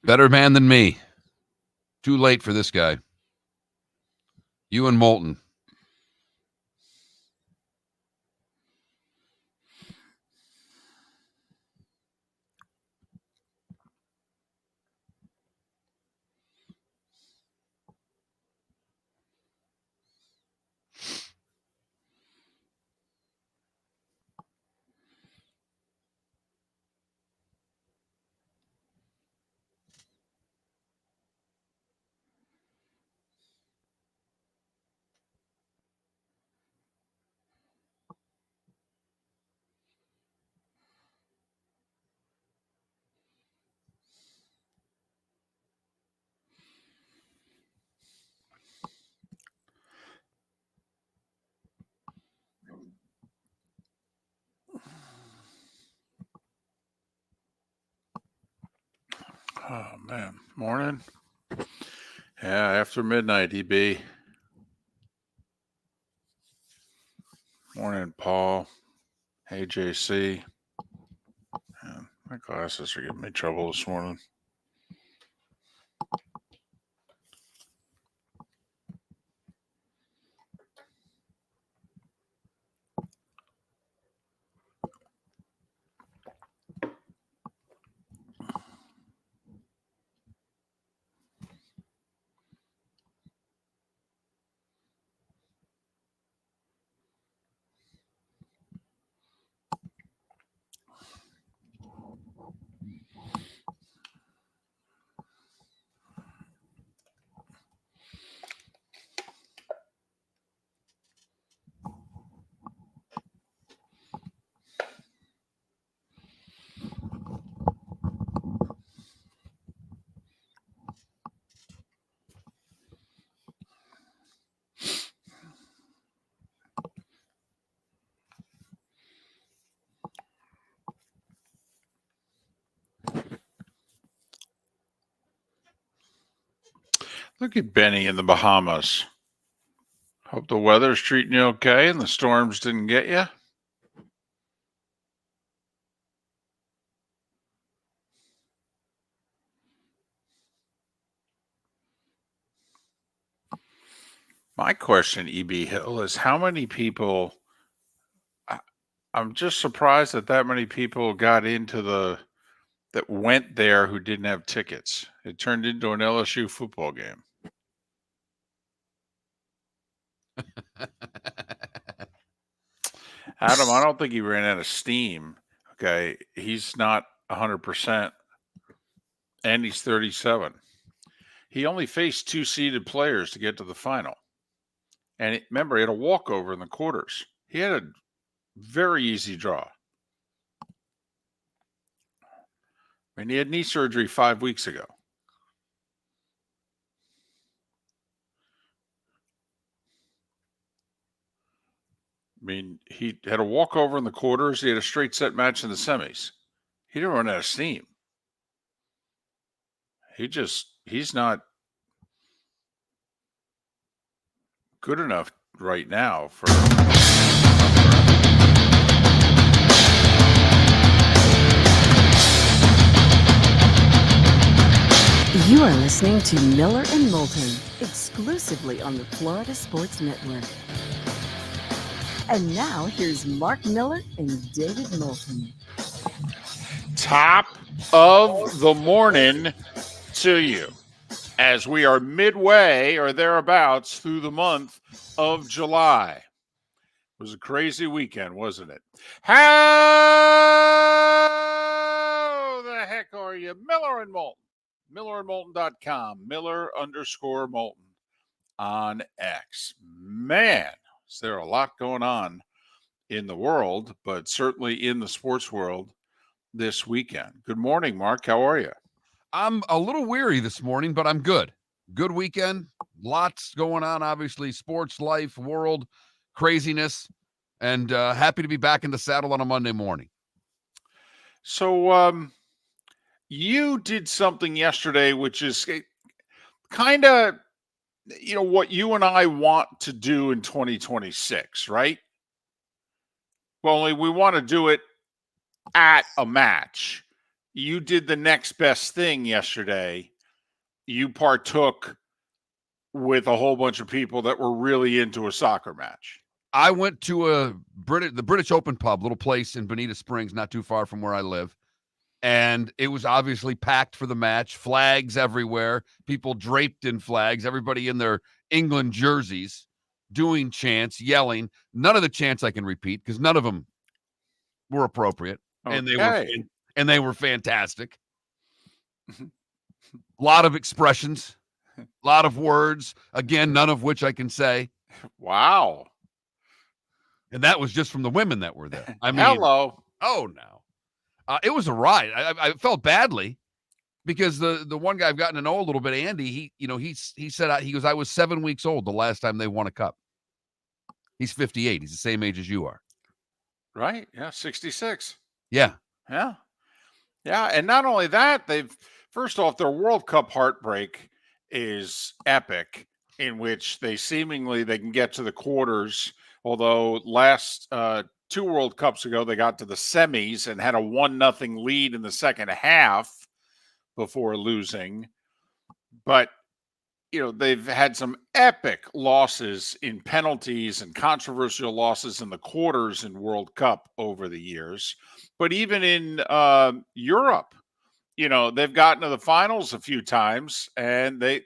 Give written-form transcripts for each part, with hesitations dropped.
Better man than me. Too late for this guy. You and Moulton. Oh, man. Morning. Yeah, after midnight, EB. Morning, Paul. Hey, JC. Man, my glasses are giving me trouble this morning. Look at Benny in the Bahamas. Hope the weather's treating you okay and the storms didn't get you. My question, EB Hill, is how many people... I'm just surprised that many people got into that went there who didn't have tickets. It turned into an LSU football game. Adam, I don't think he ran out of steam. Okay. He's not 100%, and he's 37. He only faced 2 seeded players to get to the final. And remember, he had a walkover in the quarters. He had a very easy draw. I mean, he had knee surgery 5 weeks ago. I mean, he had a walkover in the quarters. He had a straight set match in the semis. He didn't run out of steam. He's not good enough right now for... You are listening to Miller and Moulton, exclusively on the Florida Sports Network. And now, here's Mark Miller and David Moulton. Top of the morning to you, as we are midway or thereabouts through the month of July. It was a crazy weekend, wasn't it? How the heck are you? Miller and Moulton. MillerandMoulton.com. Miller_Moulton on X. Man, is there a lot going on in the world, but certainly in the sports world this weekend. Good morning, Mark. How are you? I'm a little weary this morning, but I'm good. Good weekend. Lots going on, obviously. Sports, life, world, craziness. And happy to be back in the saddle on a Monday morning. So you did something yesterday, which is kind of, what you and I want to do in 2026, right? Well, only we want to do it at a match. you did the next best thing yesterday. You partook with a whole bunch of people that were really into a soccer match. I went to the British Open pub, little place in Bonita Springs, not too far from where I live. And it was obviously packed for the match, flags everywhere, people draped in flags, everybody in their England jerseys, doing chants, yelling. None of the chants I can repeat because none of them were appropriate, and Okay. they were fantastic. A lot of expressions, a lot of words, again, none of which I can say. Wow. And that was just from the women that were there. I mean, Hello. oh no. It was a ride. I felt badly because the one guy I've gotten to know a little bit, Andy, he said, he goes, I was 7 weeks old the last time they won a cup. He's 58. He's the same age as you are. Right. Yeah. 66. Yeah. Yeah. Yeah. And not only that, first off, their World Cup heartbreak is epic, in which they can get to the quarters. Although last 2 World Cups ago, they got to the semis and had a 1-0 lead in the second half before losing. But, they've had some epic losses in penalties and controversial losses in the quarters in World Cup over the years. But even in Europe, they've gotten to the finals a few times, and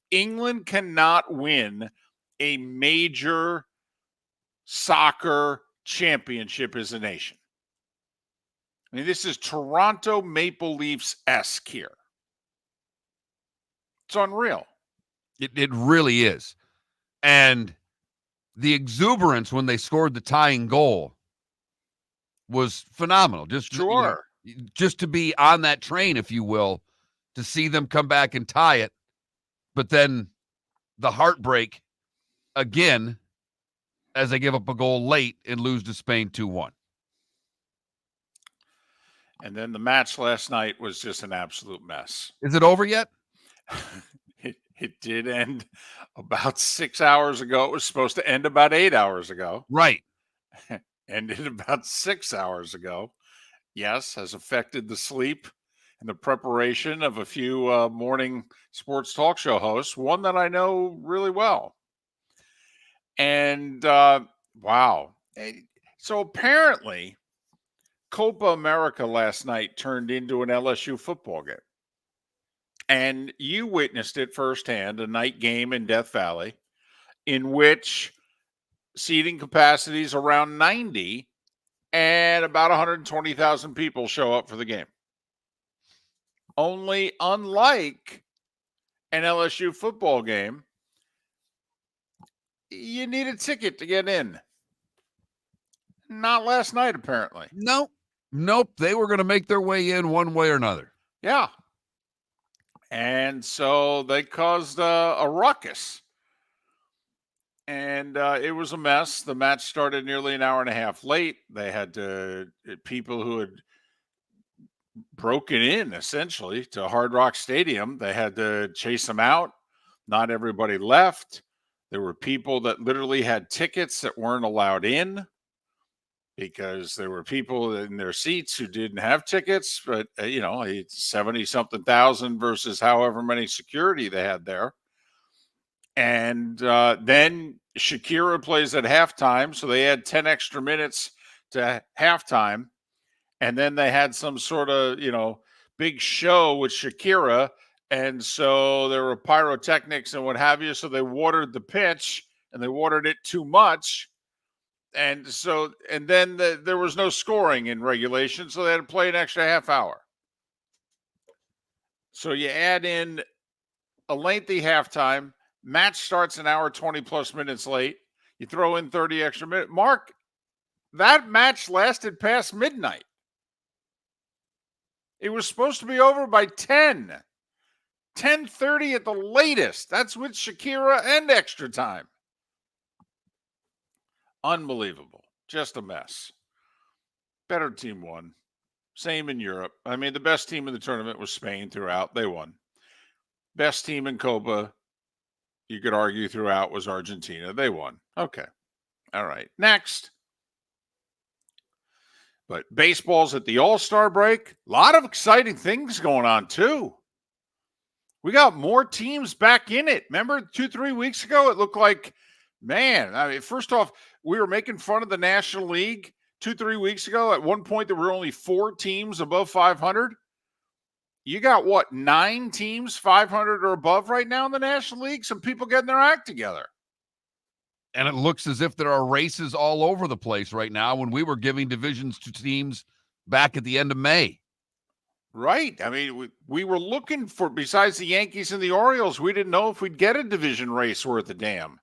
England cannot win a major soccer championship as a nation. I mean, this is Toronto Maple Leafs-esque here. It's unreal. It really is. And the exuberance when they scored the tying goal was phenomenal. Just to be on that train, if you will, to see them come back and tie it. But then the heartbreak again as they give up a goal late and lose to Spain 2-1. And then the match last night was just an absolute mess. Is it over yet? It did end about 6 hours ago. It was supposed to end about 8 hours ago. Right. Ended about 6 hours ago. Yes, has affected the sleep and the preparation of a few morning sports talk show hosts, one that I know really well. And wow. So apparently, Copa America last night turned into an LSU football game. And you witnessed it firsthand, a night game in Death Valley, in which seating capacity is around 90 and about 120,000 people show up for the game. Only unlike an LSU football game, you need a ticket to get in. Not last night, apparently. Nope. They were going to make their way in one way or another. Yeah. And so they caused a ruckus. And it was a mess. The match started nearly an hour and a half late. They had people who had broken in, essentially, to Hard Rock Stadium. They had to chase them out. Not everybody left. There were people that literally had tickets that weren't allowed in because there were people in their seats who didn't have tickets, but, 70-something thousand versus however many security they had there. And then Shakira plays at halftime, so they had 10 extra minutes to halftime. And then they had some sort of, big show with Shakira. And so there were pyrotechnics and what have you. So they watered the pitch, and they watered it too much. And then there was no scoring in regulation, so they had to play an extra half hour. So you add in a lengthy halftime. Match starts an hour, 20 plus minutes late. You throw in 30 extra minutes. Mark, that match lasted past midnight. It was supposed to be over by 10:30 at the latest. That's with Shakira and extra time. Unbelievable. Just a mess. Better team won. Same in Europe. I mean, the best team in the tournament was Spain throughout. They won. Best team in Copa, you could argue throughout, was Argentina. They won. Okay. All right. Next. But baseball's at the All-Star break. A lot of exciting things going on, too. We got more teams back in it. Remember 2-3 weeks ago, it looked like, man, I mean, first off, we were making fun of the National League 2-3 weeks ago. At one point, there were only 4 teams above 500. You got, 9 teams 500 or above right now in the National League? Some people getting their act together. And it looks as if there are races all over the place right now when we were giving divisions to teams back at the end of May. Right. I mean, we were looking for, besides the Yankees and the Orioles, we didn't know if we'd get a division race worth a damn.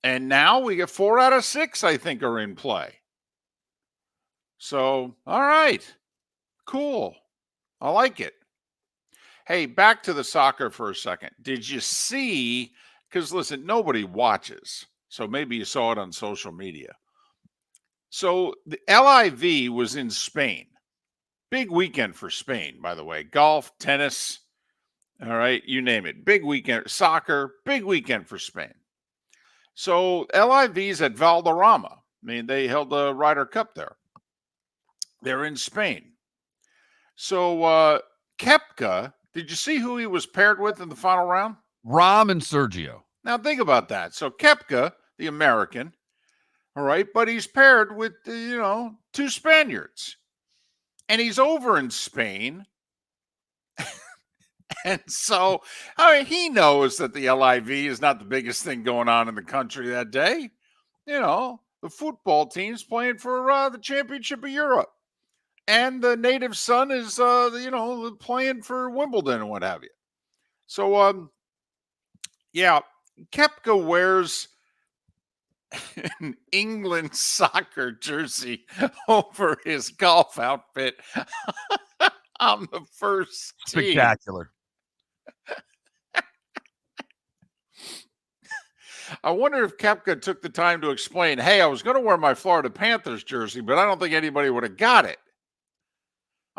And now we get 4 out of 6, I think, are in play. So, all right. Cool. I like it. Hey, back to the soccer for a second. Did you see, because listen, nobody watches, so maybe you saw it on social media. So the LIV was in Spain. Big weekend for Spain, by the way. Golf, tennis, all right, you name it. Big weekend. Soccer, big weekend for Spain. So LIV's at Valderrama. I mean, they held the Ryder Cup there. They're in Spain. So Koepka, did you see who he was paired with in the final round? Rahm and Sergio. Now think about that. So Koepka, the American, all right, but he's paired with, 2 Spaniards. And he's over in Spain. And so, I mean, he knows that the LIV is not the biggest thing going on in the country that day. The football team's playing for the Championship of Europe. And the native son is, playing for Wimbledon and what have you. So, yeah, Koepka wears an England soccer jersey over his golf outfit on the first tee. Spectacular. I wonder if Koepka took the time to explain, hey, I was going to wear my Florida Panthers jersey, but I don't think anybody would have got it.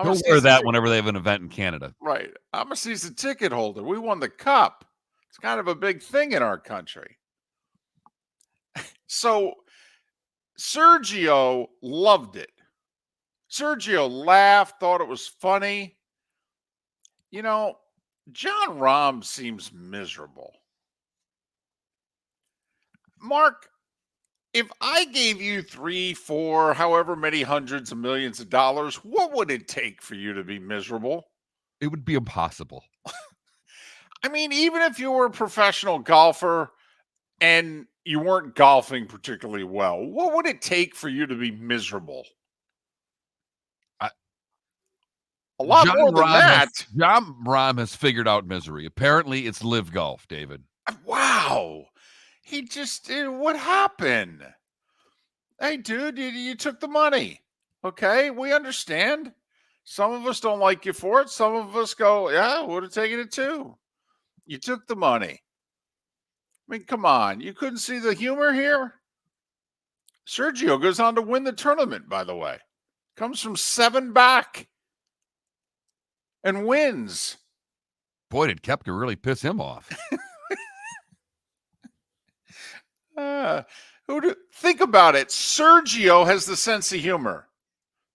He'll wear that whenever they have an event in Canada. Right. I'm a season ticket holder. We won the cup. It's kind of a big thing in our country. So Sergio loved it. Sergio laughed, thought it was funny. John Rahm seems miserable. Mark, if I gave you 3, 4, however many hundreds of millions of dollars, what would it take for you to be miserable? It would be impossible. I mean, even if you were a professional golfer and you weren't golfing particularly well, what would it take for you to be miserable? A lot more than that. John Rahm has figured out misery. Apparently, it's live golf, David. Wow. He just, what happened? Hey, dude, you took the money. Okay, we understand. Some of us don't like you for it. Some of us go, yeah, would have taken it too. You took the money. I mean, come on. You couldn't see the humor here? Sergio goes on to win the tournament, by the way. Comes from 7 back and wins. Boy, did Koepka really piss him off. Think about it. Sergio has the sense of humor.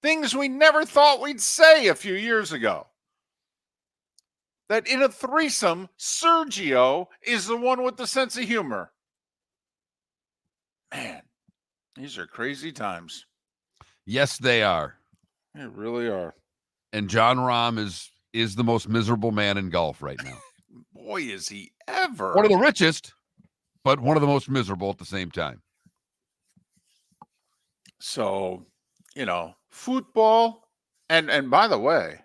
Things we never thought we'd say a few years ago. That in a threesome, Sergio is the one with the sense of humor. Man, these are crazy times. Yes, they are. They really are. And John Rahm is the most miserable man in golf right now. Boy, is he ever. One of the richest, but one of the most miserable at the same time. So, football. And by the way,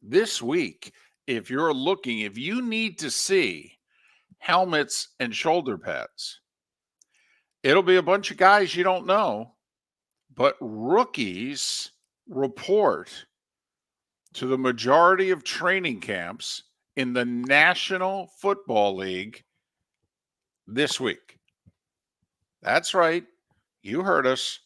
this week, if you need to see helmets and shoulder pads, it'll be a bunch of guys you don't know, but rookies report to the majority of training camps in the National Football League this week. That's right. You heard us.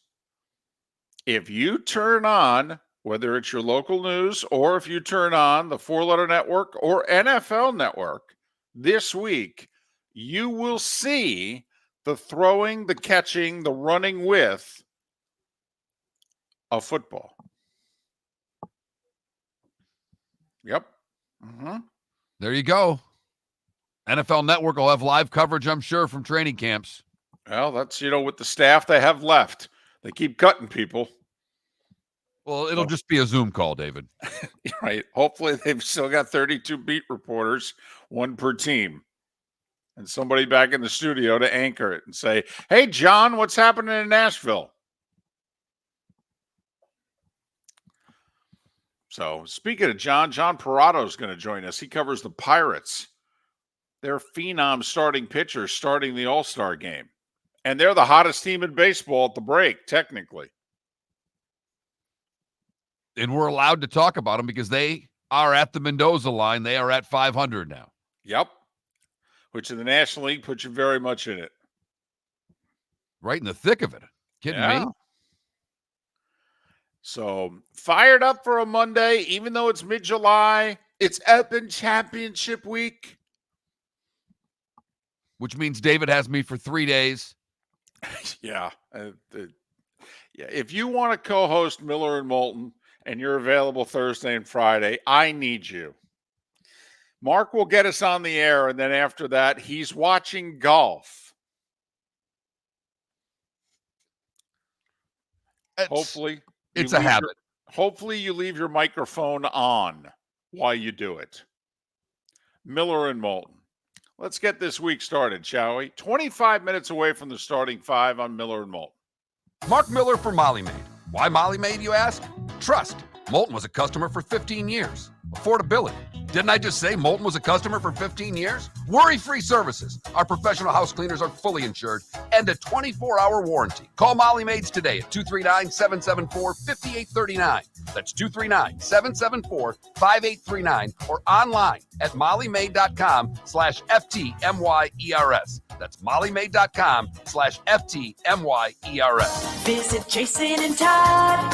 If you turn on, whether it's your local news or if you turn on the 4-Letter Network or NFL Network this week, you will see the throwing, the catching, the running with of football. Yep. Mm-hmm. There you go. NFL Network will have live coverage, I'm sure, from training camps. Well, that's, with the staff they have left. They keep cutting people. Well, it'll just be a Zoom call, David. Right. Hopefully they've still got 32 beat reporters, one per team. And somebody back in the studio to anchor it and say, hey, John, what's happening in Nashville? So speaking of John Perrotto is going to join us. He covers the Pirates. Their phenom starting pitcher starting the All-Star game. And they're the hottest team in baseball at the break, technically. And we're allowed to talk about them because they are at the Mendoza line. They are at 500 now. Yep. Which in the National League puts you very much in it. Right in the thick of it. Kidding me? So fired up for a Monday, even though it's mid-July. It's Open Championship week. Which means David has me for 3 days. Yeah. If you want to co-host Miller and Moulton and you're available Thursday and Friday, I need you. Mark will get us on the air, and then after that, he's watching golf. Hopefully, it's a habit. Hopefully, you leave your microphone on while you do it. Miller and Moulton. Let's get this week started, shall we? 25 minutes away from the starting five on Miller and Moulton. Mark Miller for Molly Maid. Why Molly Maid, you ask? Trust. Moulton was a customer for 15 years. Affordability. Didn't I just say Moulton was a customer for 15 years? Worry-free services. Our professional house cleaners are fully insured and a 24-hour warranty. Call Molly Maids today at 239-774-5839. That's 239-774-5839 or online at mollymaid.com/FTMYERS. That's mollymaid.com/FTMYERS. Visit Jason and Todd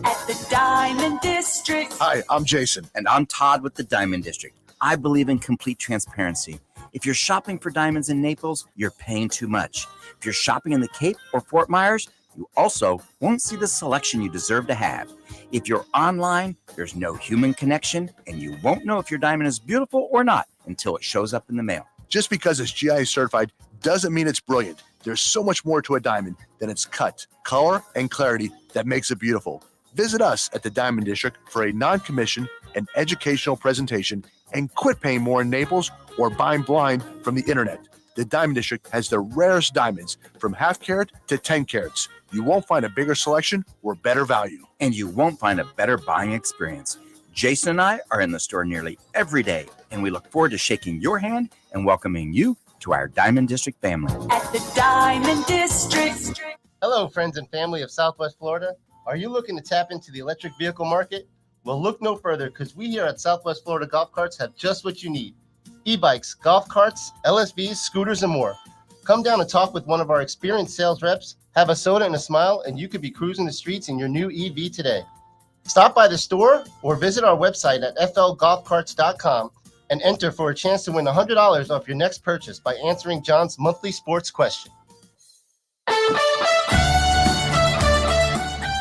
at the Diamond District. Hi, I'm Jason. And I'm Todd with the Diamond District. I believe in complete transparency. If you're shopping for diamonds in Naples, you're paying too much. If you're shopping in the Cape or Fort Myers, you also won't see the selection you deserve to have. If you're online, there's no human connection, and you won't know if your diamond is beautiful or not until it shows up in the mail. Just because it's GI certified doesn't mean it's brilliant. There's so much more to a diamond than its cut, color, and clarity that makes it beautiful. Visit us at the Diamond District for a non-commissioned and educational presentation and quit paying more in Naples or buying blind from the internet. The Diamond District has the rarest diamonds from half carat to 10 carats. You won't find a bigger selection or better value. And you won't find a better buying experience. Jason and I are in the store nearly every day, and we look forward to shaking your hand and welcoming you to our Diamond District family. At the Diamond District. Hello, friends and family of Southwest Florida. Are you looking to tap into the electric vehicle market? Well, look no further, because we here at Southwest Florida Golf Carts have just what you need. E-bikes, golf carts, LSVs, scooters, and more. Come down and talk with one of our experienced sales reps, have a soda and a smile, and you could be cruising the streets in your new EV today. Stop by the store or visit our website at flgolfcarts.com and enter for a chance to win $100 off your next purchase by answering John's monthly sports question.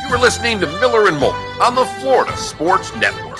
You were listening to Miller and Moulton on the Florida Sports Network.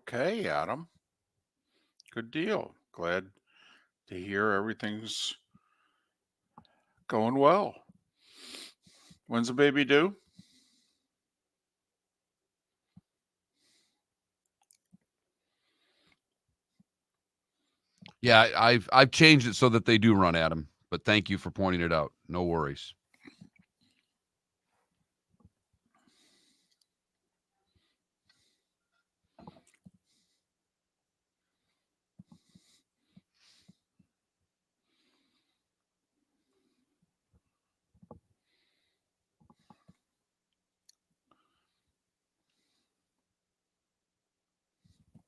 Okay, Adam. Good deal. Glad to hear everything's going well. When's the baby due? Yeah, I've changed it so that they do run, Adam. But thank you for pointing it out. No worries.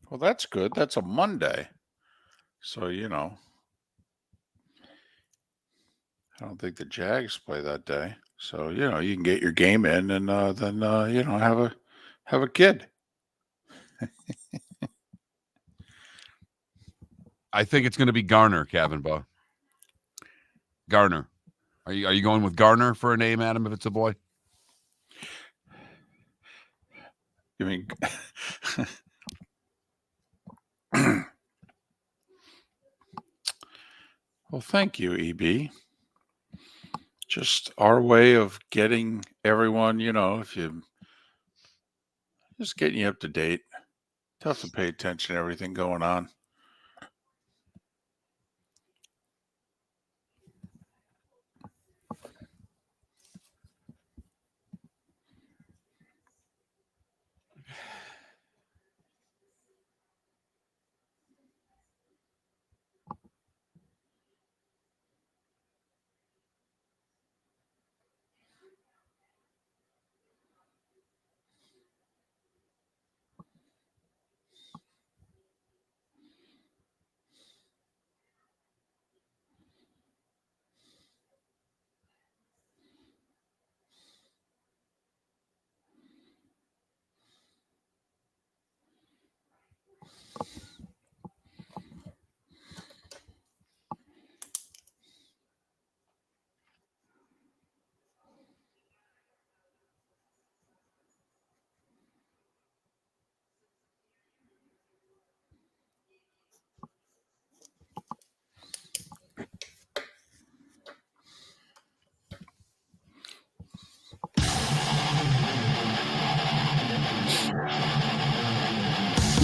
Well, that's good. That's a Monday. So, I don't think the Jags play that day. So, you can get your game in and then have a kid. I think it's going to be Garner, Cavanbaugh. Garner. Are you going with Garner for a name, Adam, if it's a boy? You mean Well, thank you, EB. Just our way of getting everyone, just getting you up to date. Tough to pay attention to everything going on.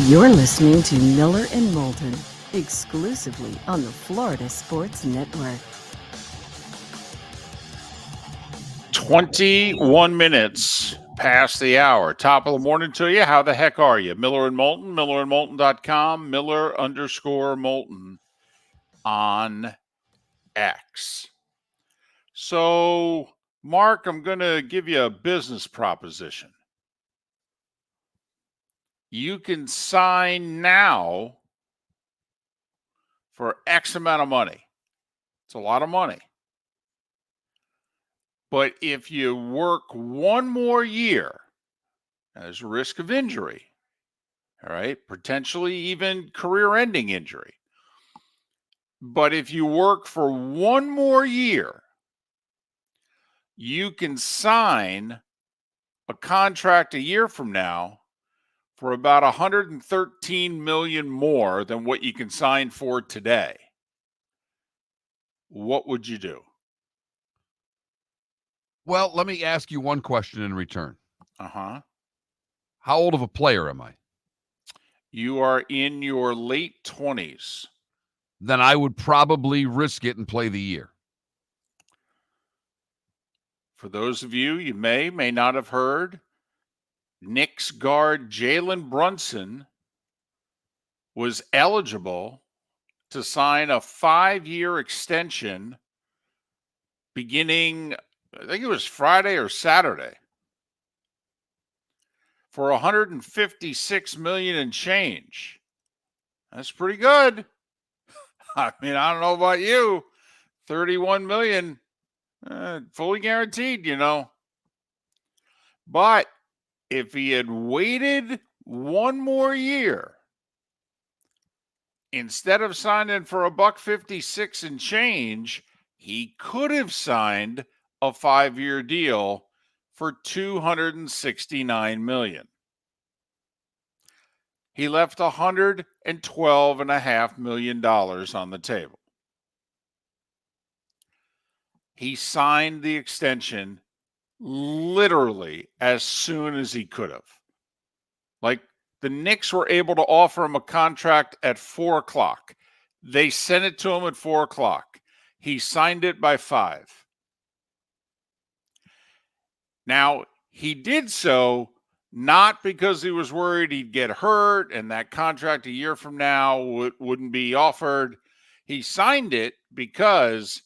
You're listening to Miller and Moulton, exclusively on the Florida Sports Network. 21 minutes past the hour. Top of the morning to you. How the heck are you? Miller and Moulton, millerandmoulton.com, Miller_Moulton on X. So, Mark, I'm going to give you a business proposition. You can sign now for X amount of money. It's a lot of money. But if you work one more year, there's a risk of injury, all right? Potentially even career-ending injury. But if you work for one more year, you can sign a contract a year from now for about $113 million more than what you can sign for today. What would you do? Well, let me ask you one question in return. Uh-huh. How old of a player am I? You are in your late 20s. Then I would probably risk it and play the year. For those of you may not have heard, Knicks guard Jalen Brunson was eligible to sign a 5-year extension beginning, I think it was Friday or Saturday, for $156 million and change. That's pretty good. I mean, I don't know about you. $31 million, fully guaranteed, But if he had waited one more year, instead of signing for $156 and change, he could have signed a 5-year deal for $269 million. He left $112.5 million on the table. He signed the extension literally as soon as he could have. Like, the Knicks were able to offer him a contract at 4 o'clock. They sent it to him at 4 o'clock. He signed it by 5. Now, he did so not because he was worried he'd get hurt and that contract a year from now wouldn't be offered. He signed it because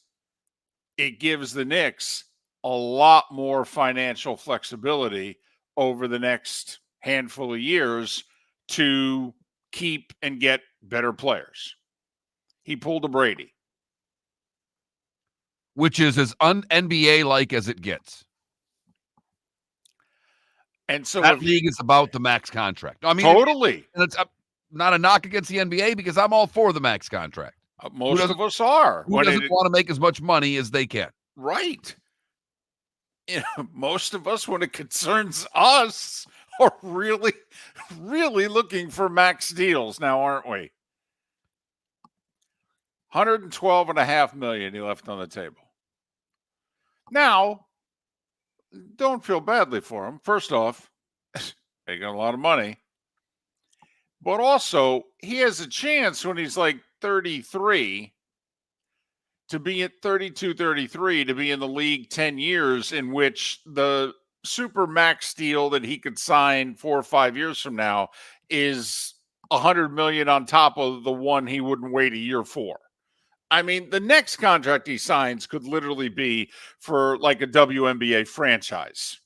it gives the Knicks a lot more financial flexibility over the next handful of years to keep and get better players. He pulled a Brady. Which is as un-NBA-like as it gets. And so that league is about the max contract. I mean, totally. And it's not a knock against the NBA because I'm all for the max contract. Most of us are. Who doesn't want to make as much money as they can? Right. You know, most of us, when it concerns us, are really, really looking for max deals now, aren't we? $112.5 million he left on the table. Now, don't feel badly for him. First off, making a lot of money. But also, he has a chance when he's like 33 to be at 32, 33, to be in the league 10 years, in which the super max deal that he could sign 4 or 5 years from now is $100 million on top of the one he wouldn't wait a year for. I mean, the next contract he signs could literally be for like a WNBA franchise.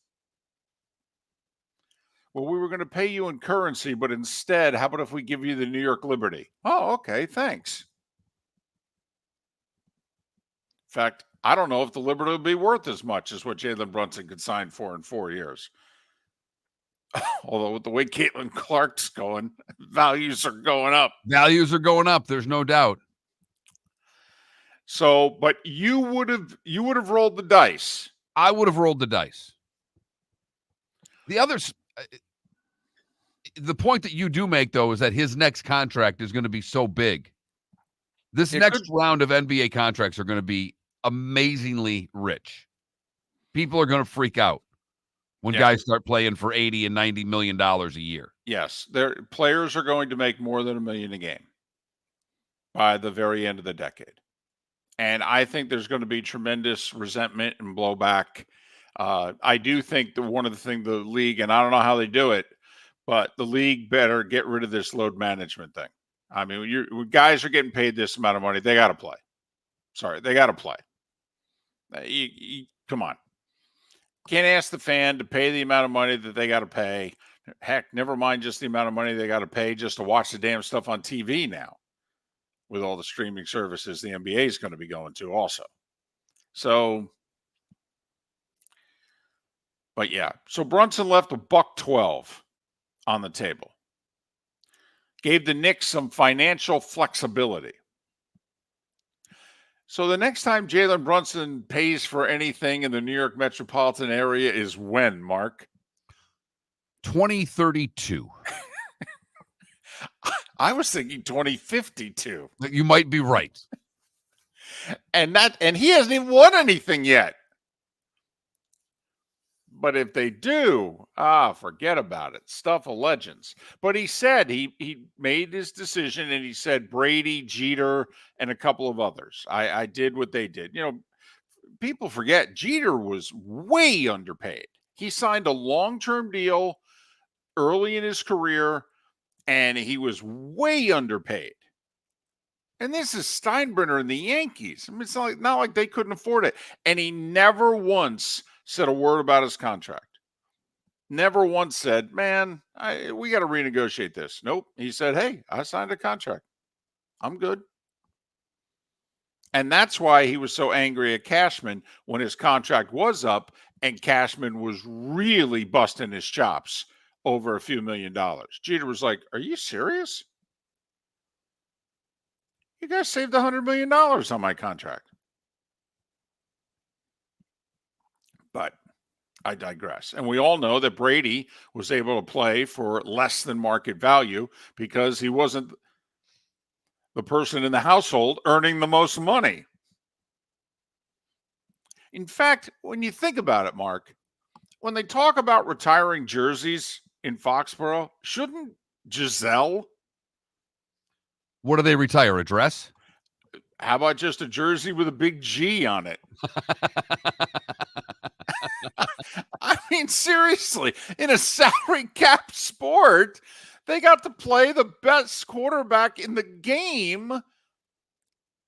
Well, we were going to pay you in currency, but instead, how about if we give you the New York Liberty? Oh, okay, thanks. In fact, I don't know if the Liberty will be worth as much as what Jalen Brunson could sign for in 4 years. Although with the way Caitlin Clark's going, values are going up. Values are going up. There's no doubt. So, but you would have rolled the dice. I would have rolled the dice. The others, the point that you do make, though, is that his next contract is going to be so big. This next round of NBA contracts are going to be amazingly rich. People are going to freak out when guys start playing for $80 and $90 million a year. Yes, their players are going to make more than $1 million a game by the very end of the decade. And I think there's going to be tremendous resentment and blowback. I do think that one of the things the league, and I don't know how they do it, but the league better get rid of this load management thing. I mean, when guys are getting paid this amount of money, they got to play. Sorry, they got to play. Come on. Can't ask the fan to pay the amount of money that they got to pay. Heck, never mind just the amount of money they got to pay just to watch the damn stuff on TV now, with all the streaming services the NBA is going to be going to also. So, but yeah. So Brunson left $112 on the table. Gave the Knicks some financial flexibility. So the next time Jalen Brunson pays for anything in the New York metropolitan area is when, Mark? 2032. I was thinking 2052. You might be right. And he hasn't even won anything yet. But if they do, forget about it. Stuff of legends. But he said he made his decision, and he said Brady, Jeter, and a couple of others. I did what they did. You know, people forget Jeter was way underpaid. He signed a long-term deal early in his career, and he was way underpaid. And this is Steinbrenner and the Yankees. I mean, it's not like they couldn't afford it. And he never once said a word about his contract. Never once said, man, we got to renegotiate this. Nope. He said, hey, I signed a contract. I'm good. And that's why he was so angry at Cashman when his contract was up and Cashman was really busting his chops over a few $1 million. Jeter was like, are you serious? You guys saved $100 million on my contract. But I digress. And we all know that Brady was able to play for less than market value because he wasn't the person in the household earning the most money. In fact, when you think about it, Mark, when they talk about retiring jerseys in Foxborough, shouldn't Giselle? What do they retire? A dress? How about just a jersey with a big G on it? I mean, seriously, in a salary cap sport, they got to play the best quarterback in the game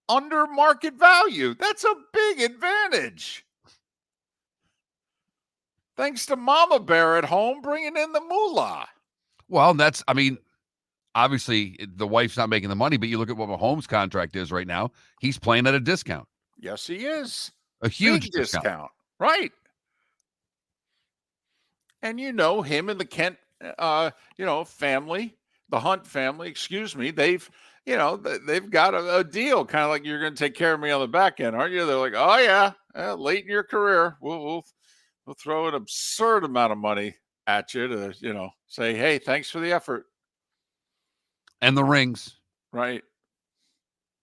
under market value. That's a big advantage. Thanks to Mama Bear at home bringing in the moolah. Well, obviously the wife's not making the money, but you look at what Mahomes' contract is right now. He's playing at a discount. Yes, he is. A huge Big discount. Right. And him and the Kent, family, the Hunt family, they've got a deal, kind of like, you're going to take care of me on the back end, aren't you? They're like, oh yeah, late in your career, we'll throw an absurd amount of money at you to, say, hey, thanks for the effort. And the rings. Right.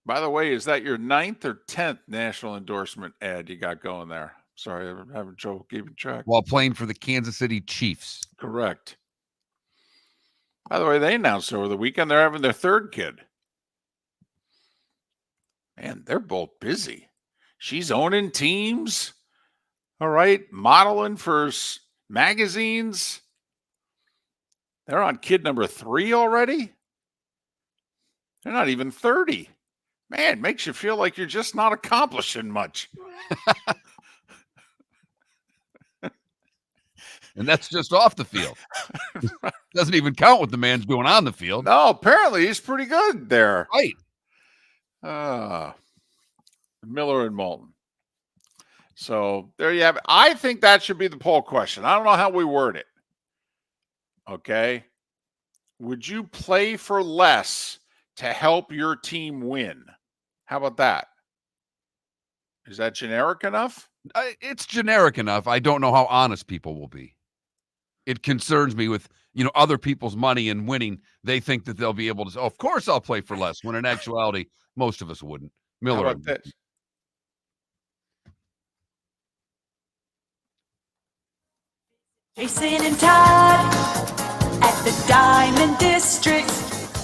By the way, is that your 9th or 10th national endorsement ad you got going there? Sorry, I'm having trouble keeping track. While playing for the Kansas City Chiefs. Correct. By the way, they announced over the weekend they're having their 3rd kid. Man, they're both busy. She's owning teams. All right. Modeling for magazines. They're on kid number 3 already. They're not even 30. Man, makes you feel like you're just not accomplishing much. And that's just off the field. Doesn't even count what the man's doing on the field. No, apparently he's pretty good there. Right. Miller and Moulton. So there you have it. I think that should be the poll question. I don't know how we word it. Okay. Would you play for less to help your team win? How about that? Is that generic enough? It's generic enough. I don't know how honest people will be. It concerns me with, other people's money and winning. They think that they'll be able to say, oh, of course I'll play for less, when in actuality, most of us wouldn't. Miller. How about this? Jason and Todd at the Diamond District.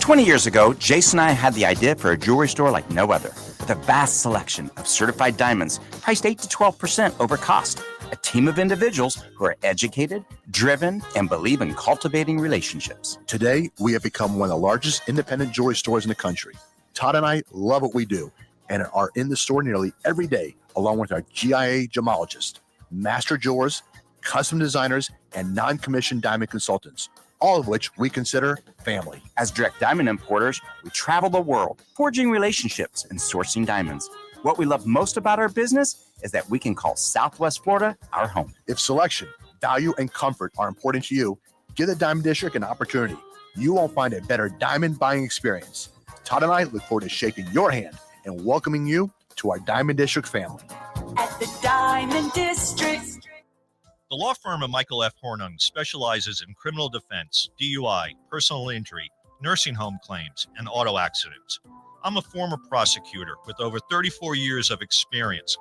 20 years ago, Jason and I had the idea for a jewelry store like no other, with a vast selection of certified diamonds priced 8 to 12% over cost. A team of individuals who are educated, driven, and believe in cultivating relationships. Today, we have become one of the largest independent jewelry stores in the country. Todd and I love what we do and are in the store nearly every day, along with our GIA gemologists, master jewelers, custom designers, and non-commissioned diamond consultants, all of which we consider family. As direct diamond importers, we travel the world, forging relationships and sourcing diamonds. What we love most about our business is that we can call Southwest Florida our home. If selection, value, and comfort are important to you, give the Diamond District an opportunity. You won't find a better diamond buying experience. Todd and I look forward to shaking your hand and welcoming you to our Diamond District family. At the Diamond District. The law firm of Michael F. Hornung specializes in criminal defense, DUI, personal injury, nursing home claims, and auto accidents. I'm a former prosecutor with over 34 years of experience.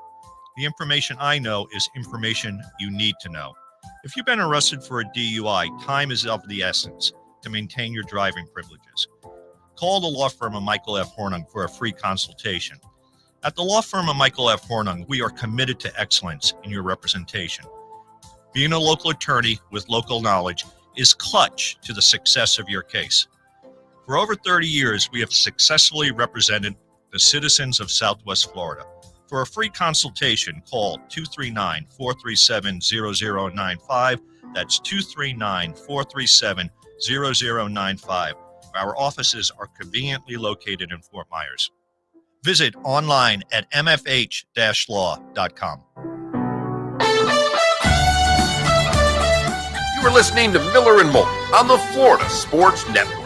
The information I know is information you need to know. If you've been arrested for a DUI, time is of the essence to maintain your driving privileges. Call the law firm of Michael F. Hornung for a free consultation. At the law firm of Michael F. Hornung, we are committed to excellence in your representation. Being a local attorney with local knowledge is clutch to the success of your case. For over 30 years, we have successfully represented the citizens of Southwest Florida. For a free consultation, call 239-437-0095. That's 239-437-0095. Our offices are conveniently located in Fort Myers. Visit online at mfh-law.com. You are listening to Miller and Moulton on the Florida Sports Network.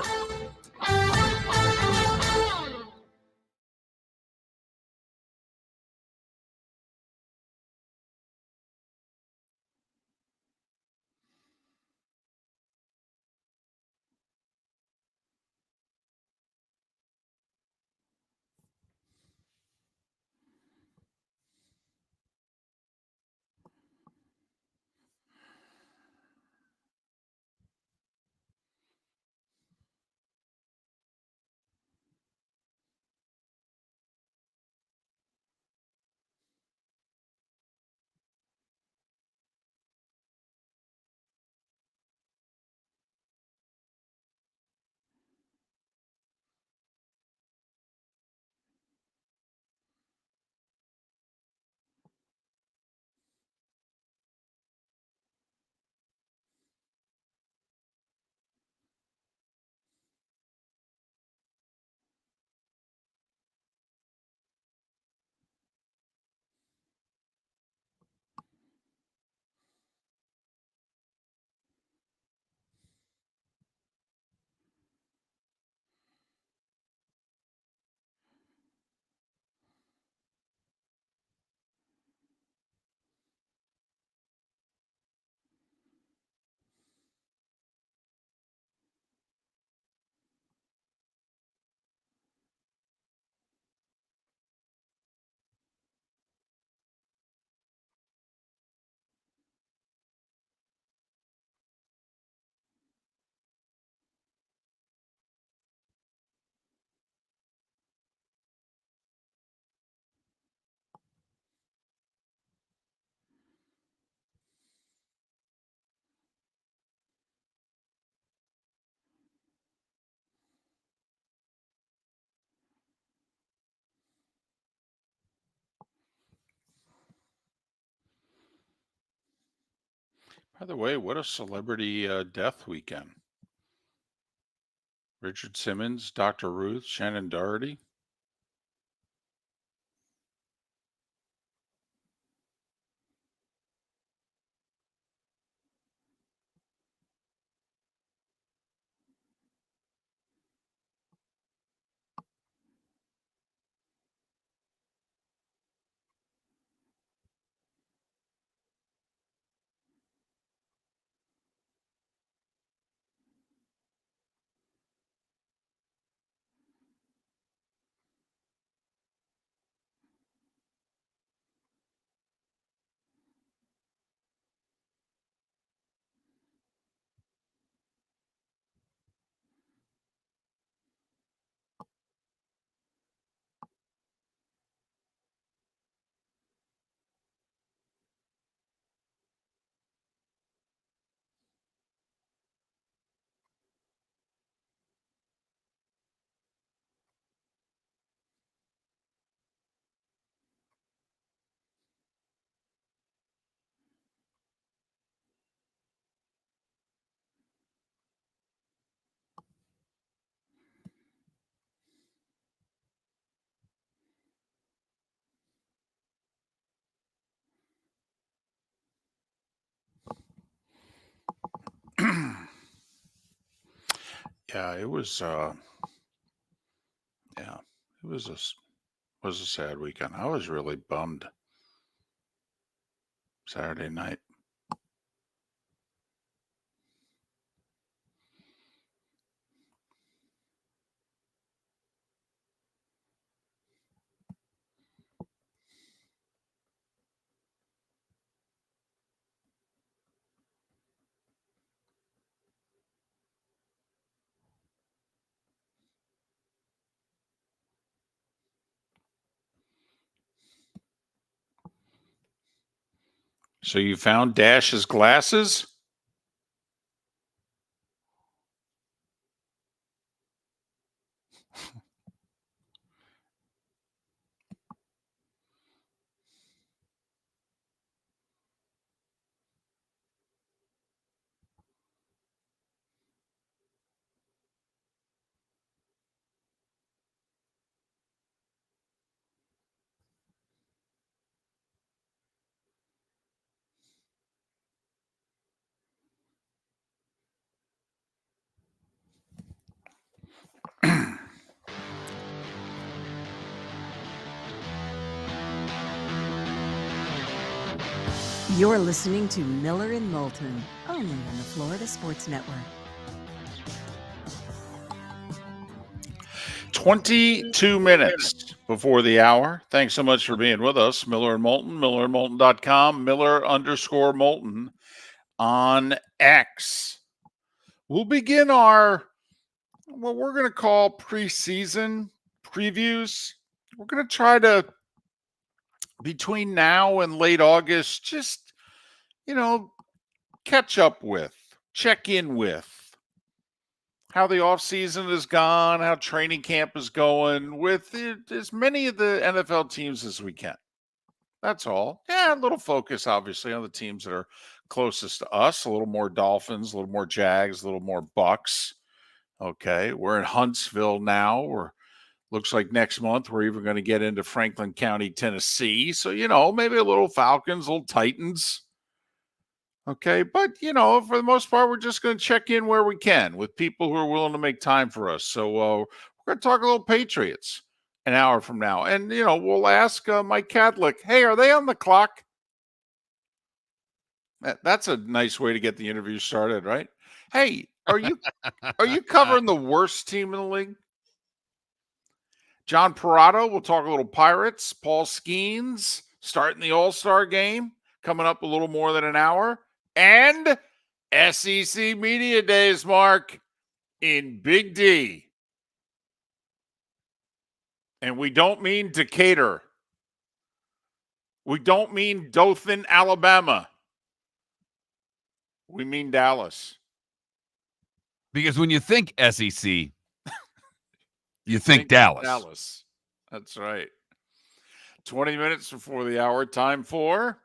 By the way, what a celebrity death weekend. Richard Simmons, Dr. Ruth, Shannon Doherty. Yeah, it was it was a sad weekend. I was really bummed Saturday night. So you found Dash's glasses? You're listening to Miller and Moulton, only on the Florida Sports Network. 22 minutes before the hour. Thanks so much for being with us. Miller and Moulton, millerandmoulton.com, Miller_Moulton on X. We'll begin our, what we're going to call preseason previews. We're going to try to, between now and late August, just, catch up with, check in with how the offseason has gone, how training camp is going with as many of the NFL teams as we can. That's all. Yeah, a little focus, obviously, on the teams that are closest to us. A little more Dolphins, a little more Jags, a little more Bucks. Okay, we're in Huntsville now. Looks like next month we're even going to get into Franklin County, Tennessee. So, maybe a little Falcons, a little Titans. Okay, but, for the most part, we're just going to check in where we can with people who are willing to make time for us. So we're going to talk a little Patriots an hour from now. And, we'll ask Mike Kadlick, hey, are they on the clock? That's a nice way to get the interview started, right? Hey, are you covering the worst team in the league? John Perrotto, we'll talk a little Pirates. Paul Skeens starting the All-Star game, coming up a little more than an hour. And SEC Media Days, Mark, in Big D. And we don't mean Decatur. We don't mean Dothan, Alabama. We mean Dallas. Because when you think SEC, you think Dallas. Dallas. That's right. 20 minutes before the hour. Time for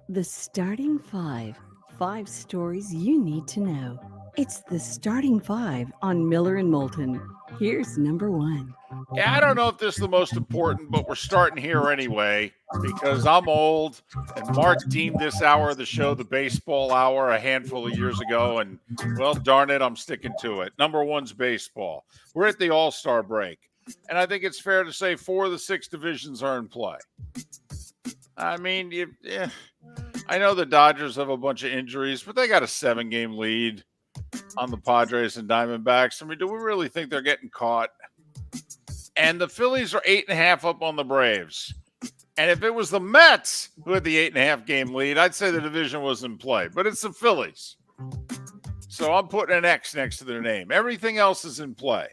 The starting five 5 stories you need to know. It's the starting 5 on Miller and Moulton. Here's number 1. Yeah, I don't know if this is the most important, but we're starting here anyway because I'm old and Mark deemed this hour of the show the baseball hour a handful of years ago. And, well, darn it, I'm sticking to it. Number 1's baseball. We're at the All-Star break. And I think it's fair to say 4 of the 6 divisions are in play. I mean, I know the Dodgers have a bunch of injuries, but they got a 7-game lead on the Padres and Diamondbacks. I mean, do we really think they're getting caught? And the Phillies are 8.5 up on the Braves. And if it was the Mets who had the 8.5 game lead, I'd say the division was in play. But it's the Phillies. So I'm putting an X next to their name. Everything else is in play.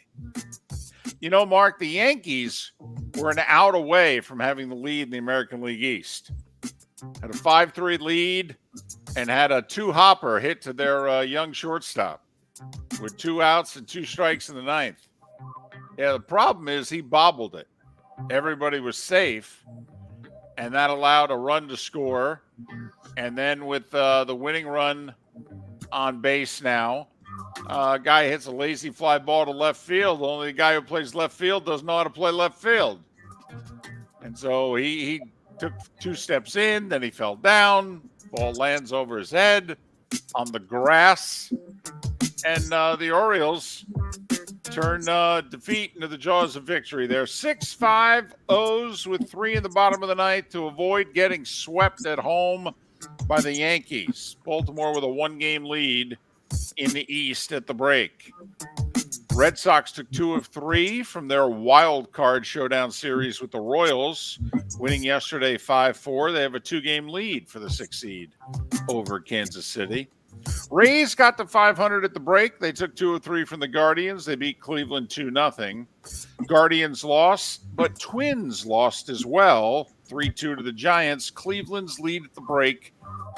You know, Mark, the Yankees were an out away from having the lead in the American League East. Had a 5-3 lead and had a 2-hopper hit to their young shortstop with 2 outs and 2 strikes in the 9th. Yeah, the problem is he bobbled it. Everybody was safe, and that allowed a run to score. And then with the winning run on base now, a guy hits a lazy fly ball to left field. Only the guy who plays left field doesn't know how to play left field. And so he took 2 steps in, then he fell down. Ball lands over his head on the grass. And the Orioles turn defeat into the jaws of victory. They're 6-5 O's with 3 in the bottom of the 9th to avoid getting swept at home by the Yankees. Baltimore with a 1-game lead in the East at the break. Red Sox took 2 of 3 from their wild card showdown series with the Royals, winning yesterday 5-4. They have a 2-game lead for the 6th seed over Kansas City. Rays got to 500 at the break. They took 2 of 3 from the Guardians. They beat Cleveland 2-0. Guardians lost, but Twins lost as well, 3-2 to the Giants. Cleveland's lead at the break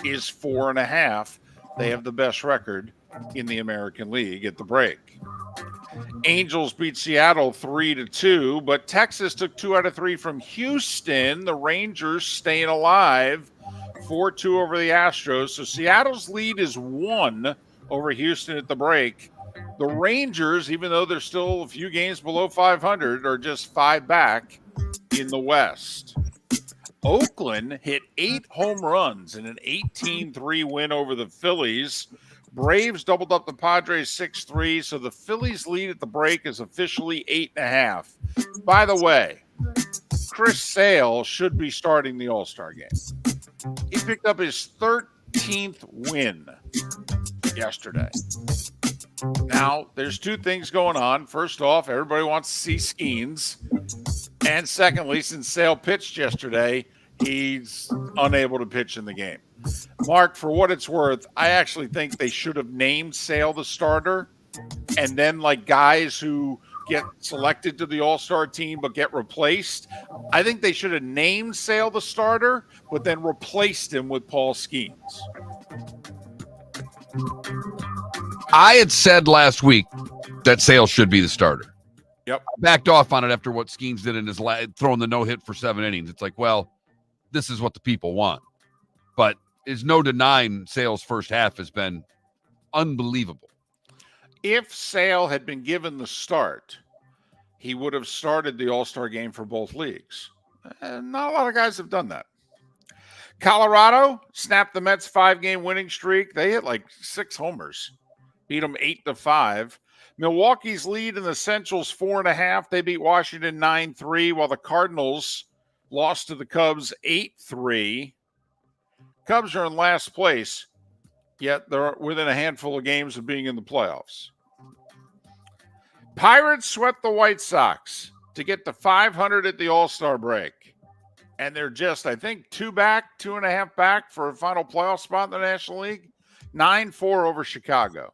is 4.5. They have the best record in the American League at the break. Angels beat Seattle 3-2, but Texas took 2 out of 3 from Houston. The Rangers staying alive, 4-2 over the Astros. So Seattle's lead is 1 over Houston at the break. The Rangers, even though they're still a few games below 500, are just 5 back in the West. Oakland hit 8 home runs in an 18-3 win over the Phillies. Braves doubled up the Padres 6-3, so the Phillies' lead at the break is officially 8.5. By the way, Chris Sale should be starting the All-Star game. He picked up his 13th win yesterday. Now, there's 2 things going on. First off, everybody wants to see Skeens. And secondly, since Sale pitched yesterday, he's unable to pitch in the game. Mark, for what it's worth, I actually think they should have named Sale the starter, and then like guys who get selected to the All-Star team but get replaced. I think they should have named Sale the starter, but then replaced him with Paul Skeens. I had said last week that Sale should be the starter. Yep. I backed off on it after what Skeens did in his throwing the no-hit for 7 innings. It's like, well, this is what the people want. But there's no denying Sale's first half has been unbelievable. If Sale had been given the start, he would have started the All-Star game for both leagues. And not a lot of guys have done that. Colorado snapped the Mets' 5-game winning streak. They hit like 6 homers, beat them 8-5. Milwaukee's lead in the Central's 4.5. They beat Washington 9-3, while the Cardinals lost to the Cubs 8-3. Cubs are in last place, yet they're within a handful of games of being in the playoffs. Pirates swept the White Sox to get to 500 at the All-Star break. And they're just, I think, 2.5 back for a final playoff spot in the National League. 9-4 over Chicago.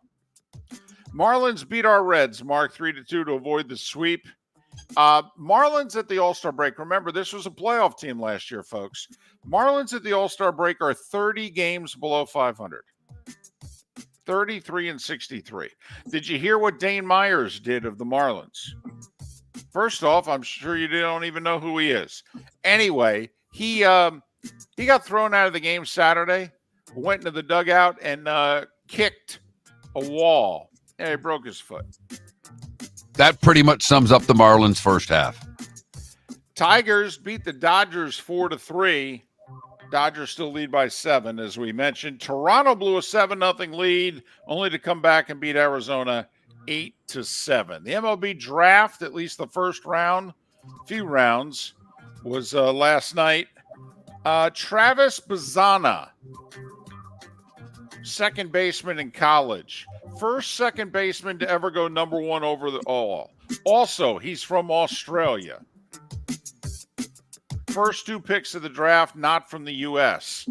Marlins beat our Reds, Mark, 3-2 to avoid the sweep. Marlins at the All-Star break. Remember, this was a playoff team last year, folks. Marlins at the All-Star break are 30 games below 500. 33-63. Did you hear what Dane Myers did of the Marlins? First off, I'm sure you don't even know who he is. Anyway, he got thrown out of the game Saturday went into the dugout and kicked a wall. Yeah, he broke his foot. That pretty much sums up the Marlins' first half. Tigers beat the Dodgers 4-3. Dodgers still lead by 7, as we mentioned. Toronto blew a 7-0 lead, only to come back and beat Arizona 8-7. The MLB draft, at least the first round, few rounds, was last night. Travis Bazzana, second baseman in college. First second baseman to ever go number 1 over the all. Also, he's from Australia. First 2 picks of the draft, not from the U.S.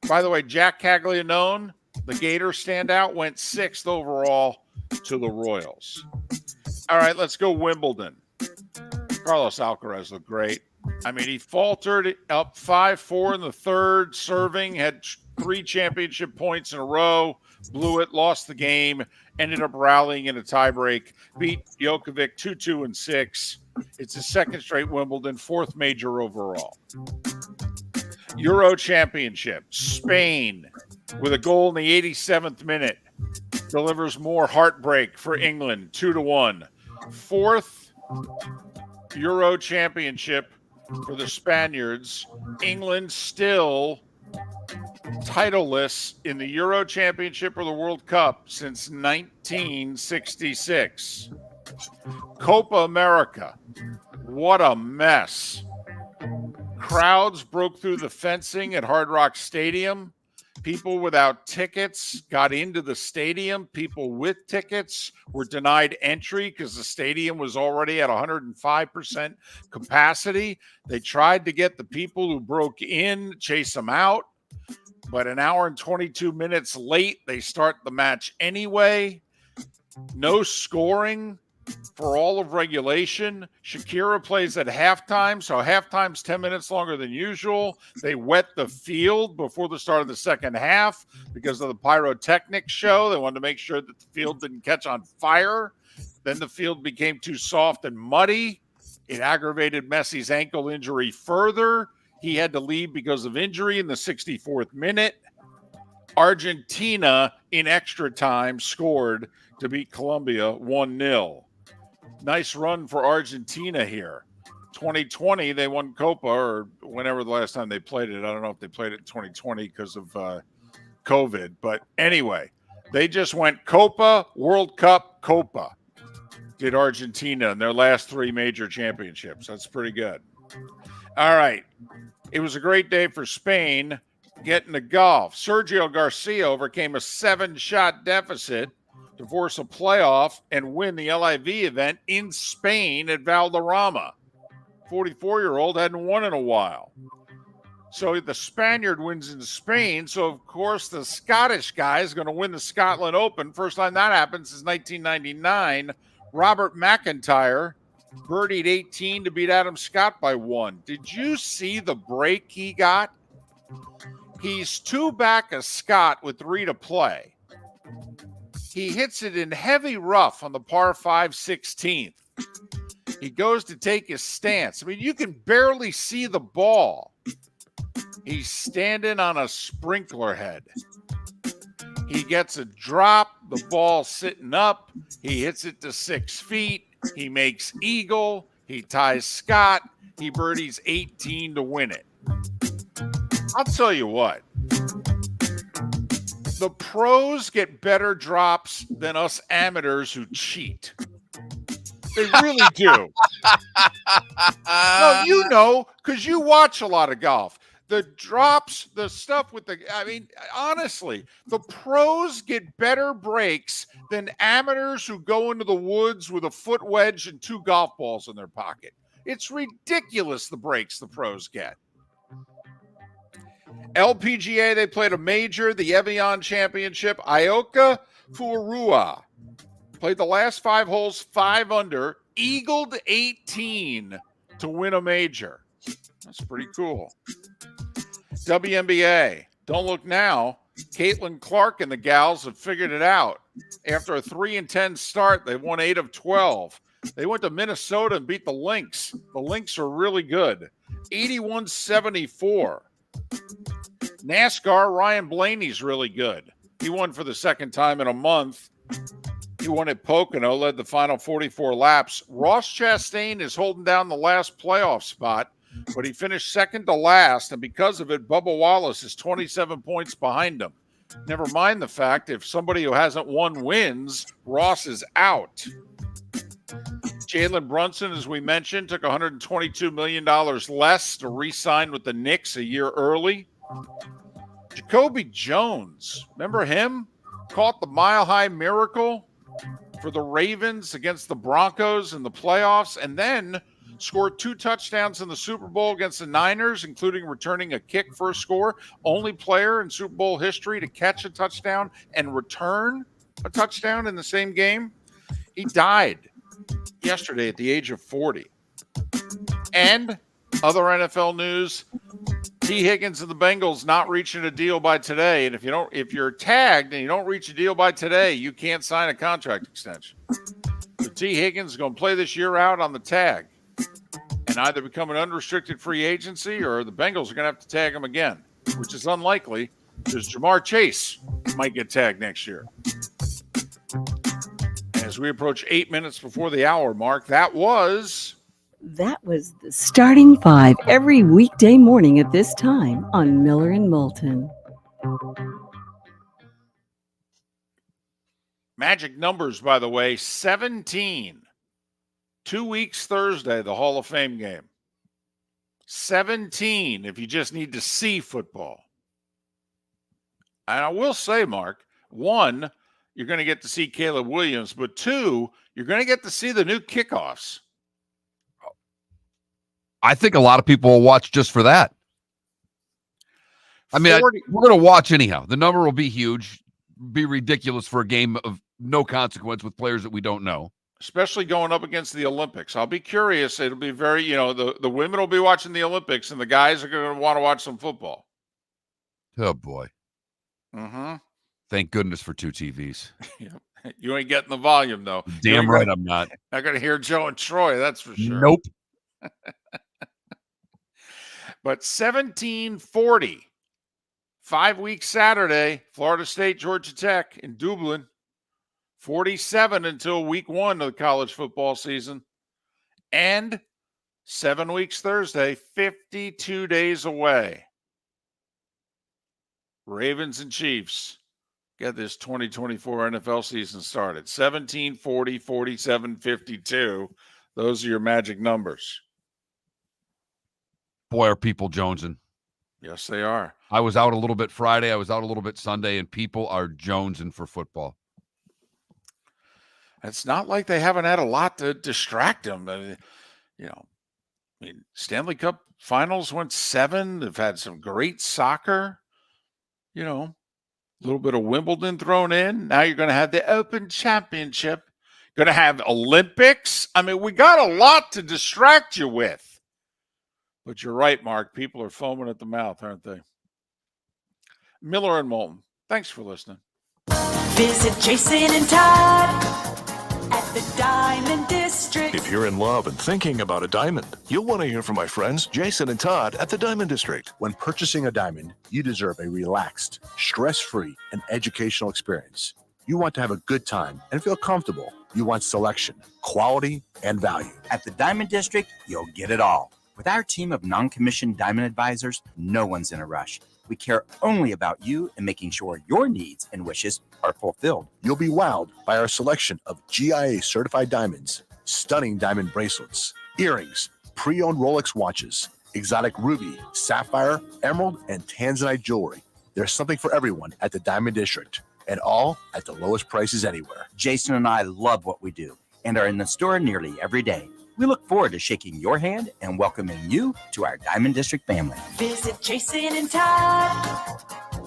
By the way, Jack Caglianone, the Gator standout, went 6th overall to the Royals. All right, let's go Wimbledon. Carlos Alcaraz looked great. I mean, he faltered up 5-4 in the third, serving, had 3 championship points in a row, blew it, lost the game, ended up rallying in a tiebreak, beat Djokovic 2-2 and 6. It's his second straight Wimbledon, 4th major overall. Euro Championship, Spain, with a goal in the 87th minute, delivers more heartbreak for England, 2-1. 4th Euro Championship for the Spaniards. England still titleless in the Euro Championship or the World Cup since 1966. Copa America, what a mess. Crowds broke through the fencing at Hard Rock Stadium. People without tickets got into the stadium. People with tickets were denied entry because the stadium was already at 105% capacity. They tried to get the people who broke in, chase them out. But an hour and 22 minutes late, they start the match anyway. No scoring for all of regulation. Shakira plays at halftime, so halftime's 10 minutes longer than usual. They wet the field before the start of the second half because of the pyrotechnics show. They wanted to make sure that the field didn't catch on fire. Then the field became too soft and muddy. It aggravated Messi's ankle injury further. He had to leave because of injury in the 64th minute. Argentina, in extra time, scored to beat Colombia 1-0. Nice run for Argentina here. 2020, they won Copa, or whenever the last time they played it. I don't know if they played it in 2020 because of COVID. But anyway, they just went Copa, World Cup, Copa. Did Argentina in their last 3 major championships. That's pretty good. All right. It was a great day for Spain getting to golf. Sergio Garcia overcame a 7-shot deficit to force a playoff and win the LIV event in Spain at Valderrama. 44-year-old hadn't won in a while. So the Spaniard wins in Spain. So, of course, the Scottish guy is going to win the Scotland Open. First time that happens since 1999. Robert McIntyre birdied 18 to beat Adam Scott by 1. Did you see the break he got? He's 2 back of Scott with 3 to play. He hits it in heavy rough on the par 5 16th. He goes to take his stance. I mean, you can barely see the ball. He's standing on a sprinkler head. He gets a drop. The ball sitting up. He hits it to 6 feet. He makes eagle. He ties Scott. He birdies 18 to win it. I'll tell you what. The pros get better drops than us amateurs who cheat. They really do. No, you know, because you watch a lot of golf. The drops, the stuff with the, I mean, honestly, the pros get better breaks than amateurs who go into the woods with a foot wedge and 2 golf balls in their pocket. It's ridiculous the breaks the pros get. LPGA, they played a major, the Evian Championship. Ioka Fuarua played the last 5 holes 5 under, eagled 18 to win a major. That's pretty cool. WNBA, don't look now. Caitlin Clark and the gals have figured it out. After a 3-10 start, they won 8 of 12. They went to Minnesota and beat the Lynx. The Lynx are really good. 81-74. NASCAR, Ryan Blaney's really good. He won for the second time in a month. He won at Pocono, led the final 44 laps. Ross Chastain is holding down the last playoff spot, but he finished second to last, and because of it, Bubba Wallace is 27 points behind him. Never mind the fact if somebody who hasn't won wins, Ross is out. Jalen Brunson, as we mentioned, took $122 million less to re-sign with the Knicks a year early. Jacoby Jones, remember him? Caught the mile-high miracle for the Ravens against the Broncos in the playoffs, and then scored 2 touchdowns in the Super Bowl against the Niners, including returning a kick for a score. Only player in Super Bowl history to catch a touchdown and return a touchdown in the same game. He died yesterday at the age of 40. And other NFL news, T. Higgins and the Bengals not reaching a deal by today. And if you're tagged and you don't reach a deal by today, you can't sign a contract extension. So T. Higgins is going to play this year out on the tag and either become an unrestricted free agency or the Bengals are going to have to tag him again, which is unlikely because Jamar Chase might get tagged next year. As we approach 8 minutes before the hour mark, that was the starting five every weekday morning at this time on Miller and Moulton. magic numbers, by the way, 17. 2 weeks Thursday, the Hall of Fame game. 17 if you just need to see football. And I will say, Mark, 1, you're going to get to see Caleb Williams, but 2, you're going to get to see the new kickoffs. I think a lot of people will watch just for that. I mean, we're going to watch anyhow. The number will be huge, be ridiculous for a game of no consequence with players that we don't know. Especially going up against the Olympics. I'll be curious. It'll be very, the women will be watching the Olympics and the guys are going to want to watch some football. Oh, boy. Mm-hmm. Thank goodness for 2 TVs. You ain't getting the volume, though. Damn right I'm not. Not going to hear Joe and Troy, that's for sure. Nope. But 17:40, 5 weeks Saturday, Florida State, Georgia Tech in Dublin. 47 until week 1 of the college football season. And 7 weeks Thursday, 52 days away. Ravens and Chiefs get this 2024 NFL season started. 17:40, 47, 52. Those are your magic numbers. Boy, are people jonesing. Yes, they are. I was out a little bit Friday. I was out a little bit Sunday, and people are jonesing for football. It's not like they haven't had a lot to distract them. I mean, Stanley Cup Finals went 7. They've had some great soccer. A little bit of Wimbledon thrown in. Now you're going to have the Open Championship. Going to have Olympics. I mean, we got a lot to distract you with. But you're right, Mark. People are foaming at the mouth, aren't they? Miller and Moulton, thanks for listening. Visit Jason and Todd at the Diamond District. If you're in love and thinking about a diamond, you'll want to hear from my friends Jason and Todd at the Diamond District. When purchasing a diamond, you deserve a relaxed, stress-free, and educational experience. You want to have a good time and feel comfortable. You want selection, quality, and value. At the Diamond District, you'll get it all. With our team of non-commissioned diamond advisors, no one's in a rush. We care only about you and making sure your needs and wishes are fulfilled. You'll be wowed by our selection of GIA certified diamonds, stunning diamond bracelets, earrings, pre-owned Rolex watches, exotic ruby, sapphire, emerald, and tanzanite jewelry. There's something for everyone at the Diamond District, and all at the lowest prices anywhere. Jason and I love what we do and are in the store nearly every day. We look forward to shaking your hand and welcoming you to our Diamond District family. Visit Jason and Todd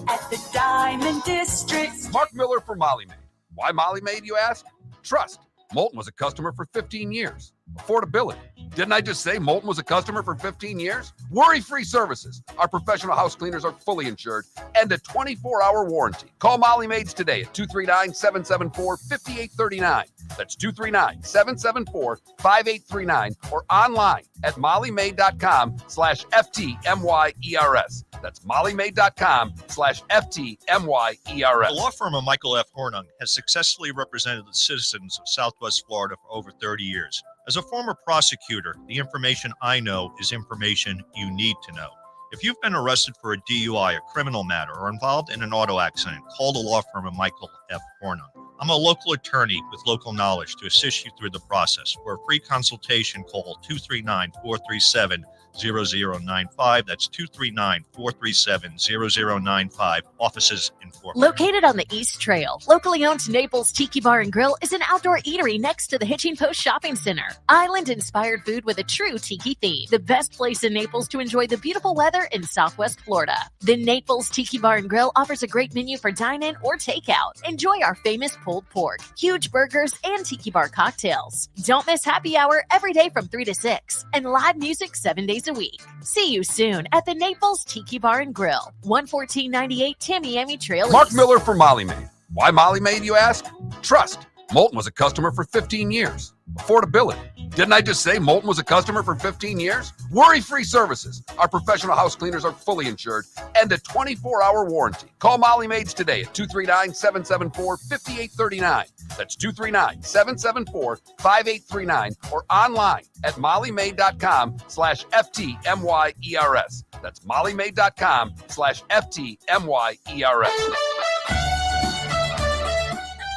at the Diamond District. Mark Miller for Molly Maid. Why Molly Maid, you ask? Trust. Moulton was a customer for 15 years. Affordability. Didn't I just say Moulton was a customer for 15 years? Worry-free services. Our professional house cleaners are fully insured and a 24-hour warranty. Call Molly Maids today at 239-774-5839. That's 239-774-5839 or online at mollymaid.com/FTMYERS. That's mollymaid.com/FTMYERS. The law firm of Michael F. Hornung has successfully represented the citizens of Southwest Florida for over 30 years. As a former prosecutor, the information I know is information you need to know. If you've been arrested for a DUI, a criminal matter, or involved in an auto accident, call the law firm of Michael F. Hornung. I'm a local attorney with local knowledge to assist you through the process. For a free consultation, call 239-437-0095. That's 239-437-0095. Offices in Fort Myers. Located on the East Trail, locally owned Naples Tiki Bar and Grill is an outdoor eatery next to the Hitching Post Shopping Center. Island-inspired food with a true tiki theme. The best place in Naples to enjoy the beautiful weather in Southwest Florida. The Naples Tiki Bar and Grill offers a great menu for dine-in or takeout. Enjoy our famous pulled pork, huge burgers, and tiki bar cocktails. Don't miss happy hour every day from 3 to 6 and live music 7 days a week. See you soon at the Naples Tiki Bar and Grill, 11498 Tamiami Trail Mark East. Miller for Molly Maid. Why Molly Maid, you ask? Trust. Moulton was a customer for 15 years. Affordability. Didn't I just say Moulton was a customer for 15 years? Worry-free services. Our professional house cleaners are fully insured and a 24-hour warranty. Call Molly Maids today at 239-774-5839. That's 239-774-5839 or online at mollymaid.com/FTMYERS. That's mollymaid.com/FTMYERS.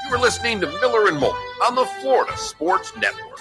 You are listening to Miller and Moulton on the Florida Sports Network.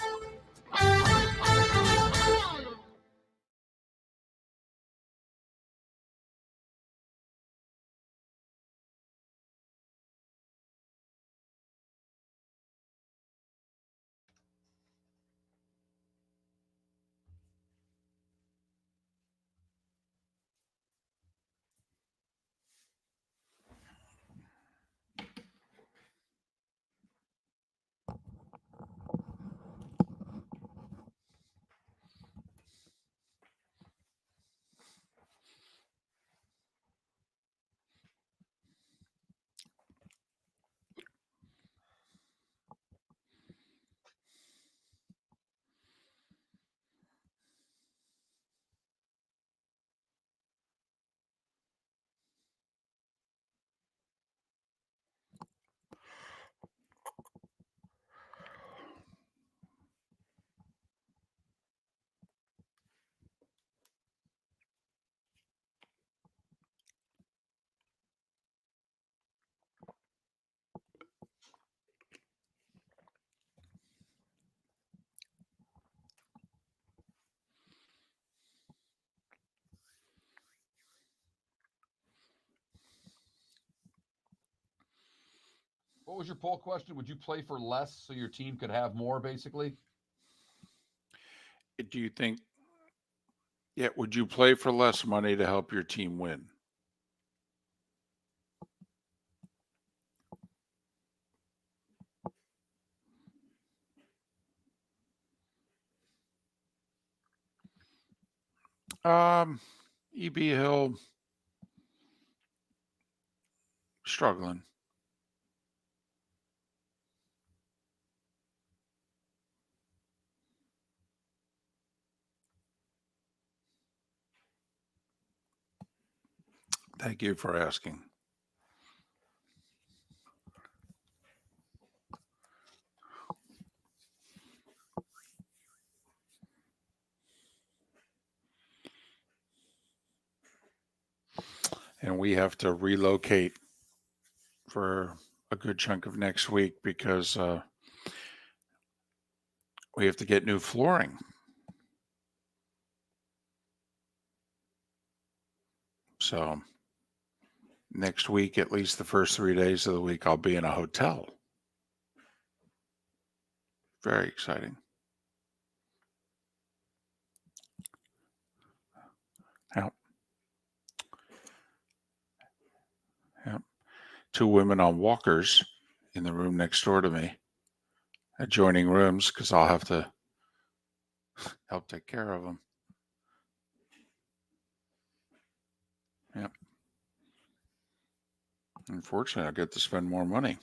What was your poll question? Would you play for less so your team could have more, basically? Do you think, would you play for less money to help your team win? EB Hill struggling. Thank you for asking. And we have to relocate for a good chunk of next week because we have to get new flooring. So next week, at least the first 3 days of the week, I'll be in a hotel. Very exciting. Yep. Yep. 2 women on walkers in the room next door to me, adjoining rooms, because I'll have to help take care of them. Yep. Unfortunately, I get to spend more money.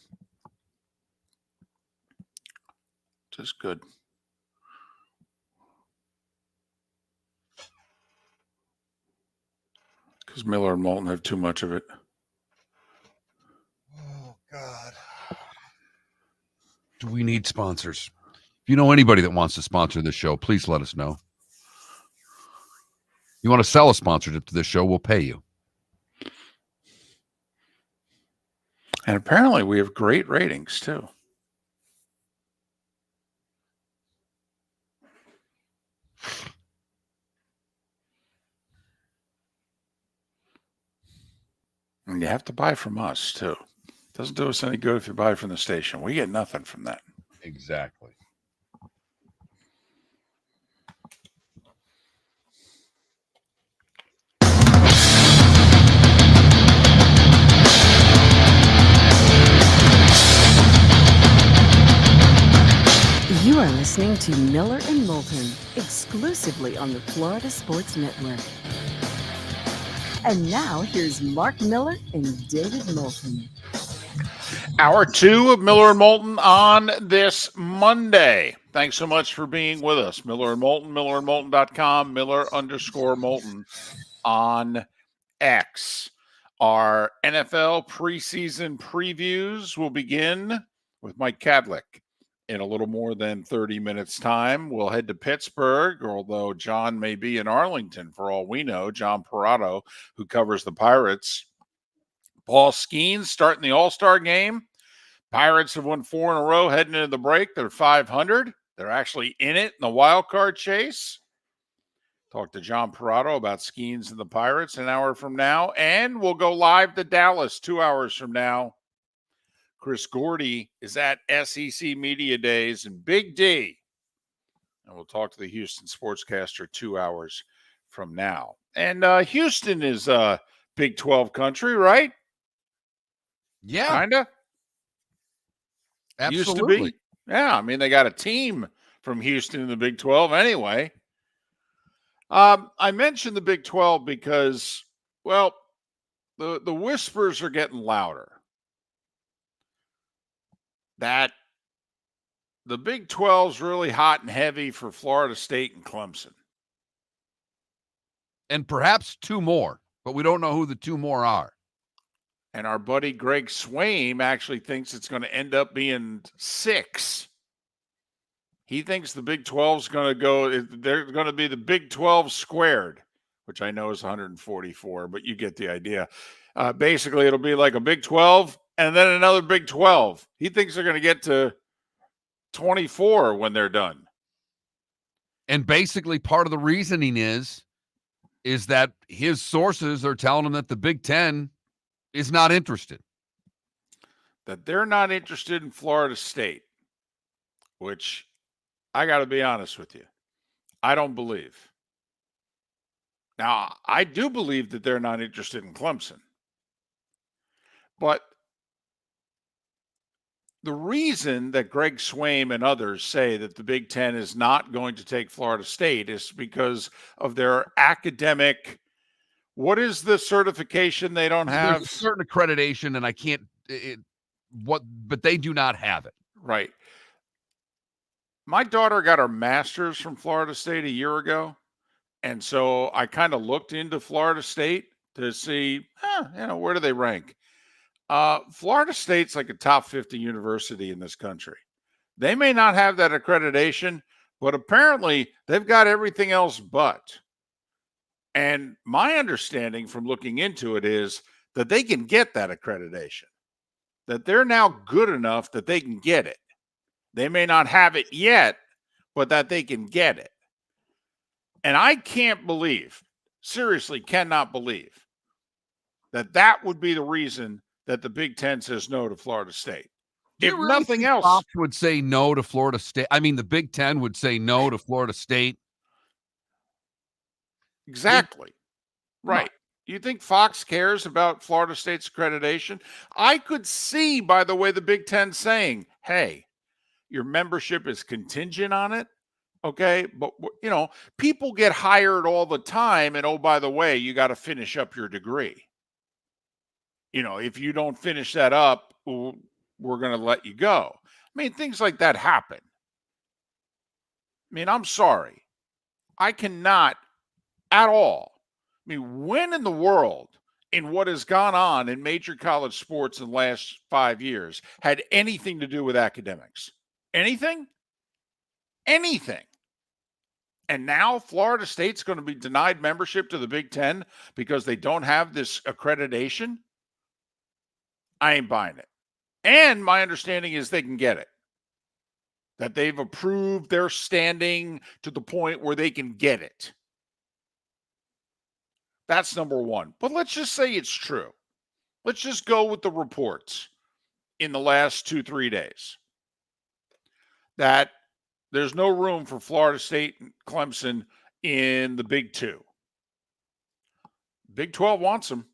Just good. Because Miller and Moulton have too much of it. Oh, God. Do we need sponsors? If you know anybody that wants to sponsor this show, please let us know. You want to sell a sponsorship to this show, we'll pay you. And apparently we have great ratings, too. And you have to buy from us, too. Doesn't do us any good if you buy from the station. We get nothing from that. Exactly. You are listening to Miller and Moulton, exclusively on the Florida Sports Network. And now here's Mark Miller and David Moulton. Hour 2 of Miller and Moulton on this Monday. Thanks so much for being with us. Miller and Moulton, millerandmoulton.com, Miller_Moulton on X. Our NFL preseason previews will begin with Mike Kadlick in a little more than 30 minutes' time. We'll head to Pittsburgh, although John may be in Arlington for all we know. John Perrotto, who covers the Pirates. Paul Skeens starting the All-Star game. Pirates have won 4 in a row heading into the break. They're 500. They're actually in it in the wild card chase. Talk to John Perrotto about Skeens and the Pirates an hour from now. And we'll go live to Dallas 2 hours from now. Chris Gordy is at SEC Media Days in Big D. And we'll talk to the Houston sportscaster 2 hours from now. And Houston is Big 12 country, right? Yeah. Kind of. Absolutely. Used to be. Yeah, I mean, they got a team from Houston in the Big 12 anyway. I mentioned the Big 12 because, well, the whispers are getting louder that the Big 12 is really hot and heavy for Florida State and Clemson. And perhaps 2 more, but we don't know who the 2 more are. And our buddy Greg Swaim actually thinks it's going to end up being 6. He thinks the Big 12 is going to go, they're going to be the Big 12 squared, which I know is 144, but you get the idea. Basically, it'll be like a Big 12 and then another Big 12. He thinks they're going to get to 24 when they're done. And basically part of the reasoning is that his sources are telling him that the Big 10 is not interested. That they're not interested in Florida State, which I got to be honest with you, I don't believe. Now, I do believe that they're not interested in Clemson. But the reason that Greg Swaim and others say that the Big Ten is not going to take Florida State is because of their academic. What is the certification they don't have? There's a certain accreditation, and I can't. But they do not have it. Right. My daughter got her master's from Florida State a year ago, and so I kind of looked into Florida State to see, where do they rank? Florida State's like a top 50 university in this country. They may not have that accreditation, but apparently they've got everything else but. And my understanding from looking into it is that they can get that accreditation, that they're now good enough that they can get it. They may not have it yet, but that they can get it. And I can't believe, seriously cannot believe, that would be the reason that the Big Ten says no to Florida State. If really nothing else Fox would say no to Florida State. I mean, the Big Ten would say no to Florida State. Exactly. Right. You think Fox cares about Florida State's accreditation? I could see, by the way, the Big Ten saying, hey, your membership is contingent on it. Okay. But, people get hired all the time. And, oh, by the way, you got to finish up your degree. If you don't finish that up, we're going to let you go. I mean, things like that happen. I mean, I'm sorry. I cannot at all mean, when in the world, in what has gone on in major college sports in the last 5 years, had anything to do with academics? Anything? Anything. And now Florida State's going to be denied membership to the Big Ten because they don't have this accreditation? I ain't buying it. And my understanding is they can get it. That they've approved their standing to the point where they can get it. That's number one. But let's just say it's true. Let's just go with the reports in the last 2-3 days that there's no room for Florida State and Clemson in the Big Two. Big 12 wants them.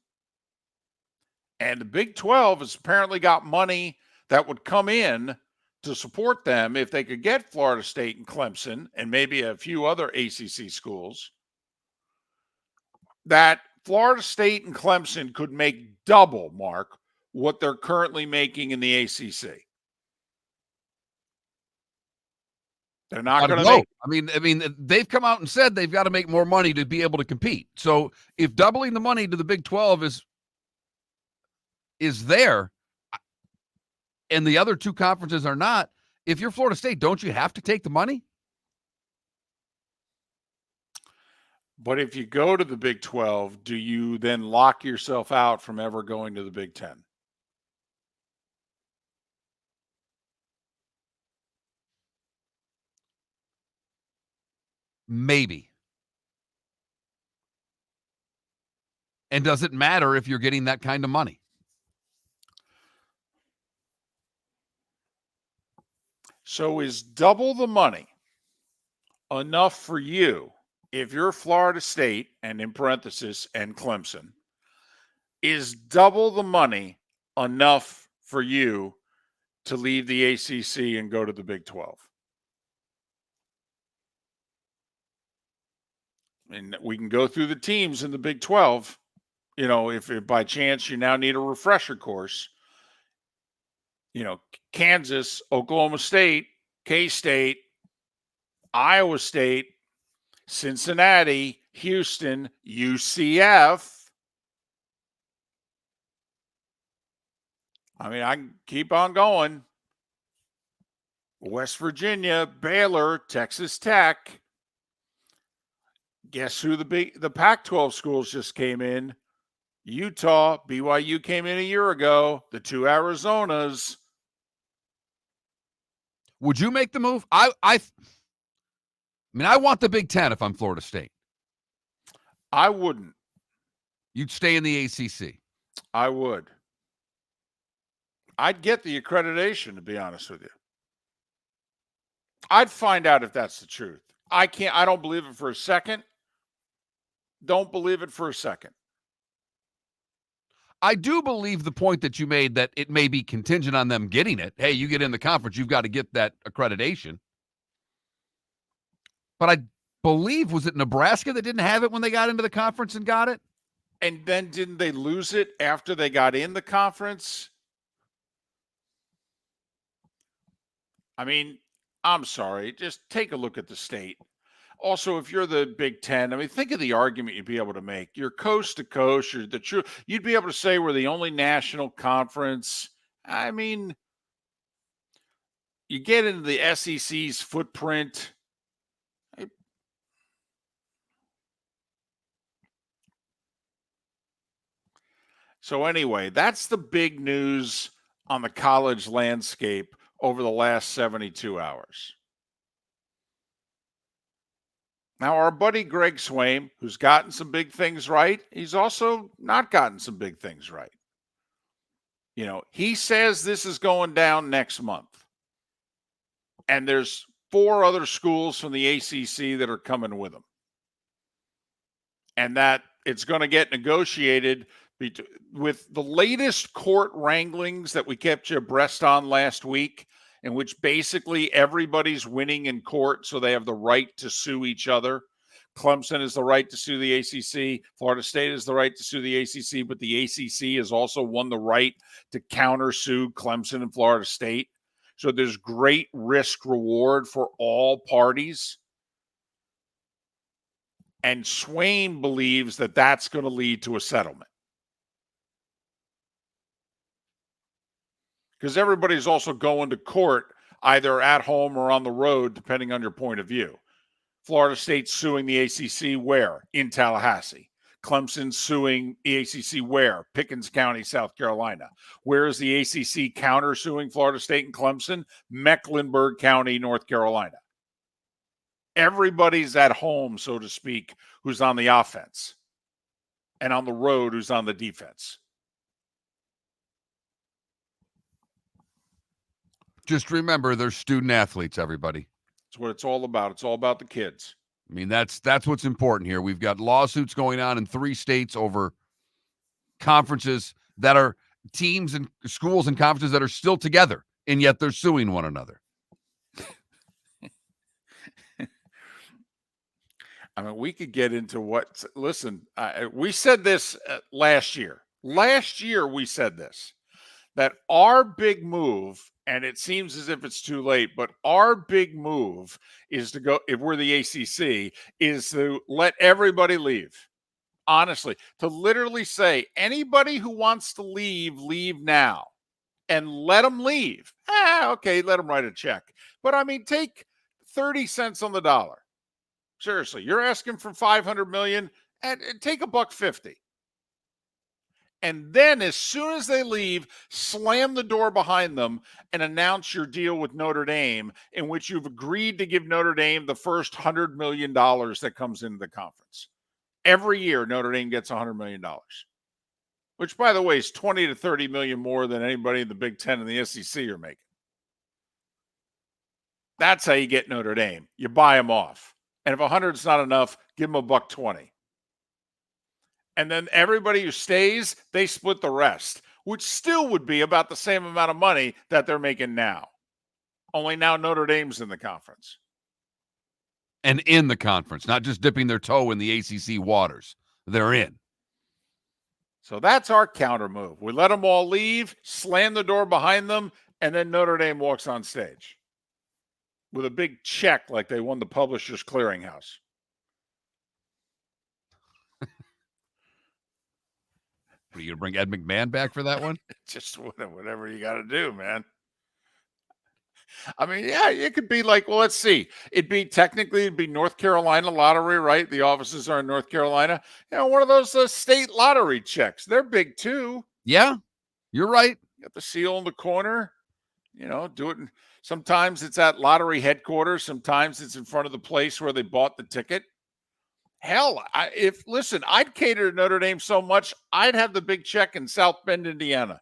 And the Big 12 has apparently got money that would come in to support them if they could get Florida State and Clemson and maybe a few other ACC schools. That Florida State and Clemson could make double, Mark, what they're currently making in the ACC. They're not going to make. I mean, they've come out and said they've got to make more money to be able to compete. So if doubling the money to the Big 12 is there, and the other two conferences are not, if you're Florida State, don't you have to take the money? But if you go to the Big 12, do you then lock yourself out from ever going to the Big 10? Maybe. And does it matter if you're getting that kind of money? So is double the money enough for you if you're Florida State, and in parenthesis, and Clemson? Is double the money enough for you to leave the ACC and go to the Big 12? And we can go through the teams in the Big 12. You know, if by chance you now need a refresher course, you know, Kansas, Oklahoma State, K-State, Iowa State, Cincinnati, Houston, UCF. I mean, I can keep on going. West Virginia, Baylor, Texas Tech. Guess who the Pac-12 schools just came in? Utah, BYU came in a year ago. The two Arizonas. Would you make the move? I mean, I want the Big Ten if I'm Florida State. I wouldn't. You'd stay in the ACC. I would. I'd get the accreditation, to be honest with you. I'd find out if that's the truth. I don't believe it for a second. Don't believe it for a second. I do believe the point that you made that it may be contingent on them getting it. Hey, you get in the conference, you've got to get that accreditation. But I believe, was it Nebraska that didn't have it when they got into the conference and got it? And then didn't they lose it after they got in the conference? I mean, I'm sorry. Just take a look at the state. Also, if you're the Big Ten, I mean, think of the argument you'd be able to make. You're coast to coast. You're the true. You'd be able to say we're the only national conference. I mean, you get into the SEC's footprint. So anyway, that's the big news on the college landscape over the last 72 hours. Now, our buddy Greg Swaim, who's gotten some big things right, he's also not gotten some big things right. You know, he says this is going down next month. And there's 4 other schools from the ACC that are coming with him. And that it's going to get negotiated with the latest court wranglings that we kept you abreast on last week, in which basically everybody's winning in court, so they have the right to sue each other. Clemson has the right to sue the ACC. Florida State has the right to sue the ACC, but the ACC has also won the right to countersue Clemson and Florida State. So there's great risk reward for all parties. And Swain believes that that's going to lead to a settlement. Because everybody's also going to court either at home or on the road, depending on your point of view. Florida State's suing the ACC where? In Tallahassee. Clemson's suing the ACC where? Pickens County, South Carolina. Where is the ACC counter-suing Florida State and Clemson? Mecklenburg County, North Carolina. Everybody's at home, so to speak, who's on the offense. And on the road, who's on the defense. Just remember, they're student athletes, everybody. That's what it's all about. It's all about the kids. I mean, that's what's important here. We've got lawsuits going on in 3 states over conferences that are teams and schools and conferences that are still together, and yet they're suing one another. I mean, we could get into what, listen, we said this last year. Last year, we said this, that our big move, and it seems as if it's too late, but our big move is to go, if we're the ACC, is to let everybody leave. Honestly, to literally say, anybody who wants to leave, leave now. And let them leave. Okay, let them write a check. But I mean, take 30 cents on the dollar. Seriously, you're asking for $500 million, and take $1.50. And then as soon as they leave, slam the door behind them and announce your deal with Notre Dame, in which you've agreed to give Notre Dame the first $100 million that comes into the conference. Every year, Notre Dame gets $100 million, which, by the way, is 20 to 30 million more than anybody in the Big Ten and the SEC are making. That's how you get Notre Dame. You buy them off. And if 100 is not enough, give them $1.20. And then everybody who stays, they split the rest, which still would be about the same amount of money that they're making now. Only now Notre Dame's in the conference. And in the conference, not just dipping their toe in the ACC waters. They're in. So that's our counter move. We let them all leave, slam the door behind them, and then Notre Dame walks on stage with a big check like they won the Publishers Clearinghouse. Are you going to bring Ed McMahon back for that one? Just whatever you got to do, man. I mean, yeah, it could be like, well, let's see. It'd be North Carolina lottery, right? The offices are in North Carolina. You know, one of those state lottery checks. They're big too. Yeah, you're right. You got the seal in the corner. You know, do it. Sometimes it's at lottery headquarters. Sometimes it's in front of the place where they bought the ticket. Hell, I'd cater to Notre Dame so much, I'd have the big check in South Bend, Indiana.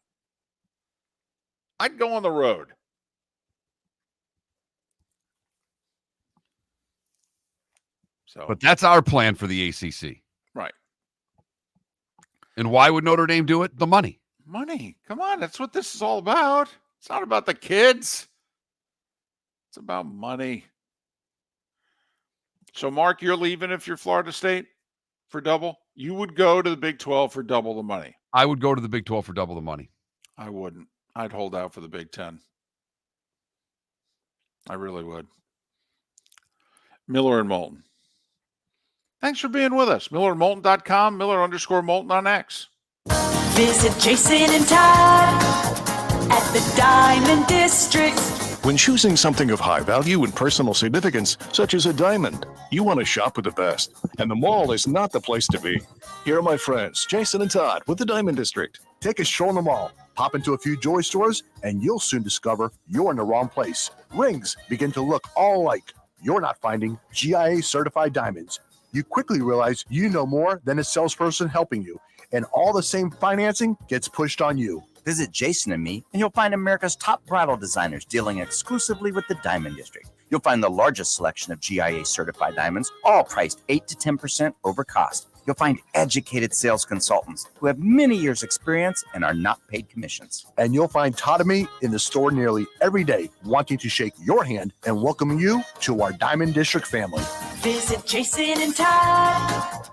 I'd go on the road. So, but that's our plan for the ACC. Right. And why would Notre Dame do it? The money. Money. Come on. That's what this is all about. It's not about the kids. It's about money. So, Mark, you're leaving if you're Florida State for double? You would go to the Big 12 for double the money. I would go to the Big 12 for double the money. I wouldn't. I'd hold out for the Big 10. I really would. Miller and Moulton. Thanks for being with us. MillerandMoulton.com, Miller_Moulton on X. Visit Jason and Todd at the Diamond District. When choosing something of high value and personal significance, such as a diamond, you want to shop with the best, and the mall is not the place to be. Here are my friends, Jason and Todd, with the Diamond District. Take a stroll in the mall, pop into a few jewelry stores, and you'll soon discover you're in the wrong place. Rings begin to look all alike. You're not finding GIA-certified diamonds. You quickly realize you know more than a salesperson helping you, and all the same financing gets pushed on you. Visit Jason and me, and you'll find America's top bridal designers dealing exclusively with the Diamond District. You'll find the largest selection of GIA-certified diamonds, all priced 8 to 10% over cost. You'll find educated sales consultants who have many years' experience and are not paid commissions. And you'll find Todd and me in the store nearly every day, wanting to shake your hand and welcome you to our Diamond District family. Visit Jason and Todd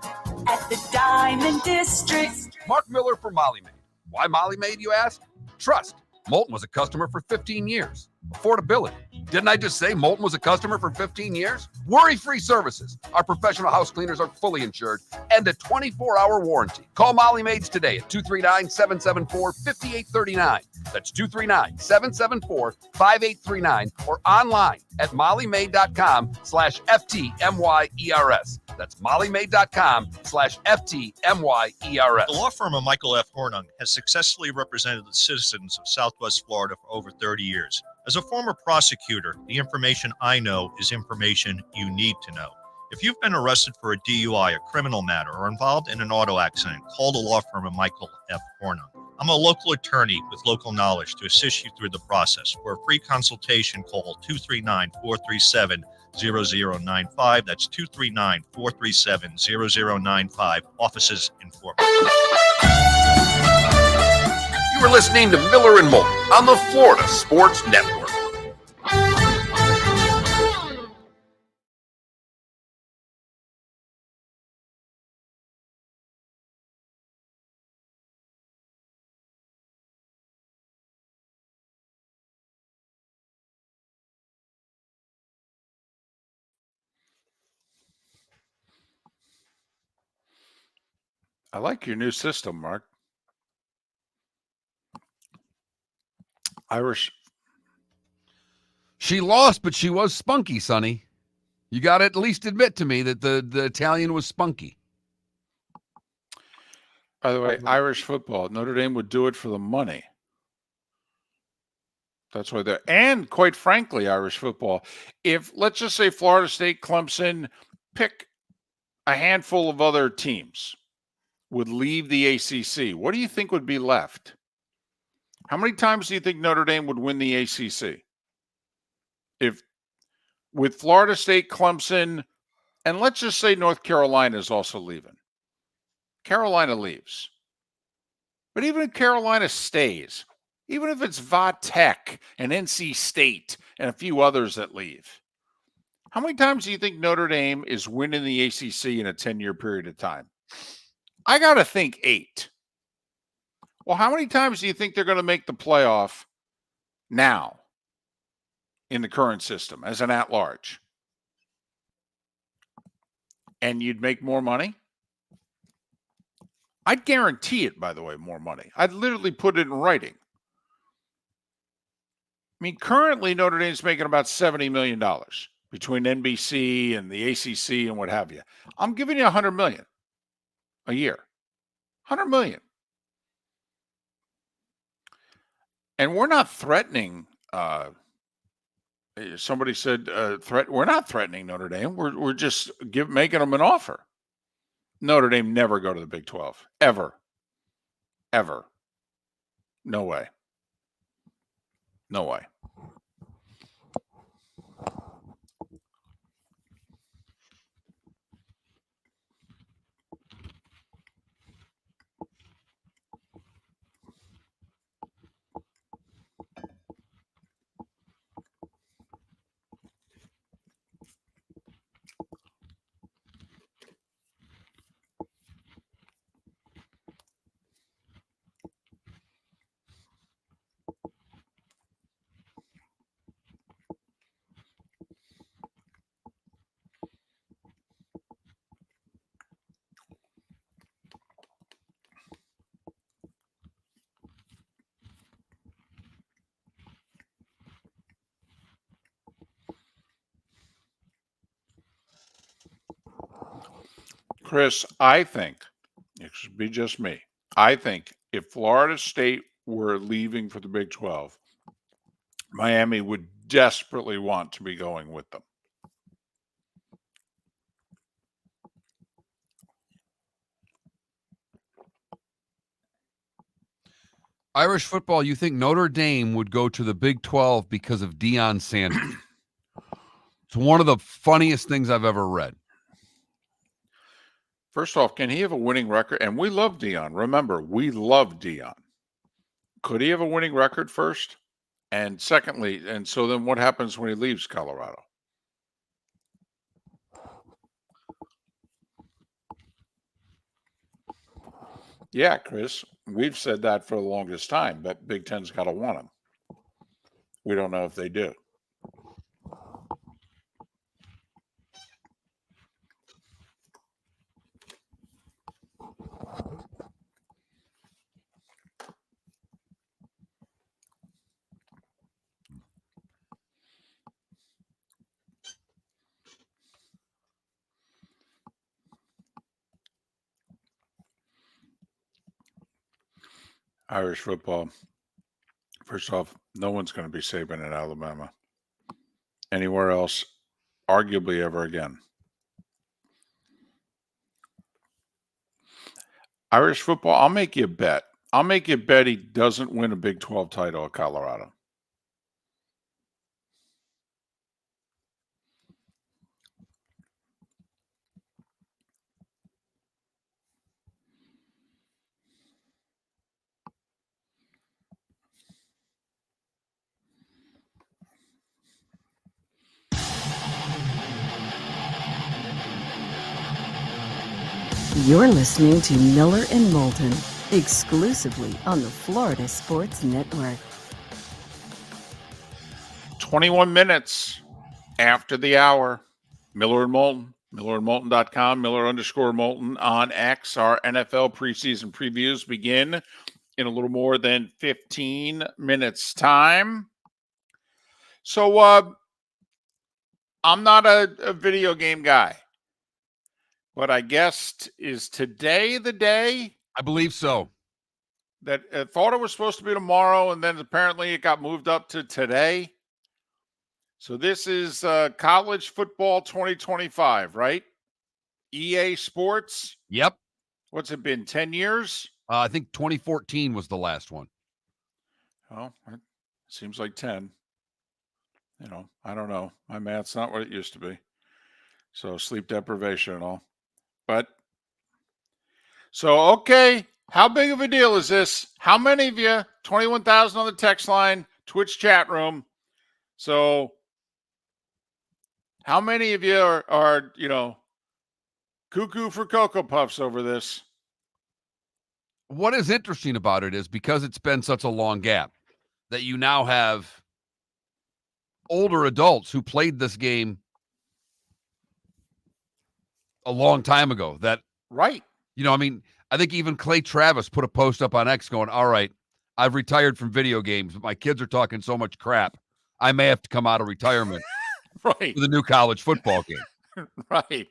at the Diamond District. Mark Miller for Molly Maid. Why Molly Maid, you ask? Trust. Moulton was a customer for 15 years. Affordability. Didn't I just say Moulton was a customer for 15 years? Worry-free services. Our professional house cleaners are fully insured and a 24-hour warranty. Call Molly Maids today at 239-774-5839. That's 239-774-5839 or online at mollymaid.com/FTMYERS. That's mollymaid.com/FTMYERS. The law firm of Michael F. Hornung has successfully represented the citizens of Southwest Florida for over 30 years. As a former prosecutor, the information I know is information you need to know. If you've been arrested for a DUI, a criminal matter, or involved in an auto accident, call the law firm of Michael F. Hornung. I'm a local attorney with local knowledge to assist you through the process. For a free consultation, call 239-437-0095. That's 239-437-0095. Offices informed. You are listening to Miller and Moulton on the Florida Sports Network. I like your new system, Mark. Irish. She lost, but she was spunky, Sonny. You got to at least admit to me that the Italian was spunky. By the way, Irish football. Notre Dame would do it for the money. That's why they're, and quite frankly, Irish football. If, let's just say, Florida State, Clemson, pick a handful of other teams would leave the ACC, what do you think would be left? How many times do you think Notre Dame would win the ACC? If with Florida State, Clemson, and let's just say North Carolina is also leaving. Carolina leaves. But even if Carolina stays, even if it's Va Tech and NC State and a few others that leave, how many times do you think Notre Dame is winning the ACC in a 10-year period of time? I got to think 8. Well, how many times do you think they're going to make the playoff now in the current system as an at-large? And you'd make more money? I'd guarantee it, by the way, more money. I'd literally put it in writing. I mean, currently Notre Dame's making about $70 million between NBC and the ACC and what have you. I'm giving you $100 million a year. $100 million. And we're not threatening. Somebody said we're not threatening Notre Dame. We're just making them an offer. Notre Dame never go to the Big 12. Ever. Ever. No way. No way. Chris, I think, it should be just me, I think if Florida State were leaving for the Big 12, Miami would desperately want to be going with them. Irish football, you think Notre Dame would go to the Big 12 because of Deion Sanders? It's one of the funniest things I've ever read. First off, can he have a winning record? And we love Deion. Remember, we love Deion. Could he have a winning record first? And secondly, and so then what happens when he leaves Colorado? Yeah, Chris, we've said that for the longest time, but Big Ten's got to want him. We don't know if they do. Irish football. First off, no one's going to be Saban at Alabama. Anywhere else, arguably ever again. Irish football, I'll make you a bet. I'll make you a bet he doesn't win a Big 12 title at Colorado. You're listening to Miller and Moulton, exclusively on the Florida Sports Network. 21 minutes after the hour. Miller and Moulton, millerandmoulton.com, Miller_Moulton on X. Our NFL preseason previews begin in a little more than 15 minutes time. So I'm not a video game guy, but I guess is today the day? I believe so. That I thought it was supposed to be tomorrow, and then apparently it got moved up to today. So this is college football 2025, right? EA Sports. Yep. What's it been, 10 years? I think 2014 was the last one. Oh, it seems like 10. You know, I don't know. My math's not what it used to be. So sleep deprivation and all. But, so, okay, how big of a deal is this? How many of you, 21,000 on the text line, Twitch chat room. So, how many of you are cuckoo for Cocoa Puffs over this? What is interesting about it is because it's been such a long gap that you now have older adults who played this game a long time ago that, right. I think even Clay Travis put a post up on X going, all right, I've retired from video games, but my kids are talking so much crap. I may have to come out of retirement right. for the new college football game. Right.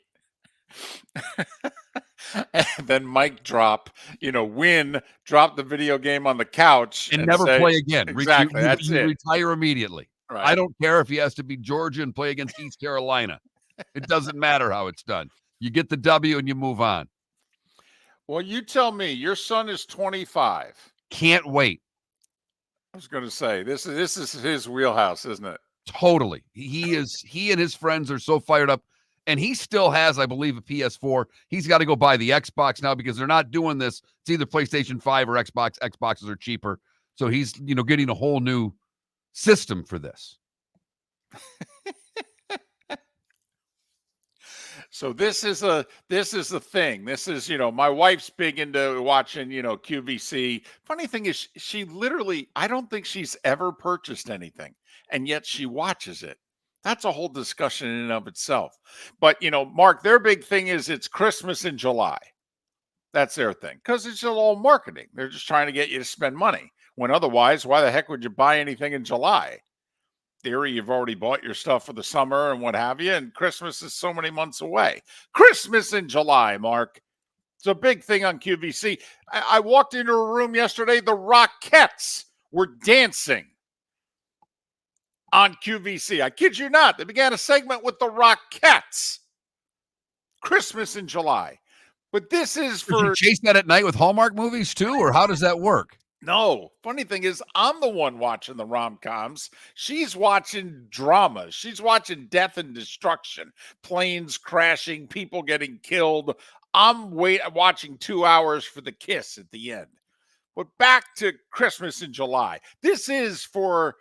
And then Mike drop the video game on the couch and never play again. Exactly. That's you it. Retire immediately. Right. I don't care if he has to be Georgia and play against East Carolina. It doesn't matter how it's done. You get the W and you move on. Well, you tell me. Your son is 25. Can't wait. I was going to say, this is his wheelhouse, isn't it? Totally. He and his friends are so fired up. And he still has, I believe, a PS4. He's got to go buy the Xbox now because they're not doing this. It's either PlayStation 5 or Xbox. Xboxes are cheaper. So he's, getting a whole new system for this. So this is the thing. This is, my wife's big into watching, QVC. Funny thing is she literally, I don't think she's ever purchased anything, and yet she watches it. That's a whole discussion in and of itself. But, Mark, their big thing is it's Christmas in July. That's their thing because it's all marketing. They're just trying to get you to spend money when otherwise, why the heck would you buy anything in July? Theory, you've already bought your stuff for the summer and what have you, and Christmas is so many months away. Christmas in July, Mark. It's a big thing on QVC. I walked into a room yesterday, the Rockettes were dancing on QVC. I kid you not. They began a segment with the Rockettes. Christmas in July. But this is for... Did you chase that at night with Hallmark movies too, or how does that work? No. Funny thing is, I'm the one watching the rom-coms. She's watching dramas. She's watching death and destruction, planes crashing, people getting killed. I'm watching 2 hours for the kiss at the end. But back to Christmas in July. This is for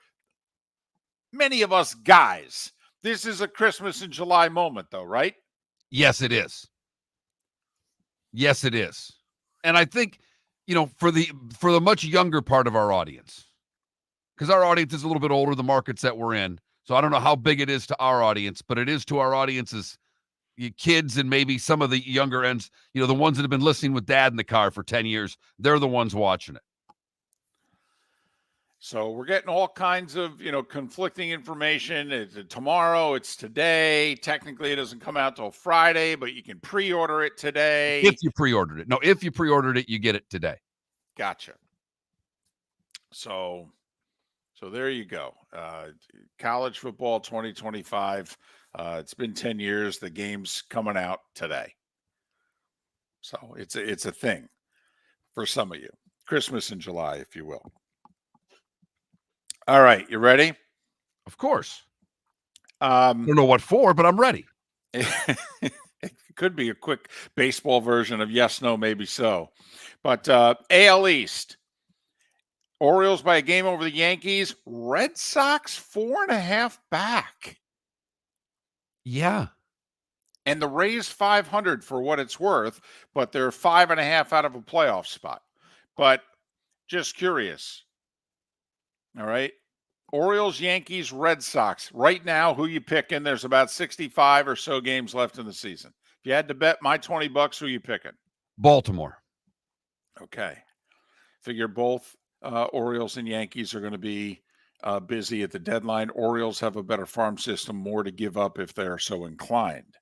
many of us guys. This is a Christmas in July moment, though, right? Yes, it is. Yes, it is. And I think, for the much younger part of our audience, because our audience is a little bit older, the markets that we're in. So I don't know how big it is to our audience, but it is to our audience's kids and maybe some of the younger ends, the ones that have been listening with dad in the car for 10 years. They're the ones watching it. So we're getting all kinds of, conflicting information. It's tomorrow, it's today. Technically, it doesn't come out till Friday, but you can pre-order it today. If you pre-ordered it. No, if you pre-ordered it, you get it today. Gotcha. So there you go. College football 2025. It's been 10 years. The game's coming out today. So it's a thing for some of you. Christmas in July, if you will. All right, you ready? Of course. I don't know what for, but I'm ready. It could be a quick baseball version of yes, no, maybe so. But AL East, Orioles by a game over the Yankees. Red Sox 4.5 back. Yeah. And the Rays 500 for what it's worth, but they're 5.5 out of a playoff spot. But just curious. All right. Orioles, Yankees, Red Sox. Right now, who you picking? There's about 65 or so games left in the season. If you had to bet my $20, who you picking? Baltimore. Okay. Figure both Orioles and Yankees are going to be busy at the deadline. Orioles have a better farm system, more to give up if they're so inclined.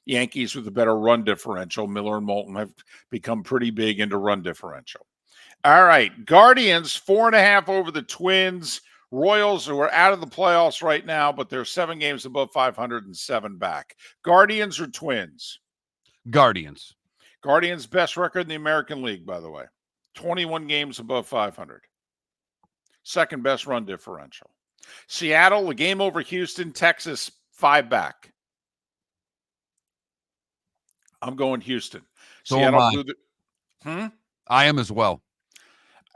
Yankees with a better run differential. Miller and Moulton have become pretty big into run differential. All right. Guardians, 4.5 over the Twins. Royals, who are out of the playoffs right now, but they're 7 games above 507 back. Guardians or Twins? Guardians. Guardians' best record in the American League, by the way. 21 games above 500. Second best run differential. Seattle, a game over Houston. Texas, 5 back. I'm going Houston. So Seattle am I. I am as well.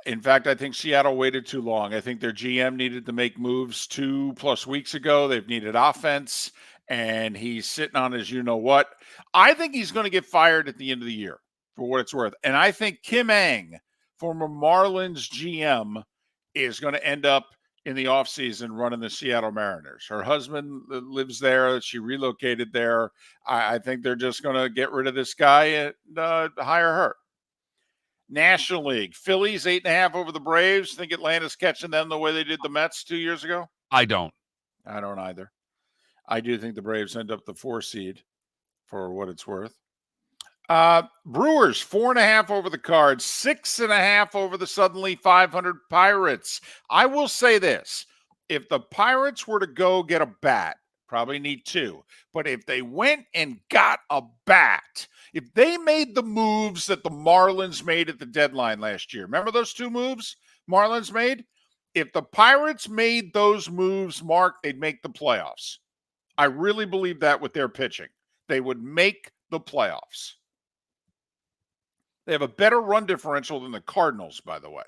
In fact, I think Seattle waited too long. I think their GM needed to make moves 2+ weeks ago. They've needed offense, and he's sitting on his you-know-what. I think he's going to get fired at the end of the year, for what it's worth. And I think Kim Ang, former Marlins GM, is going to end up in the offseason running the Seattle Mariners. Her husband lives there. She relocated there. I think they're just going to get rid of this guy and hire her. National League, Phillies 8.5 over the Braves. Think Atlanta's catching them the way they did the Mets 2 years ago? I don't. I don't either. I do think the Braves end up the 4 seed for what it's worth. Brewers 4.5 over the Cards, 6.5 over the suddenly 500 Pirates. I will say this: if the Pirates were to go get a bat, probably need 2, but if they went and got a bat, if they made the moves that the Marlins made at the deadline last year, remember those 2 moves Marlins made? If the Pirates made those moves, Mark, they'd make the playoffs. I really believe that with their pitching. They would make the playoffs. They have a better run differential than the Cardinals, by the way.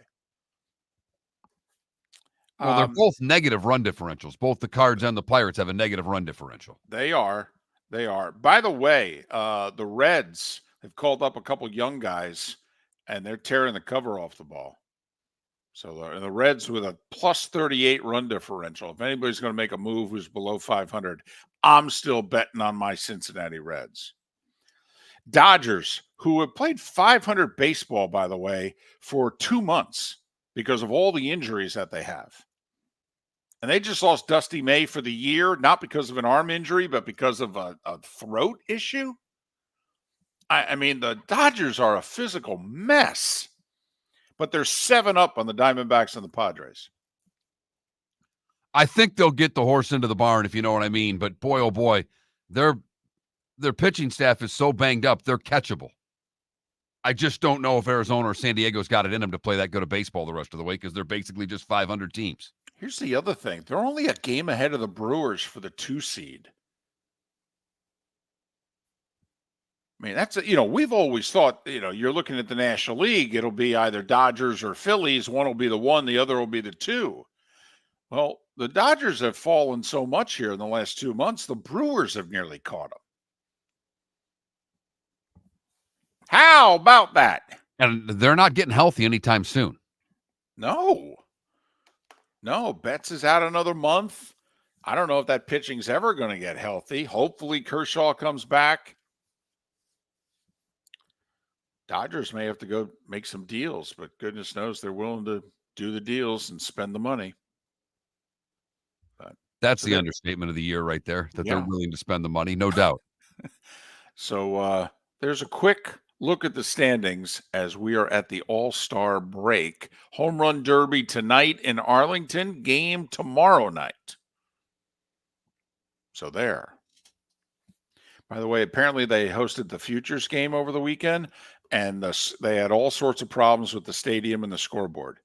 Well, they're both negative run differentials. Both the Cards and the Pirates have a negative run differential. They are. By the way, the Reds have called up a couple young guys, and they're tearing the cover off the ball. So the Reds with a +38 run differential. If anybody's going to make a move who's below 500, I'm still betting on my Cincinnati Reds. Dodgers, who have played 500 baseball, by the way, for 2 months because of all the injuries that they have. And they just lost Dusty May for the year, not because of an arm injury, but because of a throat issue. I mean, the Dodgers are a physical mess, but they're 7 up on the Diamondbacks and the Padres. I think they'll get the horse into the barn, if you know what I mean. But boy, oh boy, their pitching staff is so banged up, they're catchable. I just don't know if Arizona or San Diego's got it in them to play that good of baseball the rest of the way, because they're basically just 500 teams. Here's the other thing. They're only a game ahead of the Brewers for the 2 seed. I mean, that's, we've always thought, you're looking at the National League, it'll be either Dodgers or Phillies. One will be the 1, the other will be the 2. Well, the Dodgers have fallen so much here in the last 2 months, the Brewers have nearly caught them. How about that? And they're not getting healthy anytime soon. No. No, Betts is out another month. I don't know if that pitching's ever going to get healthy. Hopefully Kershaw comes back. Dodgers may have to go make some deals, but goodness knows they're willing to do the deals and spend the money. But That's the understatement of the year right there, that they're willing to spend the money, no doubt. So there's a quick look at the standings as we are at the All-Star break. Home Run Derby tonight in Arlington, game tomorrow night. So there. By the way, apparently they hosted the Futures game over the weekend, and they had all sorts of problems with the stadium and the scoreboard.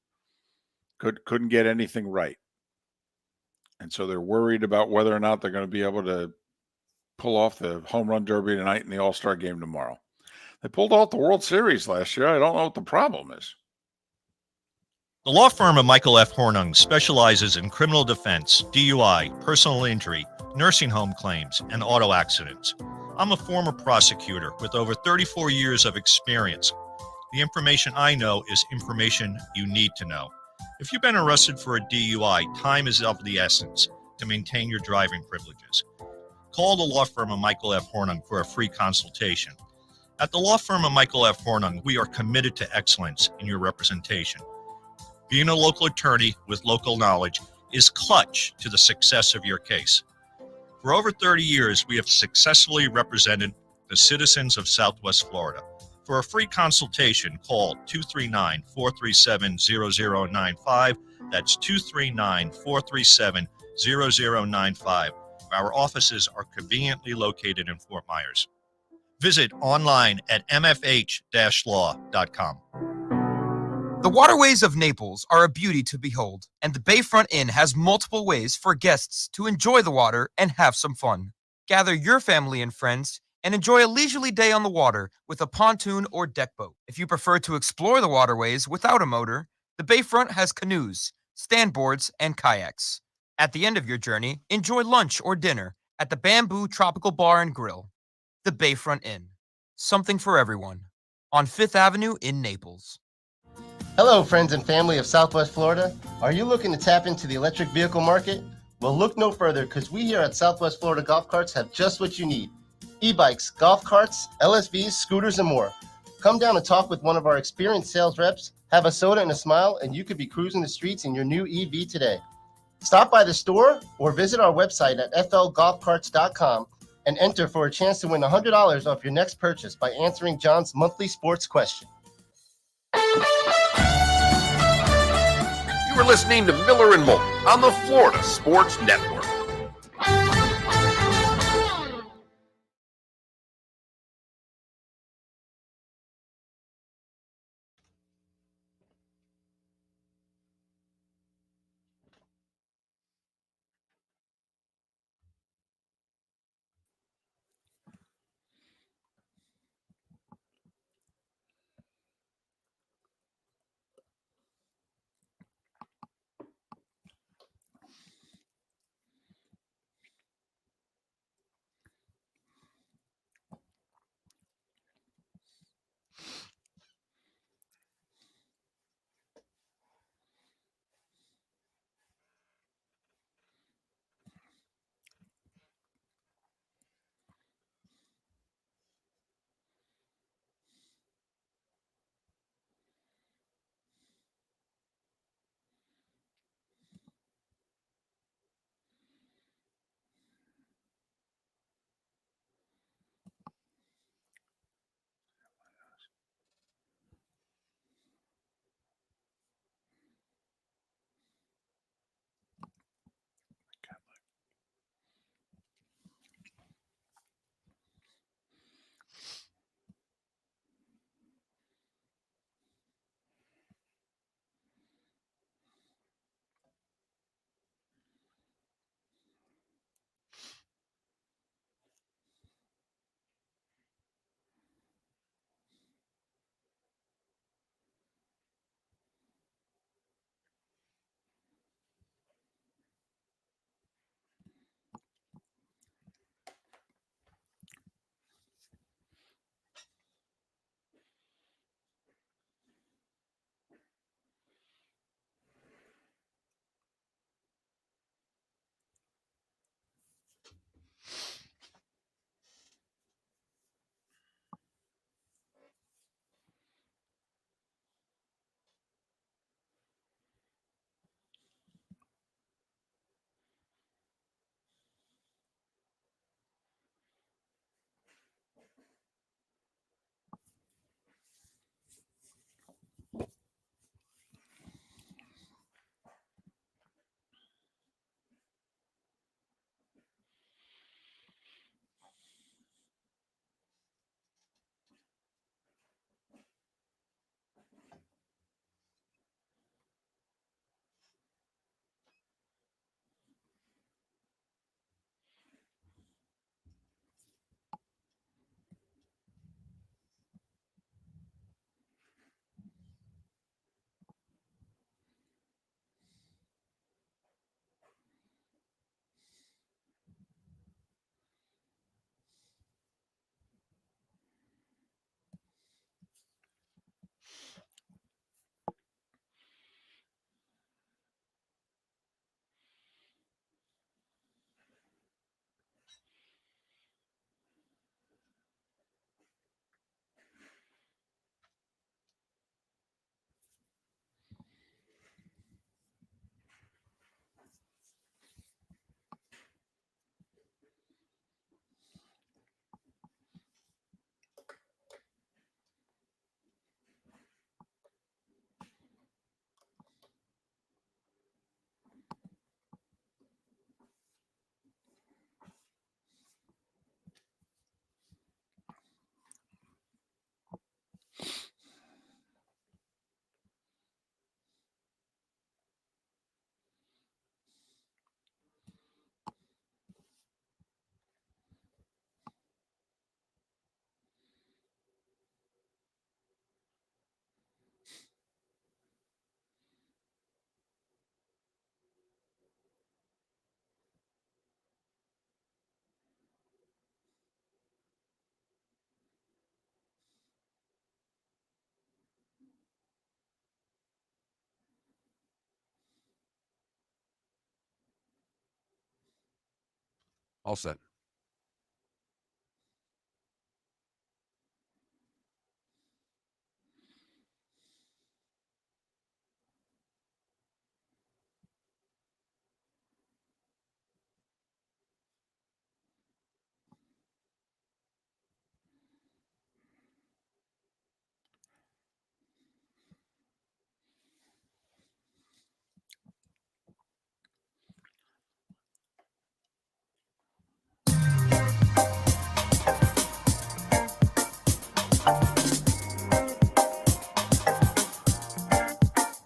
Couldn't get anything right. And so they're worried about whether or not they're going to be able to pull off the Home Run Derby tonight and the All-Star game tomorrow. They pulled off the World Series last year. I don't know what the problem is. The law firm of Michael F. Hornung specializes in criminal defense, DUI, personal injury, nursing home claims, and auto accidents. I'm a former prosecutor with over 34 years of experience. The information I know is information you need to know. If you've been arrested for a DUI, time is of the essence to maintain your driving privileges. Call the law firm of Michael F. Hornung for a free consultation. At the law firm of Michael F. Hornung, we are committed to excellence in your representation. Being a local attorney with local knowledge is clutch to the success of your case. For over 30 years, we have successfully represented the citizens of Southwest Florida. For a free consultation, call 239-437-0095. That's 239-437-0095. Our offices are conveniently located in Fort Myers. Visit online at mfh-law.com. The waterways of Naples are a beauty to behold, and the Bayfront Inn has multiple ways for guests to enjoy the water and have some fun. Gather your family and friends and enjoy a leisurely day on the water with a pontoon or deck boat. If you prefer to explore the waterways without a motor, the Bayfront has canoes, standboards, and kayaks. At the end of your journey, enjoy lunch or dinner at the Bamboo Tropical Bar and Grill. The Bayfront Inn. Something for everyone. On 5th Avenue in Naples. Hello, friends and family of Southwest Florida. Are you looking to tap into the electric vehicle market? Well, look no further, because we here at Southwest Florida Golf Carts have just what you need. E-bikes, golf carts, LSVs, scooters, and more. Come down and talk with one of our experienced sales reps, have a soda and a smile, and you could be cruising the streets in your new EV today. Stop by the store or visit our website at flgolfcarts.com and enter for a chance to win $100 off your next purchase by answering John's monthly sports question. You are listening to Miller and Moulton on the Florida Sports Network. All set.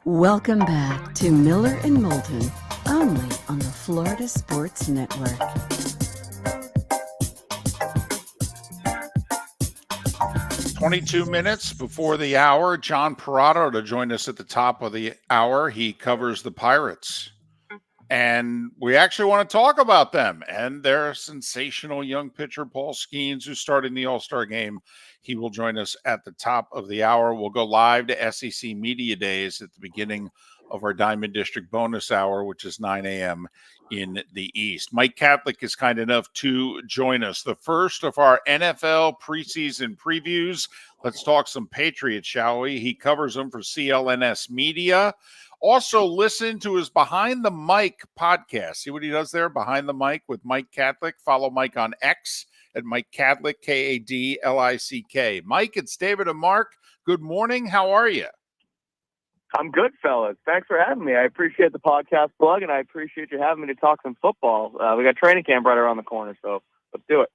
Welcome back to Miller and Moulton, only on the Florida Sports Network. Minutes before the hour, John Perrotto to join us at the top of the hour. He covers the Pirates. And we actually want to talk about them and their sensational young pitcher, Paul Skeens, who's starting the All-Star game. He will join us at the top of the hour. We'll go live to SEC Media Days at the beginning of our Diamond District bonus hour, which is 9 a.m. in the East. Mike Kadlick is kind enough to join us. The first of our NFL preseason previews. Let's talk some Patriots, shall we? He covers them for CLNS Media. Also, listen to his Behind the Mic podcast. See what he does there? Behind the Mic with Mike Kadlick. Follow Mike on X at Mike Kadlick, Kadlick. Mike, it's David and Mark. Good morning. How are you? I'm good, fellas. Thanks for having me. I appreciate the podcast plug, and I appreciate you having me to talk some football. We got training camp right around the corner, so let's do it.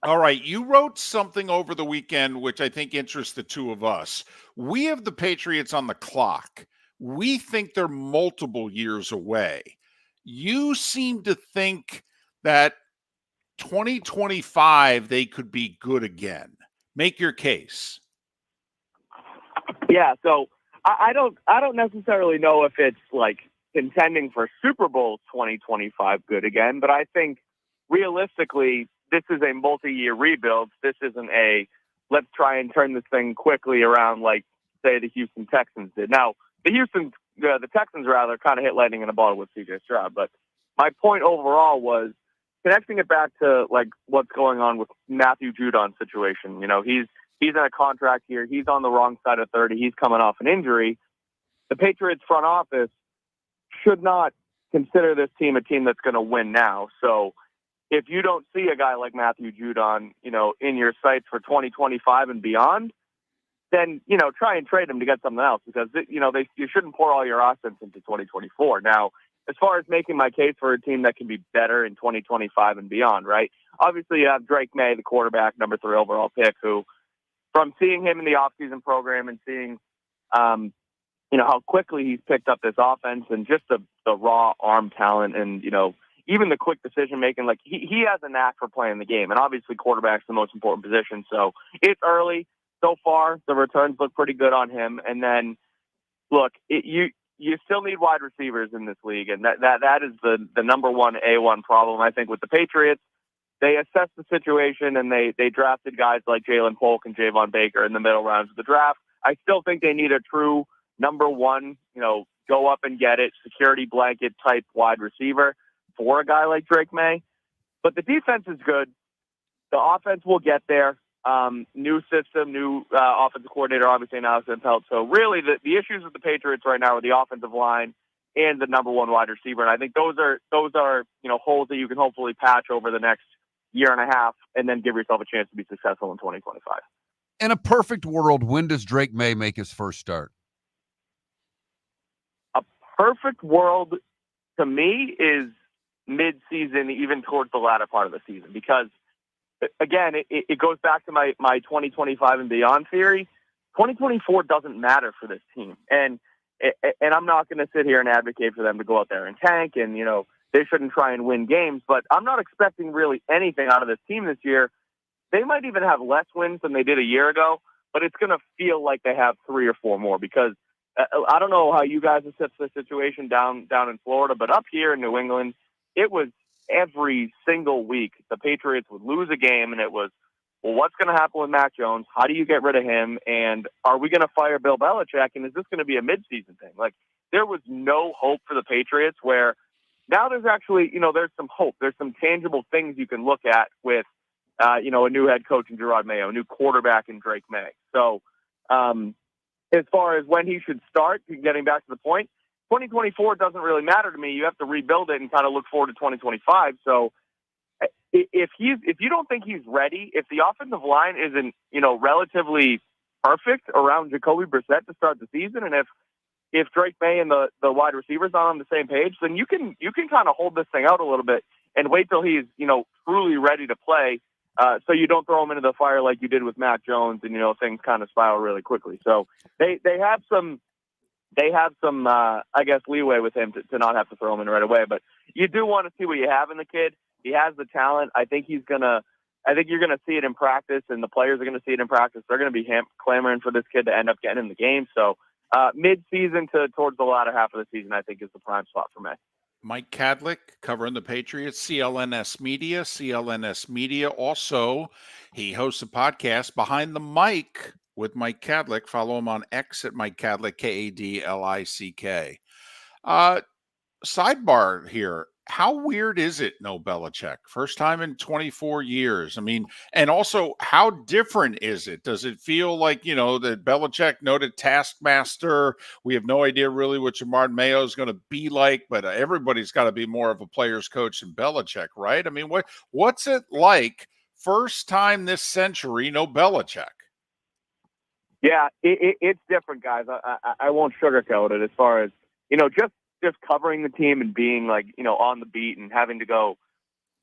All right. You wrote something over the weekend, which I think interests the two of us. We have the Patriots on the clock. We think they're multiple years away. You seem to think that 2025, they could be good again. Make your case. Yeah, so I don't necessarily know if it's like contending for Super Bowl 2025 good again, but I think realistically, this is a multi-year rebuild. This isn't a let's try and turn this thing quickly around like, say, the Houston Texans did. Now, the Texans rather kind of hit lightning in a bottle with C.J. Stroud. But my point overall was connecting it back to like what's going on with Matthew Judon's situation. You know, he's in a contract here. He's on the wrong side of 30. He's coming off an injury. The Patriots front office should not consider this team a team that's going to win now. So if you don't see a guy like Matthew Judon, you know, in your sights for 2025 and beyond, then, you know, try and trade him to get something else because, you know, you shouldn't pour all your offense into 2024. Now, as far as making my case for a team that can be better in 2025 and beyond, right? Obviously, you have Drake May, the quarterback, number 3 overall pick, who, from seeing him in the offseason program and seeing, you know, how quickly he's picked up this offense and just the raw arm talent and, you know, even the quick decision-making, like he has a knack for playing the game. And obviously, quarterback's the most important position. So it's early. So far, the returns look pretty good on him. And then, look, you still need wide receivers in this league, and that is the number one A1 problem, I think, with the Patriots. They assessed the situation, and they drafted guys like Jalen Polk and Javon Baker in the middle rounds of the draft. I still think they need a true number one, you know, go up and get it, security blanket type wide receiver for a guy like Drake May. But the defense is good. The offense will get there. New system, new offensive coordinator, obviously now Alex Pelt. So really the issues with the Patriots right now are the offensive line and the number one wide receiver. And I think those are, you know, holes that you can hopefully patch over the next year and a half and then give yourself a chance to be successful in 2025. In a perfect world, when does Drake May make his first start? A perfect world to me is mid-season, even towards the latter part of the season, because again, it goes back to my 2025 and beyond theory. 2024 doesn't matter for this team. And I'm not going to sit here and advocate for them to go out there and tank and, you know, they shouldn't try and win games, but I'm not expecting really anything out of this team this year. They might even have less wins than they did a year ago, but it's going to feel like they have 3 or 4 more because I don't know how you guys assess the situation down in Florida, but up here in New England, it was every single week the Patriots would lose a game and it was, well, what's going to happen with Mac Jones? How do you get rid of him? And are we going to fire Bill Belichick? And is this going to be a midseason thing? Like, there was no hope for the Patriots where now there's actually, there's some hope. There's some tangible things you can look at with, a new head coach in Gerard Mayo, a new quarterback in Drake May. So as far as when he should start, getting back to the point, 2024 doesn't really matter to me. You have to rebuild it and kind of look forward to 2025. So if you don't think he's ready, if the offensive line isn't, relatively perfect around Jacoby Brissett to start the season, and if Drake May and the wide receivers aren't on the same page, then you can kind of hold this thing out a little bit and wait till he's, truly ready to play. So you don't throw him into the fire like you did with Mac Jones, and things kind of spiral really quickly. So they have some I guess leeway with him to not have to throw him in right away. But you do want to see what you have in the kid. He has the talent. I think you're gonna see it in practice, and the players are gonna see it in practice. They're gonna be clamoring for this kid to end up getting in the game. So mid-season to towards the latter half of the season, I think is the prime spot for me. Mike Kadlick covering the Patriots, CLNS Media. Also, he hosts a podcast, Behind the Mic, with Mike Kadlick. Follow him on X at Mike Kadlick, Kadlick. Sidebar here. How weird is it, no Belichick? First time in 24 years. I mean, and also, how different is it? Does it feel like, that Belichick, noted taskmaster, we have no idea really what Jamar Mayo is going to be like, but everybody's got to be more of a player's coach than Belichick, right? I mean, what's it like first time this century, no Belichick? Yeah, it's different, guys. I won't sugarcoat it as far as, just covering the team and being on the beat and having to go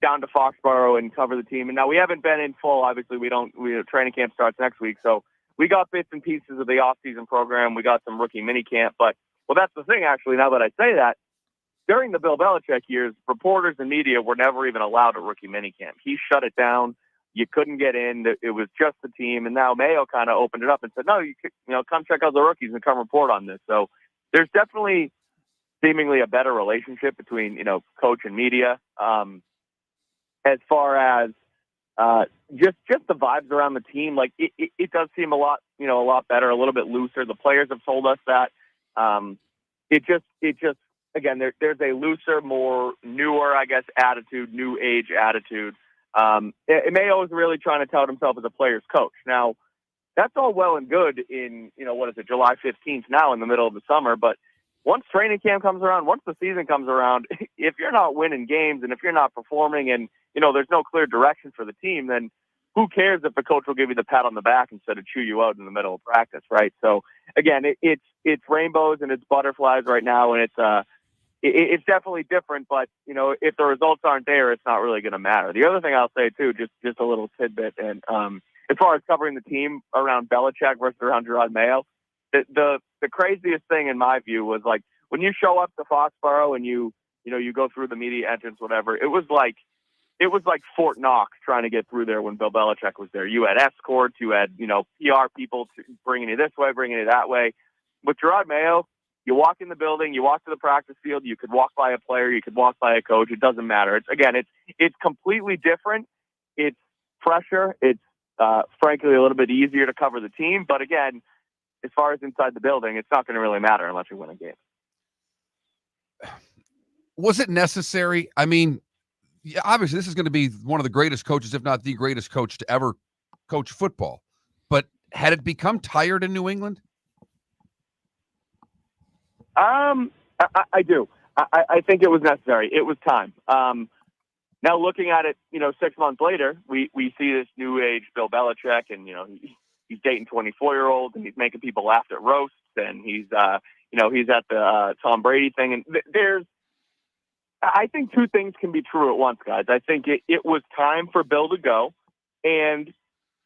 down to Foxborough and cover the team. And now we haven't been in full. Obviously, training camp starts next week. So we got bits and pieces of the off-season program. We got some rookie mini camp. But, that's the thing, actually, now that I say that, during the Bill Belichick years, reporters and media were never even allowed a rookie mini camp. He shut it down. You couldn't get in. It was just the team. And now Mayo kind of opened it up and said, no, come check out the rookies and come report on this. So there's definitely seemingly a better relationship between, coach and media. As far as just the vibes around the team, it does seem a lot better, a little bit looser. The players have told us that. It just again, there's a looser, more newer, I guess, attitude, new age attitude. Mayo is really trying to tout himself as a player's coach. Now, that's all well and good in, July 15th now in the middle of the summer, but once training camp comes around, once the season comes around, if you're not winning games and if you're not performing and, there's no clear direction for the team, then who cares if the coach will give you the pat on the back instead of chew you out in the middle of practice, right? So, again, it's rainbows and it's butterflies right now, and it's definitely different, but, if the results aren't there, it's not really going to matter. The other thing I'll say, too, just a little tidbit, and as far as covering the team around Belichick versus around Gerard Mayo, the craziest thing in my view was when you show up to Foxborough and you go through the media entrance, whatever. It was like Fort Knox trying to get through there when Bill Belichick was there. You had escorts, you had PR people bringing you this way, bringing you that way. With Gerard Mayo, you walk in the building, you walk to the practice field, you could walk by a player, you could walk by a coach. It doesn't matter. It's completely different. It's fresher. It's frankly a little bit easier to cover the team, but again, as far as inside the building, it's not going to really matter unless you win a game. Was it necessary? I mean, obviously this is going to be one of the greatest coaches, if not the greatest coach to ever coach football. But had it become tired in New England? I do. I think it was necessary. It was time. Now looking at it, 6 months later, we see this new age Bill Belichick, and he's dating 24-year-olds, and he's making people laugh at roasts, and he's at the Tom Brady thing. And I think two things can be true at once, guys. I think it was time for Bill to go, and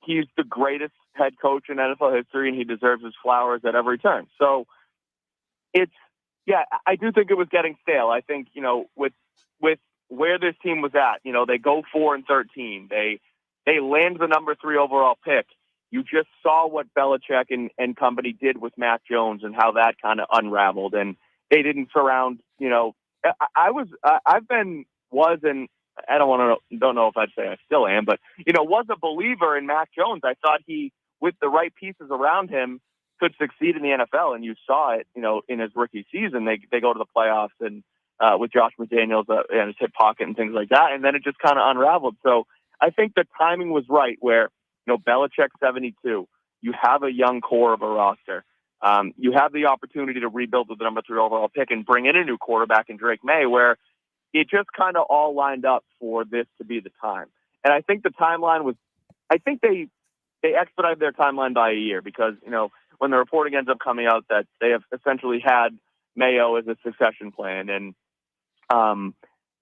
he's the greatest head coach in NFL history, and he deserves his flowers at every turn. So I do think it was getting stale. I think, with where this team was at, they go 4-13. They land the number 3 overall pick. You just saw what Belichick and company did with Mac Jones and how that kind of unraveled. And they didn't surround, don't know if I'd say I still am, but, was a believer in Mac Jones. I thought he, with the right pieces around him, could succeed in the NFL. And you saw it, in his rookie season. They go to the playoffs and, with Josh McDaniels and his hip pocket and things like that. And then it just kind of unraveled. So I think the timing was right where, Belichick 72, you have a young core of a roster. You have the opportunity to rebuild with the number 3 overall pick and bring in a new quarterback in Drake May, where it just kind of all lined up for this to be the time. And I think the timeline was, I think they expedited their timeline by a year because, when the reporting ends up coming out that they have essentially had Mayo as a succession plan. And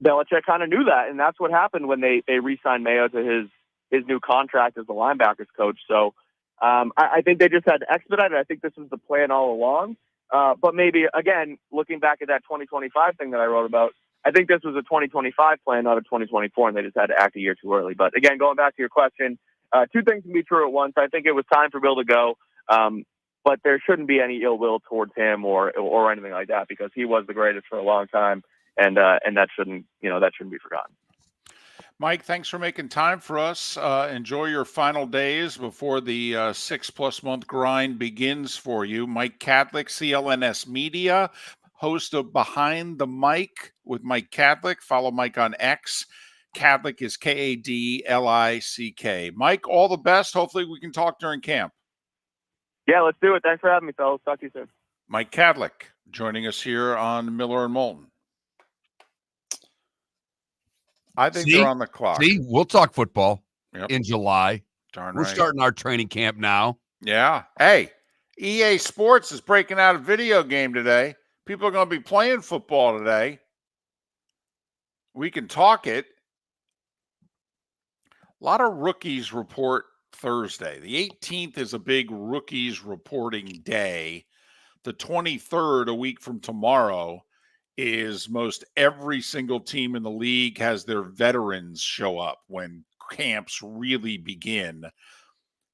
Belichick kind of knew that. And that's what happened when they re-signed Mayo to his new contract as the linebackers coach. So I think they just had to expedite it. I think this was the plan all along. But maybe, again, looking back at that 2025 thing that I wrote about, I think this was a 2025 plan, not a 2024, and they just had to act a year too early. But again, going back to your question, 2 things can be true at once. I think it was time for Bill to go, but there shouldn't be any ill will towards him or anything like that because he was the greatest for a long time, and that shouldn't be forgotten. Mike, thanks for making time for us. Enjoy your final days before the 6+ month grind begins for you. Mike Kadlick, CLNS Media, host of Behind the Mic with Mike Kadlick. Follow Mike on X. Kadlick is Kadlick. Mike, all the best. Hopefully we can talk during camp. Yeah, let's do it. Thanks for having me, fellas. Talk to you soon. Mike Kadlick joining us here on Miller and Moulton. I think they're on the clock. See, we'll talk football in July. Darn We're right. starting our training camp now. Yeah. Hey, EA Sports is breaking out a video game today. People are going to be playing football today. We can talk it. A lot of rookies report Thursday. The 18th is a big rookies reporting day. The 23rd, a week from tomorrow, is most every single team in the league has their veterans show up when camps really begin.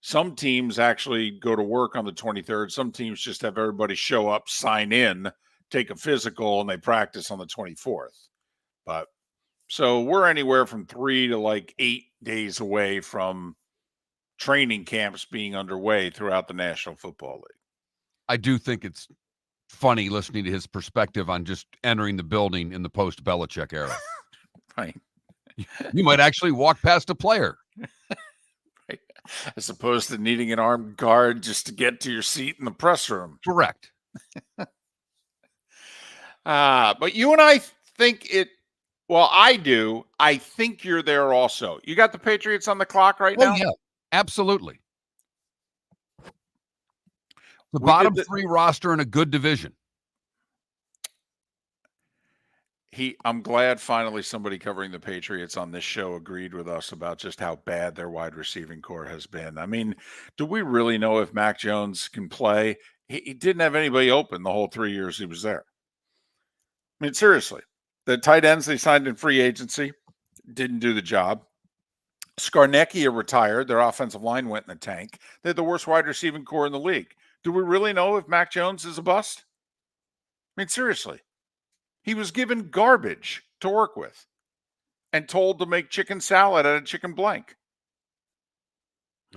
Some teams actually go to work on the 23rd. Some teams just have everybody show up, sign in, take a physical, and they practice on the 24th. But so we're anywhere from 3 to 8 days away from training camps being underway throughout the National Football League. I do think it's funny listening to his perspective on just entering the building in the post-Belichick era. Right. You might actually walk past a player. Right. As opposed to needing an armed guard just to get to your seat in the press room. Correct. But you and I think I do. I think you're there also. You got the Patriots on the clock right now? Oh, yeah, absolutely. The bottom 3 roster in a good division. I'm glad finally somebody covering the Patriots on this show agreed with us about just how bad their wide receiving core has been. I mean, do we really know if Mac Jones can play? He didn't have anybody open the whole 3 years he was there. I mean, seriously, the tight ends they signed in free agency didn't do the job. Skarnecchia retired. Their offensive line went in the tank. They had the worst wide receiving core in the league. Do we really know if Mac Jones is a bust? I mean, seriously. He was given garbage to work with and told to make chicken salad out of chicken blank.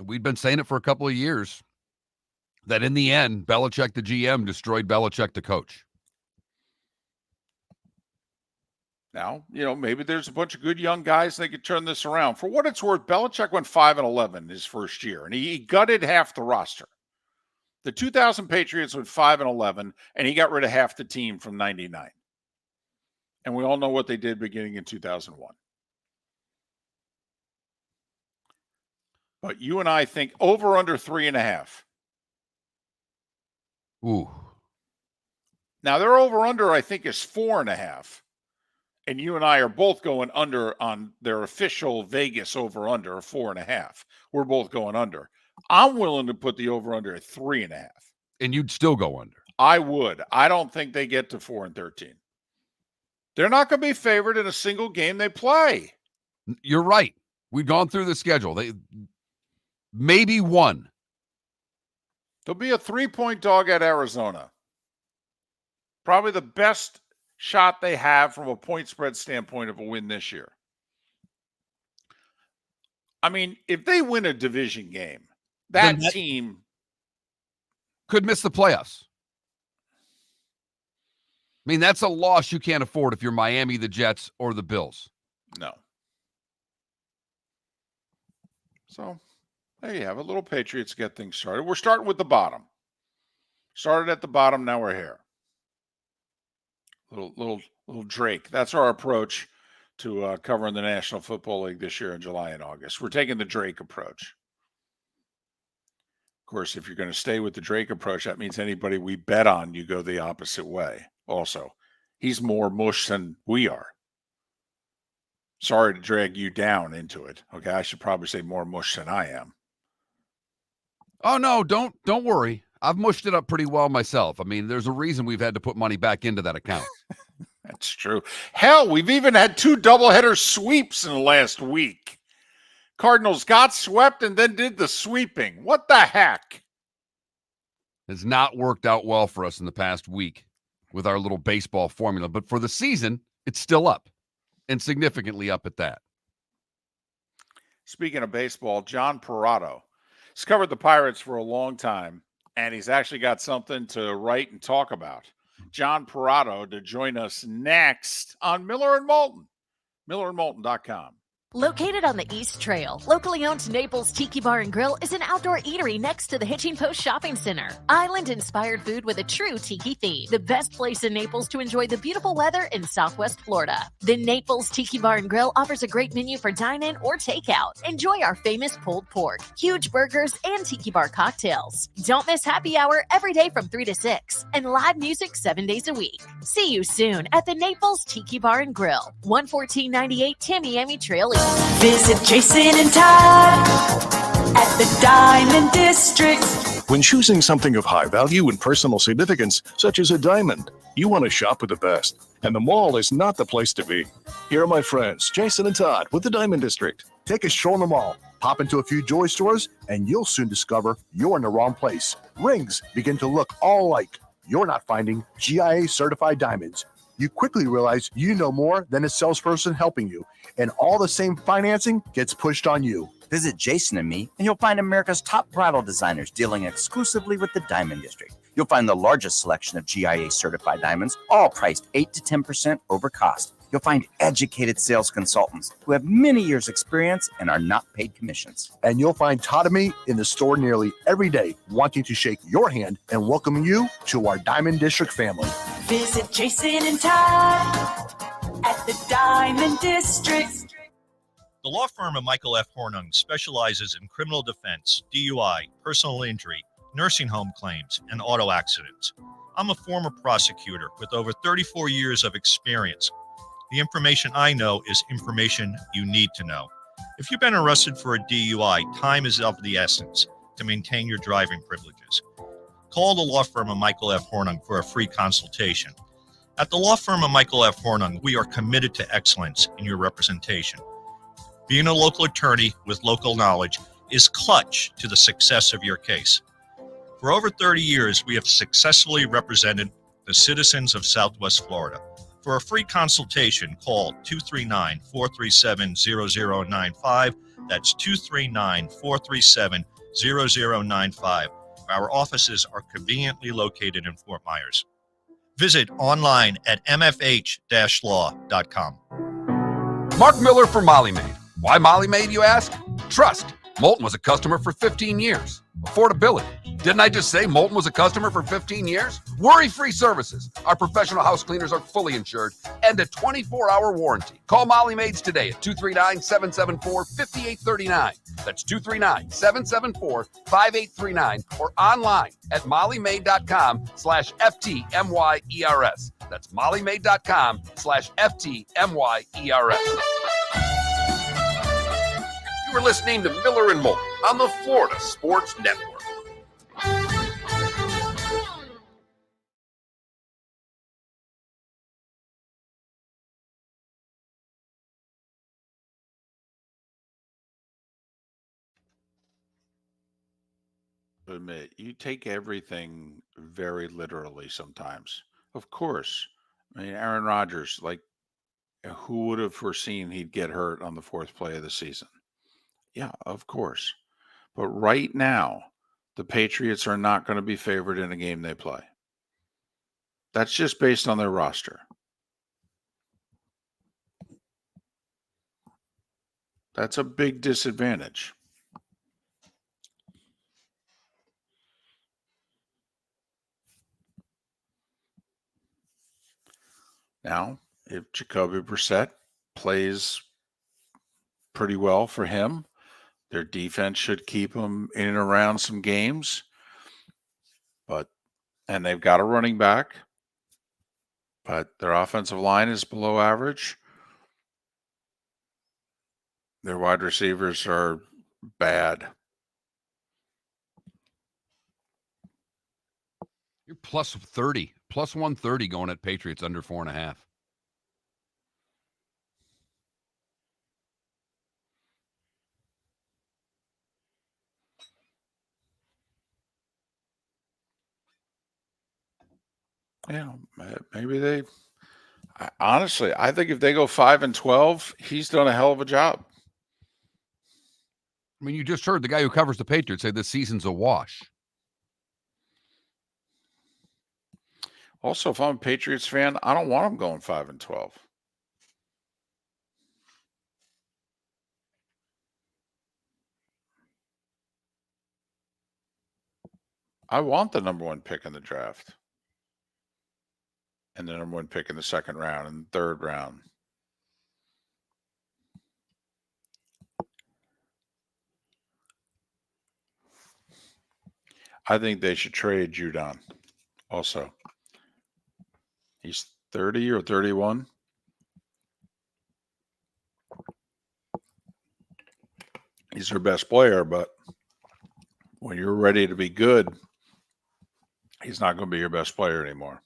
We've been saying it for a couple of years that in the end, Belichick, the GM, destroyed Belichick, the coach. Now, maybe there's a bunch of good young guys and they could turn this around. For what it's worth, Belichick went 5-11 his first year, and he gutted half the roster. The 2000 Patriots went 5-11, and he got rid of half the team from 99. And we all know what they did beginning in 2001. But you and I think over under 3.5. Ooh. Now their over under, I think, is 4.5. And you and I are both going under on their official Vegas over under of 4.5. We're both going under. I'm willing to put the over under at 3.5. And you'd still go under. I would. I don't think they get to 4-13. They're not going to be favored in a single game they play. You're right. We've gone through the schedule. They maybe one. They'll be a 3-point dog at Arizona. Probably the best shot they have from a point spread standpoint of a win this year. I mean, if they win a division game, that team could miss the playoffs. I mean, that's a loss you can't afford if you're Miami, the Jets, or the Bills. No. So there you have it. Little Patriots get things started. We're starting with the bottom. Started at the bottom. Now we're here. Little Drake. That's our approach to covering the National Football League this year in July and August. We're taking the Drake approach. Of course, if you're going to stay with the Drake approach, that means anybody we bet on, you go the opposite way. Also, he's more mush than we are. Sorry to drag you down into it. Okay, I should probably say more mush than I am. Oh no, don't worry. I've mushed it up pretty well myself. I mean, there's a reason we've had to put money back into that account. That's true. Hell, we've even had 2 doubleheader sweeps in the last week. Cardinals got swept and then did the sweeping. What the heck? Has not worked out well for us in the past week with our little baseball formula. But for the season, it's still up, and significantly up at that. Speaking of baseball, John Perrotto. He's covered the Pirates for a long time, and he's actually got something to write and talk about. John Perrotto to join us next on Miller and Moulton. MillerandMoulton.com. Located on the East Trail, locally owned Naples Tiki Bar and Grill is an outdoor eatery next to the Hitching Post Shopping Center. Island-inspired food with a true tiki theme. The best place in Naples to enjoy the beautiful weather in Southwest Florida. The Naples Tiki Bar and Grill offers a great menu for dine-in or takeout. Enjoy our famous pulled pork, huge burgers, and tiki bar cocktails. Don't miss happy hour every day from 3 to 6 and live music 7 days a week. See you soon at the Naples Tiki Bar and Grill, 11498 Tamiami Trail East. Visit Jason and Todd at the Diamond District. When choosing something of high value and personal significance, such as a diamond, you want to shop with the best. And the mall is not the place to be. Here are my friends, Jason and Todd with the Diamond District. Take a stroll in the mall, pop into a few jewelry stores, and you'll soon discover you're in the wrong place. Rings begin to look all alike. You're not finding GIA certified diamonds. You quickly realize you know more than a salesperson helping you, and all the same financing gets pushed on you. Visit Jason and me, and you'll find America's top bridal designers dealing exclusively with the Diamond District. You'll find the largest selection of GIA certified diamonds, all priced 8 to 10% over cost. You'll find educated sales consultants who have many years' experience and are not paid commissions. And you'll find Todd and me in the store nearly every day, wanting to shake your hand and welcome you to our Diamond District family. Visit Jason and Todd at the Diamond District. The law firm of Michael F. Hornung specializes in criminal defense, DUI, personal injury, nursing home claims, and auto accidents. I'm a former prosecutor with over 34 years of experience. The information I know is information you need to know. If you've been arrested for a DUI, time is of the essence to maintain your driving privileges. Call the law firm of Michael F. Hornung for a free consultation. At the law firm of Michael F. Hornung, we are committed to excellence in your representation. Being a local attorney with local knowledge is clutch to the success of your case. For over 30 years, we have successfully represented the citizens of Southwest Florida. For a free consultation, call 239-437-0095. That's 239-437-0095. Our offices are conveniently located in Fort Myers. Visit online at mfh-law.com. Mark Miller for Molly Maid. Why Molly Maid, you ask? Trust. Moulton was a customer for 15 years. Affordability. Didn't I just say Moulton was a customer for 15 years? Worry-free services. Our professional house cleaners are fully insured and a 24-hour warranty. Call Molly Maids today at 239-774-5839. That's 239-774-5839 or online at mollymaid.com/FTMYERS. That's mollymaid.com/FTMYERS. You are listening to Miller and Moulton on the Florida Sports Network. Admit, you take everything very literally sometimes. Of course. I mean, Aaron Rodgers, like, who would have foreseen he'd get hurt on the 4th play of the season? Yeah, of course. But right now, the Patriots are not going to be favored in a game they play. That's just based on their roster. That's a big disadvantage. Now, if Jacoby Brissett plays pretty well for him, their defense should keep them in and around some games. And they've got a running back, but their offensive line is below average. Their wide receivers are bad. You're plus 30, plus 130 going at Patriots under 4.5. Yeah, maybe they. Honestly, I think if they go 5-12, he's done a hell of a job. I mean, you just heard the guy who covers the Patriots say this season's a wash. Also, if I'm a Patriots fan, I don't want them going 5-12. I want the number one pick in the draft. And the number one pick in the second round and third round. I think they should trade Judon also. He's 30 or 31. He's their best player, but when you're ready to be good, he's not going to be your best player anymore.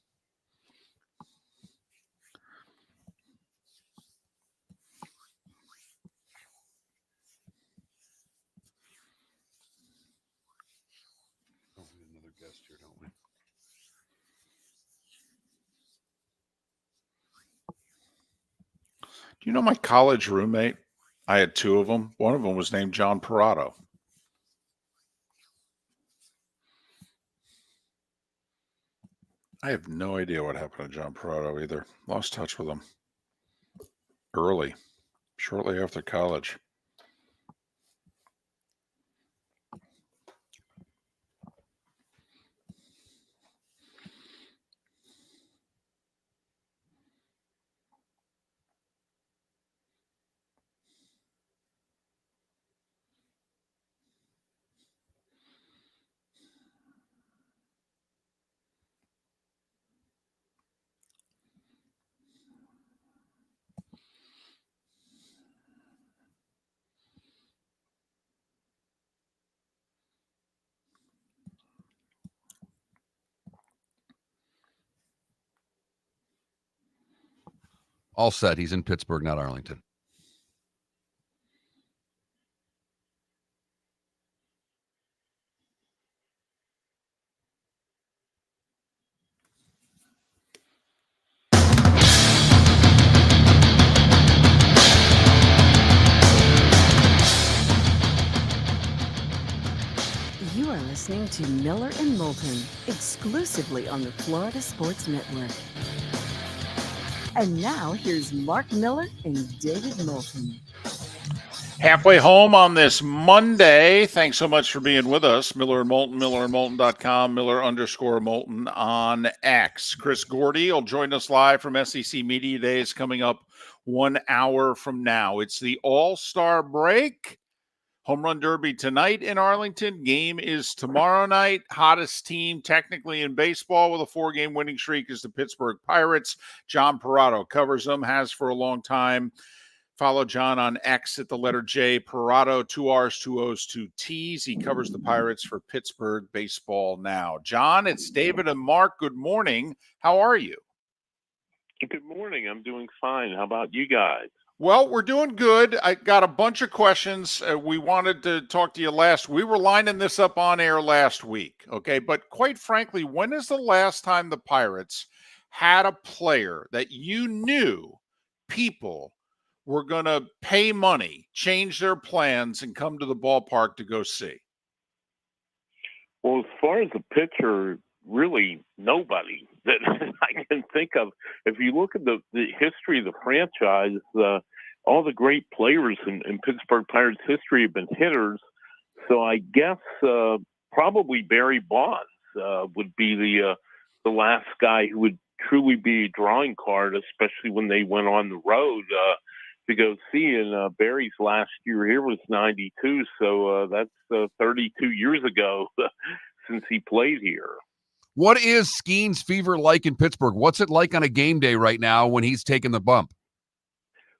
Another guest here, don't we? Do you know my college roommate? I had two of them. One of them was named John Perrotto. I have no idea what happened to John Perrotto either. Lost touch with him early, shortly after college. All set. He's in Pittsburgh, not Arlington. You are listening to Miller and Moulton, exclusively on the Florida Sports Network. And now here's Mark Miller and David Moulton. Halfway home on this Monday. Thanks so much for being with us. Miller and Moulton, millerandmoulton.com, Miller_Moulton on X. Chris Gordy will join us live from SEC Media Days coming up 1 hour from now. It's the All-Star break. Home Run Derby tonight in Arlington. Game is tomorrow night. Hottest team technically in baseball with a 4-game winning streak is the Pittsburgh Pirates. John Perrotto covers them, has for a long time. Follow John on X at the letter J. Perrotto, 2 R's, 2 O's, 2 T's. He covers the Pirates for Pittsburgh Baseball Now. John, it's David and Mark. Good morning. How are you? Good morning. I'm doing fine. How about you guys? Well, we're doing good. I got a bunch of questions. We wanted to talk to you we were lining this up on air last week, okay? But quite frankly, when is the last time the Pirates had a player that you knew people were going to pay money, change their plans, and come to the ballpark to go see? Well, as far as the pitcher, really nobody. that I can think of. If you look at the history of the franchise, all the great players in Pittsburgh Pirates history have been hitters. So I guess probably Barry Bonds would be the last guy who would truly be a drawing card, especially when they went on the road to go see. And Barry's last year here was 92, so that's 32 years ago since he played here. What is Skeen's fever like in Pittsburgh? What's it like on a game day right now when he's taking the bump?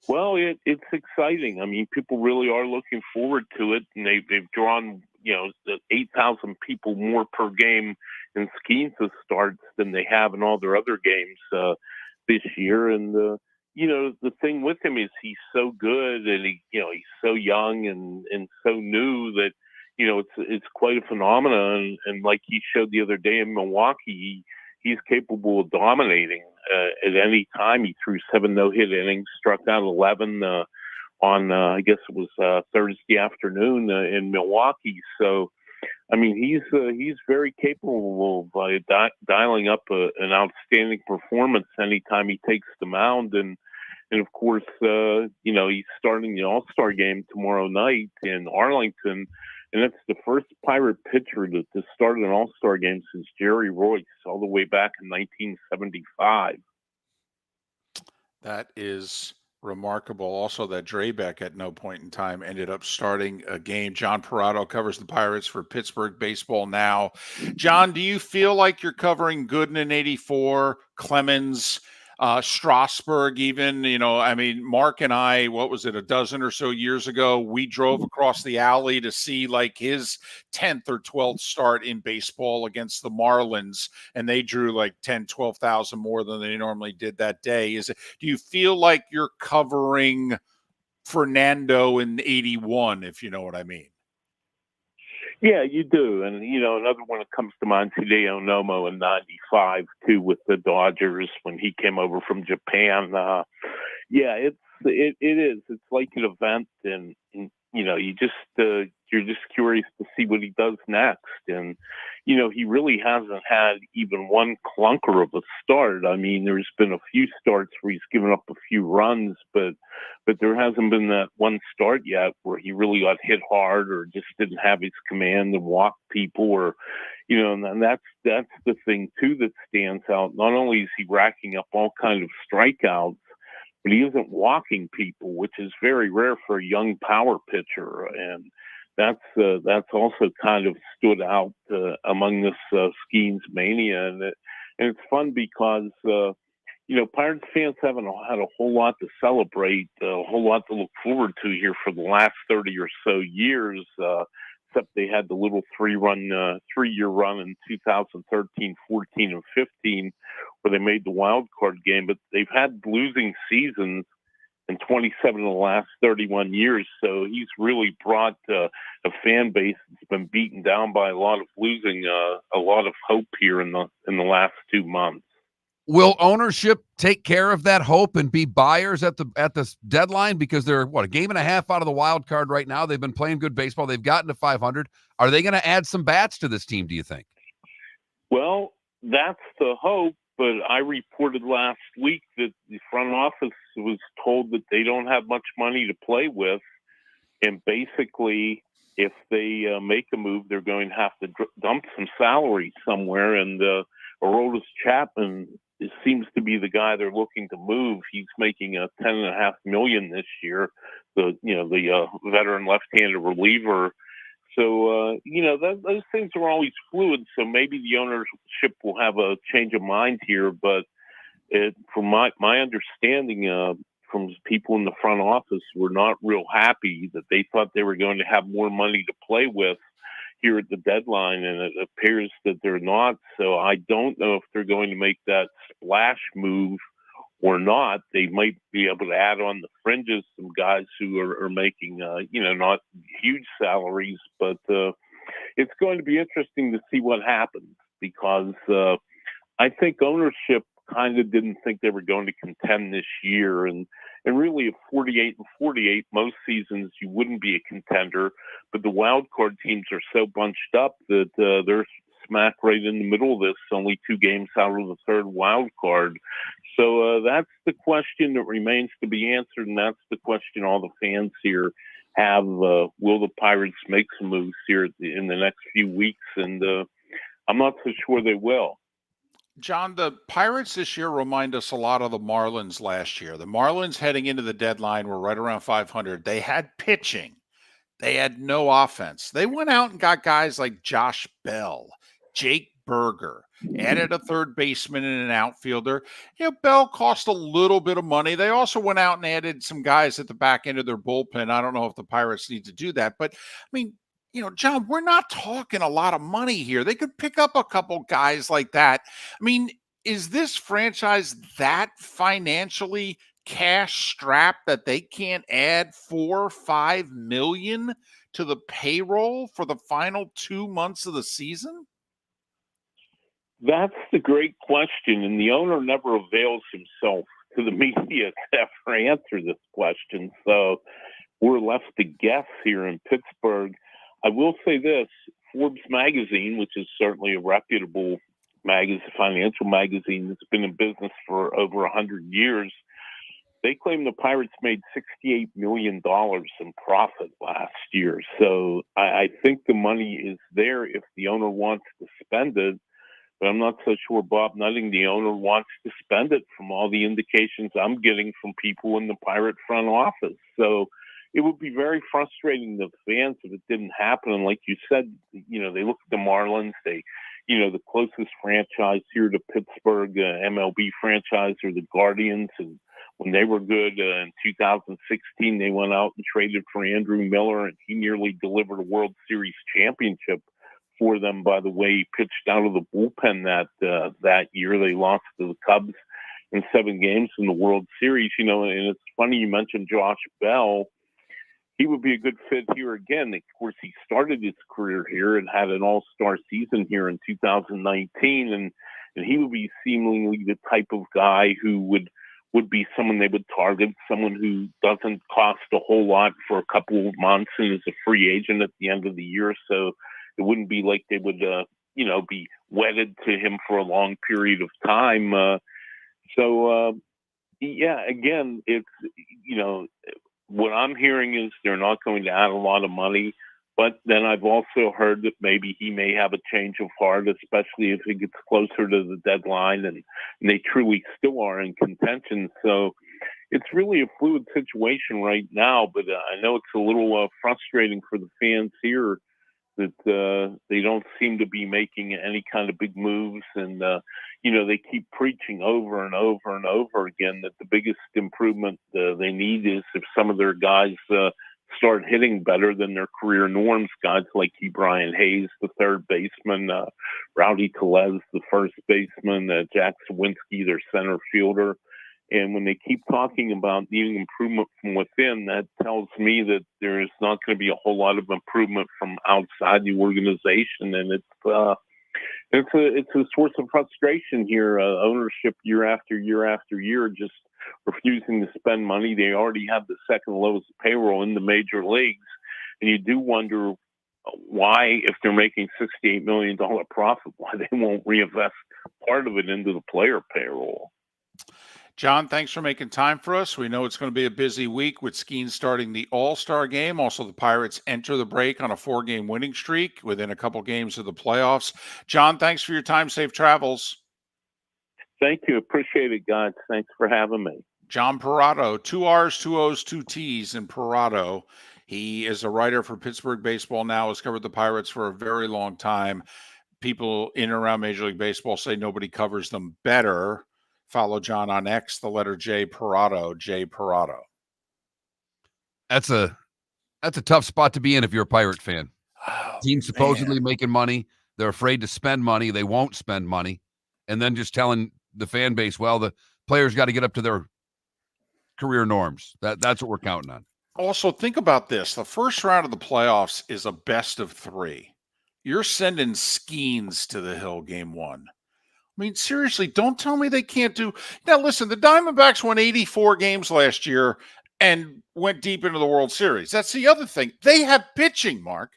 Well, it's exciting. I mean, people really are looking forward to it, and they've drawn, the 8,000 people more per game in Skeen's starts than they have in all their other games this year. And the thing with him is he's so good, and he's so young and so new that it's quite a phenomenon. And like he showed the other day in Milwaukee, he's capable of dominating at any time. He threw 7 no-hit innings, struck out 11 on I guess it was Thursday afternoon in Milwaukee. So, I mean, he's very capable of dialing up an outstanding performance anytime he takes the mound. And of course, he's starting the All-Star game tomorrow night in Arlington. And that's the first Pirate pitcher to start an All-Star game since Jerry Royce, all the way back in 1975. That is remarkable. Also, that Drabek at no point in time ended up starting a game. John Perrotto covers the Pirates for Pittsburgh Baseball Now. John, do you feel like you're covering Gooden in 84, Clemens, Strasburg even? I mean, Mark and I, what was it, a dozen or so years ago, we drove across the alley to see like his 10th or 12th start in baseball against the Marlins, and they drew like 10, 12,000 more than they normally did that day. Do you feel like you're covering Fernando in 81, if you know what I mean? Yeah, you do. And, another one that comes to mind, Hideo Nomo in 95, too, with the Dodgers when he came over from Japan. Yeah, it is. It's like an event, and you're just curious to see what he does next. And, he really hasn't had even one clunker of a start. I mean, there's been a few starts where he's given up a few runs, but there hasn't been that one start yet where he really got hit hard or just didn't have his command and walked people, or, and that's the thing too that stands out. Not only is he racking up all kinds of strikeouts, but he isn't walking people, which is very rare for a young power pitcher. And that's also kind of stood out among this Skeens mania. And it's fun because, Pirates fans haven't had a whole lot to celebrate, a whole lot to look forward to here for the last 30 or so years, except they had the little 3-year run in 2013, 14, and 15, where they made the wild card game. But they've had losing seasons in 27 of the last 31 years. So he's really brought a fan base that's been beaten down by a lot of losing, a lot of hope here in the last 2 months. Will ownership take care of that hope and be buyers at the deadline? Because they're a game and a half out of the wild card right now. They've been playing good baseball. They've gotten to 500. Are they going to add some bats to this team, do you think? Well, that's the hope. But I reported last week that the front office was told that they don't have much money to play with. And basically, if they make a move, they're going to have to dump some salary somewhere. And Aroldis Chapman seems to be the guy they're looking to move. He's making $10.5 million this year. The veteran left-handed reliever. So those things are always fluid. So maybe the ownership will have a change of mind here. But from my understanding, from people in the front office, were not real happy that they thought they were going to have more money to play with here at the deadline, and it appears that they're not. So I don't know if they're going to make that splash move or not. They might be able to add on the fringes some guys who are making, not huge salaries, but it's going to be interesting to see what happens, because I think ownership kind of didn't think they were going to contend this year. And really at 48-48, most seasons you wouldn't be a contender, but the wild card teams are so bunched up that they're smack right in the middle of this, only 2 games out of the third wild card. So that's the question that remains to be answered, and that's the question all the fans here have. Will the Pirates make some moves here in the next few weeks? And I'm not so sure they will. John, the Pirates this year remind us a lot of the Marlins last year. The Marlins heading into the deadline were right around 500. They had pitching. They had no offense. They went out and got guys like Josh Bell, Jake Berger, added a third baseman and an outfielder. Bell cost a little bit of money. They also went out and added some guys at the back end of their bullpen. I don't know if the Pirates need to do that, but I mean, John, we're not talking a lot of money here. They could pick up a couple guys like that. I mean, is this franchise that financially cash strapped that they can't add $4-5 million to the payroll for the final 2 months of the season? That's the great question, and the owner never avails himself to the media to ever answer this question. So we're left to guess here in Pittsburgh. I will say this, Forbes magazine, which is certainly a reputable financial magazine that's been in business for over 100 years, they claim the Pirates made $68 million in profit last year. So I think the money is there if the owner wants to spend it, but I'm not so sure Bob Nutting, the owner, wants to spend it from all the indications I'm getting from people in the Pirate front office. So it would be very frustrating to fans if it didn't happen. And like you said, they look at the Marlins, the closest franchise here to Pittsburgh, MLB franchise, are the Guardians. And when they were good in 2016, they went out and traded for Andrew Miller, and he nearly delivered a World Series championship for them. By the way, he pitched out of the bullpen that year. They lost to the Cubs in 7 games in the World Series. And it's funny you mentioned Josh Bell. He would be a good fit here again. Of course, he started his career here and had an all-star season here in 2019, and he would be seemingly the type of guy who would be someone they would target, someone who doesn't cost a whole lot for a couple of months and is a free agent at the end of the year. So it wouldn't be like they would, be wedded to him for a long period of time. Again, it's, what I'm hearing is they're not going to add a lot of money, but then I've also heard that maybe he may have a change of heart, especially if it gets closer to the deadline and they truly still are in contention. So it's really a fluid situation right now, but I know it's a little frustrating for the fans here that they don't seem to be making any kind of big moves. And, they keep preaching over and over and over again that the biggest improvement they need is if some of their guys start hitting better than their career norms, guys like Brian Hayes, the third baseman, Rowdy Tellez, the first baseman, Jack Sawinski, their center fielder. And when they keep talking about needing improvement from within, that tells me that there is not going to be a whole lot of improvement from outside the organization. And it's a source of frustration here. Ownership year after year after year just refusing to spend money. They already have the second lowest payroll in the major leagues. And you do wonder why, if they're making $68 million profit, why they won't reinvest part of it into the player payroll. John, thanks for making time for us. We know it's going to be a busy week with Skeens starting the All-Star game. Also, the Pirates enter the break on a 4-game winning streak within a couple games of the playoffs. John, thanks for your time. Safe travels. Thank you. Appreciate it, guys. Thanks for having me. John Perrotto, 2 R's, 2 O's, 2 T's in Perrotto. He is a writer for Pittsburgh Baseball now, has covered the Pirates for a very long time. People in and around Major League Baseball say nobody covers them better. Follow John on X, the letter J, Perrotto, J Perrotto. That's a tough spot to be in if you're a Pirate fan. Team supposedly making money. They're afraid to spend money. They won't spend money. And then just telling the fan base, well, the players got to get up to their career norms. That's what we're counting on. Also, think about this. The first round of the playoffs is a best of 3. You're sending Skeens to the Hill game 1. I mean, seriously, don't tell me they can't do. Now, listen, the Diamondbacks won 84 games last year and went deep into the World Series. That's the other thing. They have pitching, Mark.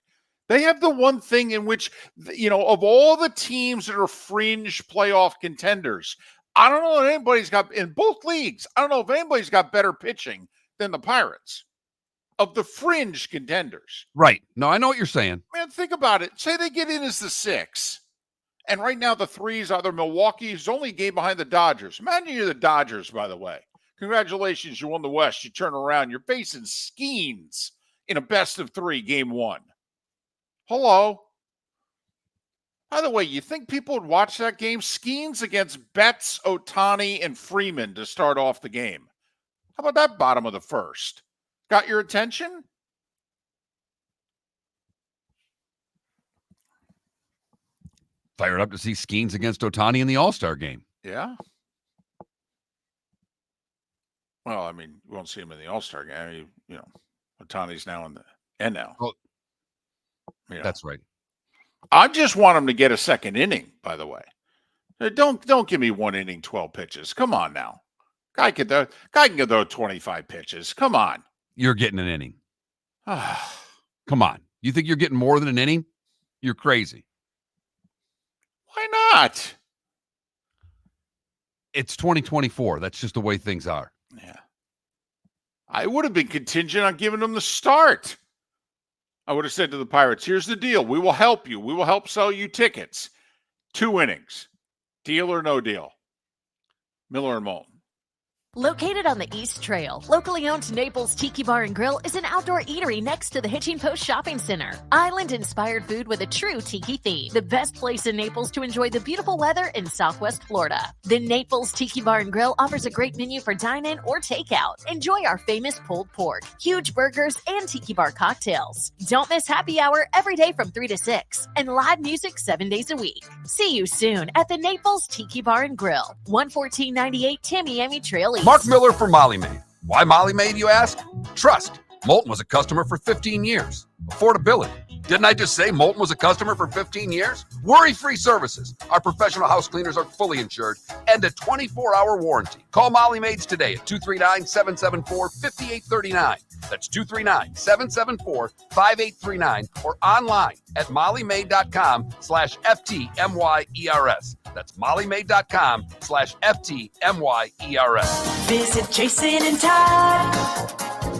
They have the one thing in which, of all the teams that are fringe playoff contenders, I don't know if anybody's got, in both leagues, I don't know if anybody's got better pitching than the Pirates of the fringe contenders. Right. No, I know what you're saying. Man, think about it. Say they get in as the 6. And right now the 3 is either Milwaukee, who's only a game behind the Dodgers. Imagine you're the Dodgers, by the way. Congratulations, you won the West. You turn around. You're facing Skeens in a best-of-3 game 1. Hello. By the way, you think people would watch that game? Skeens against Betts, Ohtani, and Freeman to start off the game. How about that bottom of the first? Got your attention? Fired up to see Skeens against Ohtani in the All-Star game. Yeah. Well, I mean, you won't see him in the All-Star game. I mean, Ohtani's now in the NL. Oh, that's right. I just want him to get a second inning, by the way. Don't give me 1 inning, 12 pitches. Come on now. Guy can throw 25 pitches. Come on. You're getting an inning. Come on. You think you're getting more than an inning? You're crazy. Why not? It's 2024. That's just the way things are. Yeah. I would have been contingent on giving him the start. I would have said to the Pirates, here's the deal. We will help you. We will help sell you tickets. 2 innings. Deal or no deal. Miller and Moulton. Located on the East Trail, locally owned Naples Tiki Bar and Grill is an outdoor eatery next to the Hitching Post Shopping Center. Island-inspired food with a true tiki theme. The best place in Naples to enjoy the beautiful weather in Southwest Florida. The Naples Tiki Bar and Grill offers a great menu for dine-in or takeout. Enjoy our famous pulled pork, huge burgers, and tiki bar cocktails. Don't miss happy hour every day from 3 to 6 and live music 7 days a week. See you soon at the Naples Tiki Bar and Grill, 11498 Tamiami Trail East. Mark Miller for Molly Maid. Why Molly Maid, you ask? Trust. Moulton was a customer for 15 years. Affordability. Didn't I just say Moulton was a customer for 15 years? Worry-free services. Our professional house cleaners are fully insured and a 24-hour warranty. Call Molly Maids today at 239-774-5839. That's 239-774-5839 or online at mollymaid.com/FTMYERS. That's mollymaid.com/FTMYERS. Visit Jason and Todd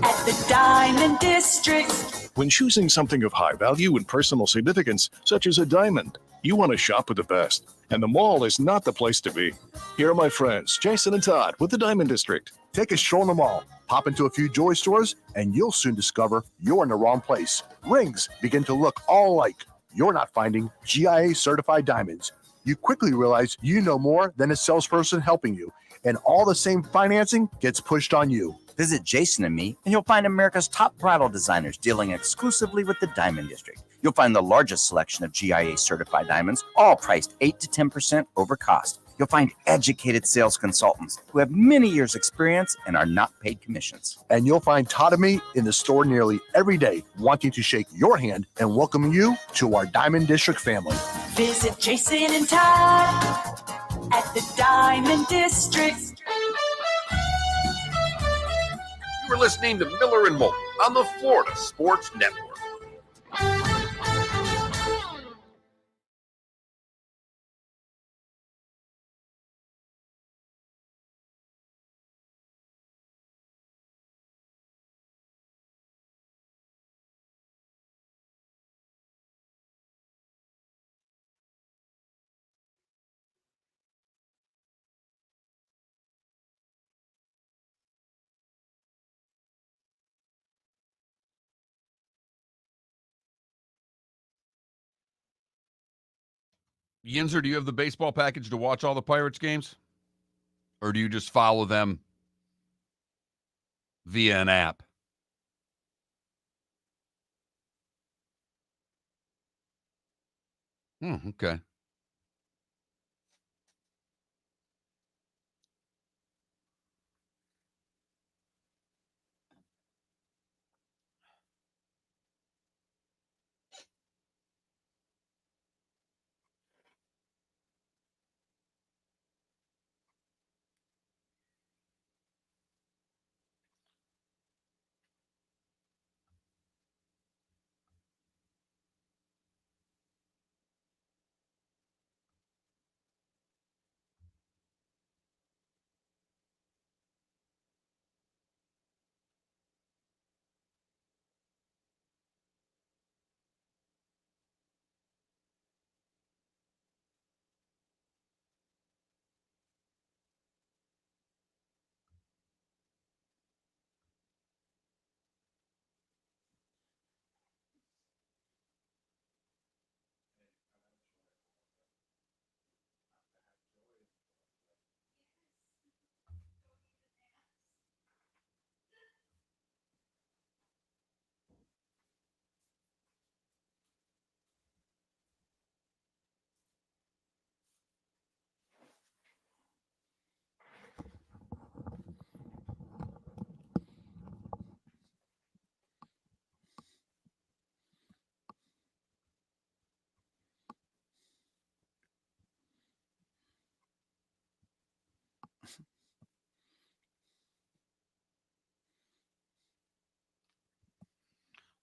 at the Diamond District. When choosing something of high value and personal significance, such as a diamond, you want to shop with the best, and the mall is not the place to be. Here are my friends, Jason and Todd with the Diamond District. Take a stroll in the mall, pop into a few jewelry stores, and you'll soon discover you're in the wrong place. Rings begin to look all alike. You're not finding GIA-certified diamonds. You quickly realize you know more than a salesperson helping you, and all the same financing gets pushed on you. Visit Jason and me, and you'll find America's top bridal designers dealing exclusively with the Diamond District. You'll find the largest selection of GIA-certified diamonds, all priced 8 to 10% over cost. You'll find educated sales consultants who have many years' experience and are not paid commissions. And you'll find Todd and me in the store nearly every day, wanting to shake your hand and welcome you to our Diamond District family. Visit Jason and Todd at the Diamond District. You were listening to Miller and Moulton on the Florida Sports Network. Yinzer, do you have the baseball package to watch all the Pirates games? Or do you just follow them via an app? Okay.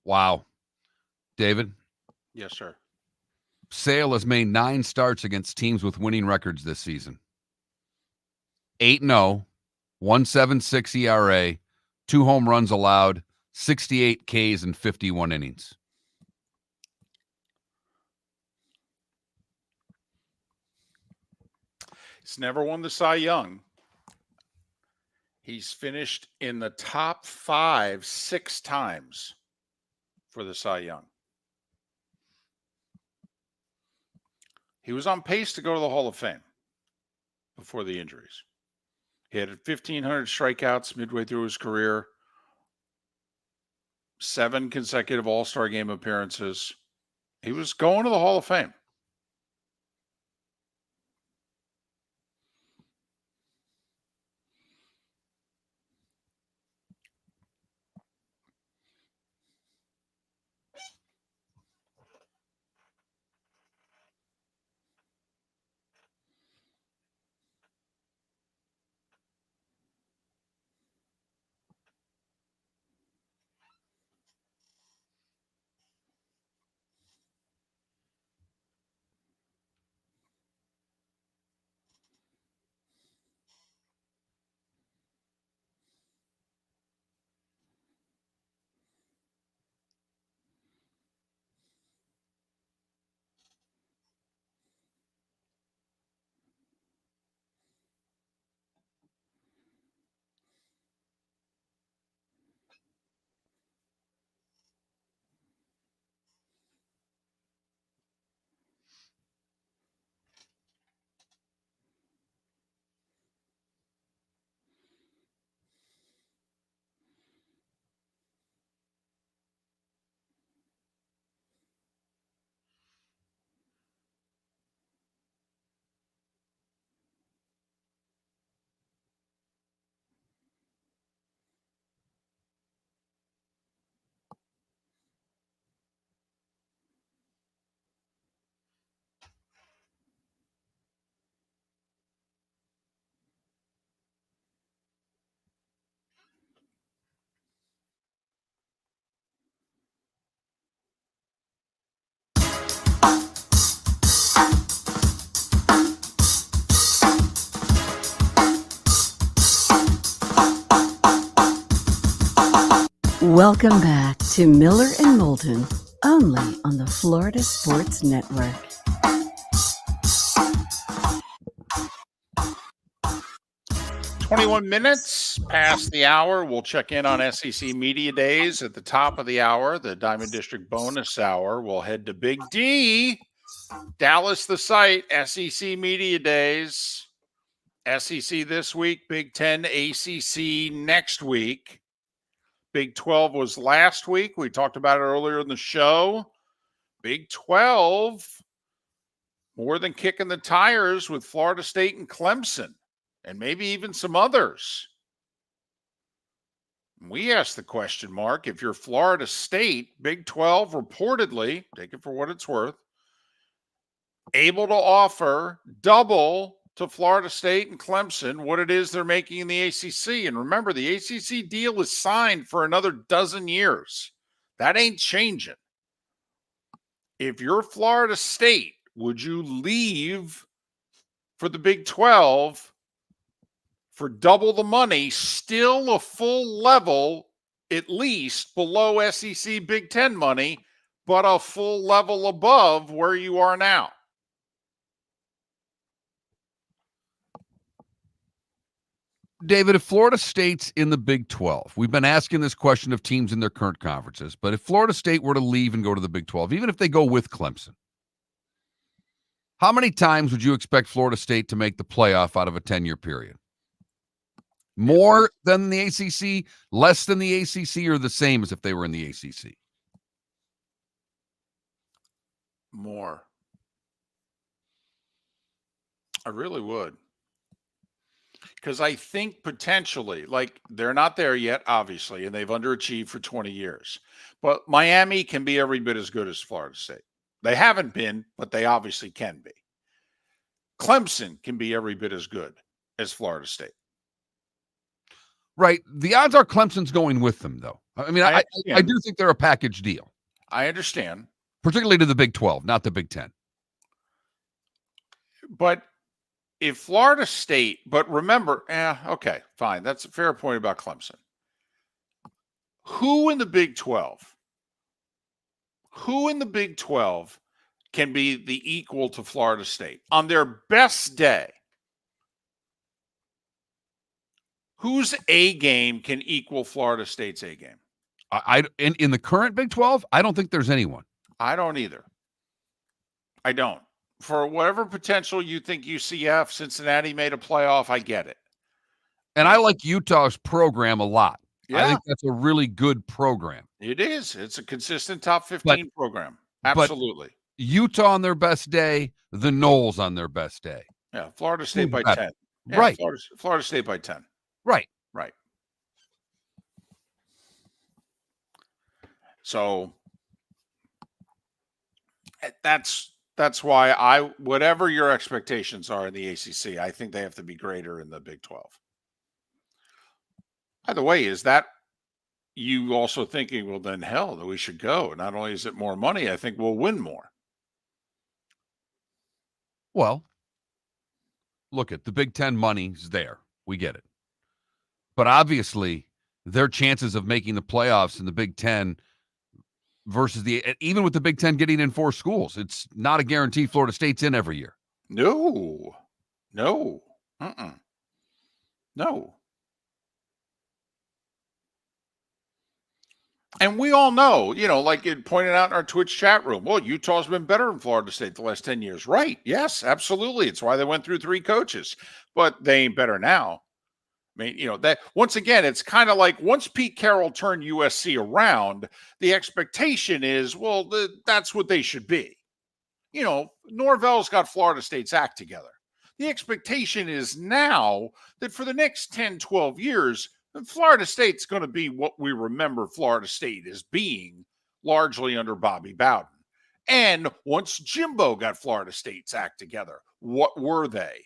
Wow. David? Yes, sir. Sale has made 9 starts against teams with winning records this season. 8-0, 1.76 ERA, 2 home runs allowed, 68 Ks in 51 innings. He's never won the Cy Young. He's finished in the top 5 6 times for the Cy Young. He was on pace to go to the Hall of Fame before the injuries. He had 1,500 strikeouts midway through his career, 7 consecutive All-Star game appearances. He was going to the Hall of Fame. Welcome back to Miller and Moulton, only on the Florida Sports Network. 21 minutes past the hour. We'll check in on SEC Media Days at the top of the hour, the Diamond District bonus hour. We'll head to Big D, Dallas, the site, SEC Media Days. SEC this week, Big Ten, ACC next week. Big 12 was last week. We talked about it earlier in the show. Big 12, more than kicking the tires with Florida State and Clemson, and maybe even some others. We asked the question, Mark, if you're Florida State, Big 12 reportedly, take it for what it's worth, able to offer double to Florida State and Clemson what it is they're making in the ACC. And remember, the ACC deal is signed for another dozen years. That ain't changing. If you're Florida State, would you leave for the Big 12 for double the money, still a full level, at least below SEC Big Ten money, but a full level above where you are now? David, if Florida State's in the Big 12, we've been asking this question of teams in their current conferences, but if Florida State were to leave and go to the Big 12, even if they go with Clemson, how many times would you expect Florida State to make the playoff out of a 10-year period? More than the ACC, less than the ACC, or the same as if they were in the ACC? More. I really would. Because I think potentially, like, they're not there yet, obviously, and they've underachieved for 20 years. But Miami can be every bit as good as Florida State. They haven't been, but they obviously can be. Clemson can be every bit as good as Florida State. Right. The odds are Clemson's going with them, though. I mean, I understand. do think they're a package deal, I understand. particularly to the Big 12, not the Big 10. But if Florida State, but remember, okay, fine. That's a fair point about Clemson. Who in the Big 12? Who in the Big 12 can be the equal to Florida State on their best day? Whose A game can equal Florida State's A game? In the current Big 12, I don't think there's anyone. I don't either. I don't. For whatever potential you think UCF, Cincinnati made a playoff, I get it. And I like Utah's program a lot. Yeah. I think that's a really good program. It is. It's a consistent top 15 program. Absolutely. But Utah on their best day, the Knowles on their best day. Yeah, Florida State by better? 10. Yeah, Right. Florida State by 10. Right. Right. So that's why whatever your expectations are in the ACC, I think they have to be greater in the Big 12. By the way, is that you also thinking, well, then hell, that we should go? Not only is it more money, I think we'll win more. Well, look at the Big 10 money's there. We get it. But obviously, their chances of making the playoffs in the Big 10 versus even with the Big 10 getting in 4 schools, it's not a guarantee Florida State's in every year. No. No. And we all know, like it pointed out in our Twitch chat room, well, Utah's been better than Florida State the last 10 years. Right. Yes, absolutely. It's why they went through 3 coaches, but they ain't better now. I mean, that once again, it's kind of like once Pete Carroll turned USC around, the expectation is, well, that's what they should be. Norvell's got Florida State's act together. The expectation is now that for the next 10, 12 years, Florida State's going to be what we remember Florida State as being, largely under Bobby Bowden. And once Jimbo got Florida State's act together, what were they?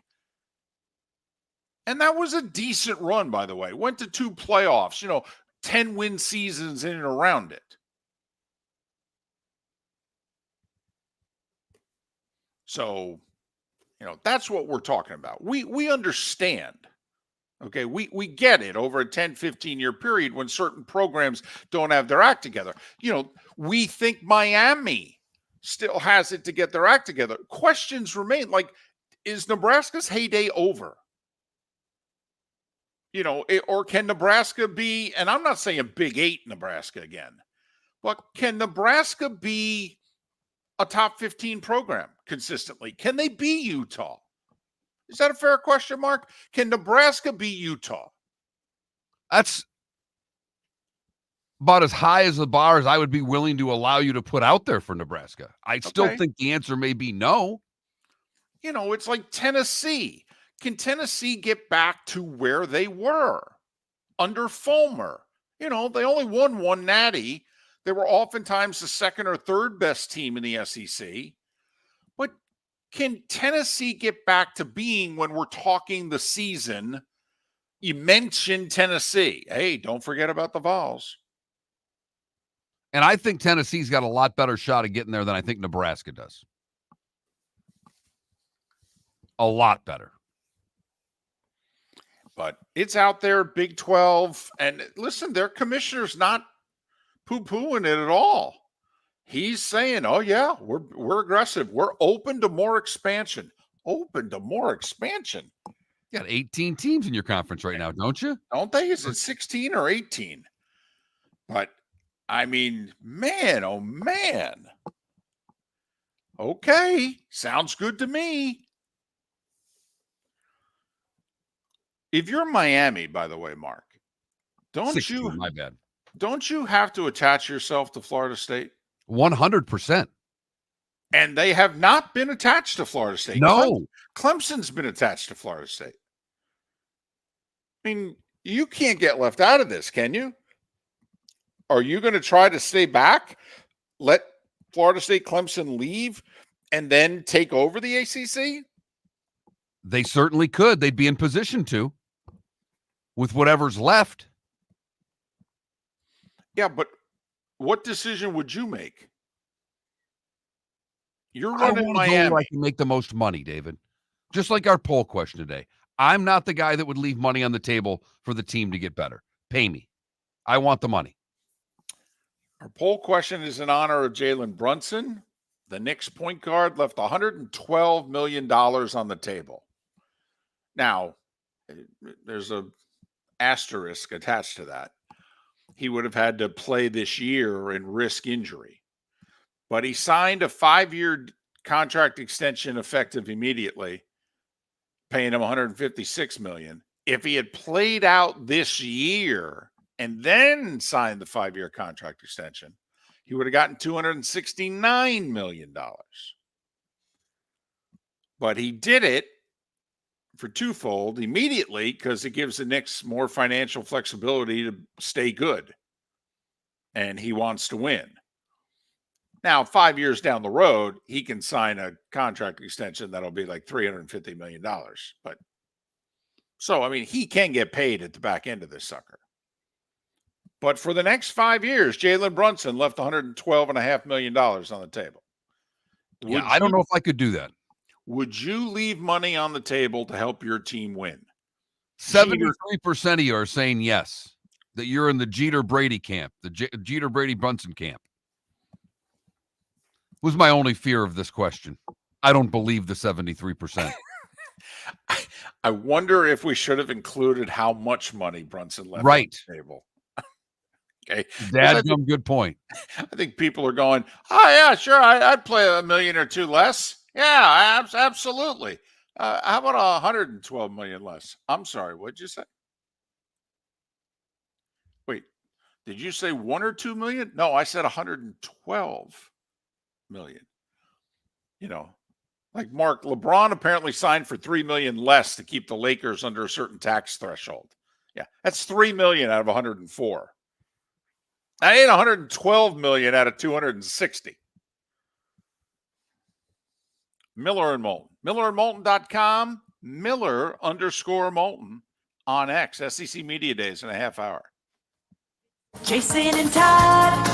And that was a decent run, by the way. Went to 2 playoffs, 10-win seasons in and around it. So, that's what we're talking about. We understand. Okay, we get it over a 10, 15-year period when certain programs don't have their act together. We think Miami still has it to get their act together. Questions remain, like, is Nebraska's heyday over? Or can Nebraska be, and I'm not saying Big 8 Nebraska again, but can Nebraska be a top 15 program consistently? Can they be Utah? Is that a fair question, Mark? Can Nebraska be Utah? That's about as high as the bar as I would be willing to allow you to put out there for Nebraska. I still think the answer may be no. It's like Tennessee. Can Tennessee get back to where they were under Fulmer? They only won 1 natty. They were oftentimes the 2nd or 3rd best team in the SEC. But can Tennessee get back to being, when we're talking the season, you mentioned Tennessee. Hey, don't forget about the Vols. And I think Tennessee's got a lot better shot at getting there than I think Nebraska does. A lot better. But it's out there, Big 12. And listen, their commissioner's not poo-pooing it at all. He's saying, oh, yeah, we're aggressive. We're open to more expansion. Open to more expansion. You got 18 teams in your conference right now, don't you? Don't they? Is it 16 or 18? But, I mean, man, oh, man. Okay, sounds good to me. If you're Miami, by the way, Mark, don't 16, you? My bad. Don't you have to attach yourself to Florida State? 100%. And they have not been attached to Florida State. No. Clemson's been attached to Florida State. I mean, you can't get left out of this, can you? Are you going to try to stay back, let Florida State, Clemson leave, and then take over the ACC? They certainly could. They'd be in position to with whatever's left. Yeah, but what decision would you make? You're I running want to go Miami. where I can make the most money, David. Just like our poll question today. I'm not the guy that would leave money on the table for the team to get better. Pay me. I want the money. Our poll question is in honor of Jalen Brunson. The Knicks point guard left $112 million on the table. Now, there's a asterisk attached to that. He would have had to play this year and risk injury. But he signed a 5-year contract extension effective immediately, paying him $156 million. If he had played out this year and then signed the 5-year contract extension, he would have gotten $269 million. But he did it for twofold immediately because it gives the Knicks more financial flexibility to stay good. And he wants to win. Now, 5 years down the road, he can sign a contract extension that'll be like $350 million. But so, I mean, he can get paid at the back end of this sucker. But for the next 5 years, Jalen Brunson left $112.5 million on the table. Yeah, I don't know if I could do that. Would you leave money on the table to help your team win? 73% of you are saying yes, that you're in the Jeter-Brady camp, the Jeter-Brady-Brunson camp. Was my only fear of this question. I don't believe the 73%. I wonder if we should have included how much money Brunson left right on the table. Okay. Dadgum, good point. I think people are going, oh, yeah, sure. I'd play $1 million or $2 less. Yeah, absolutely. How about $112 million less? I'm sorry. What'd you say? Wait, did you say 1 or 2 million? No, I said 112 million. You know, like LeBron apparently signed for 3 million less to keep the Lakers under a certain tax threshold. Yeah, that's 3 million out of 104. I ain't 112 million out of 260. Miller and Moulton. MillerandMoulton.com. Miller_Moulton on X. SEC Media Days in a half hour. Jason and Todd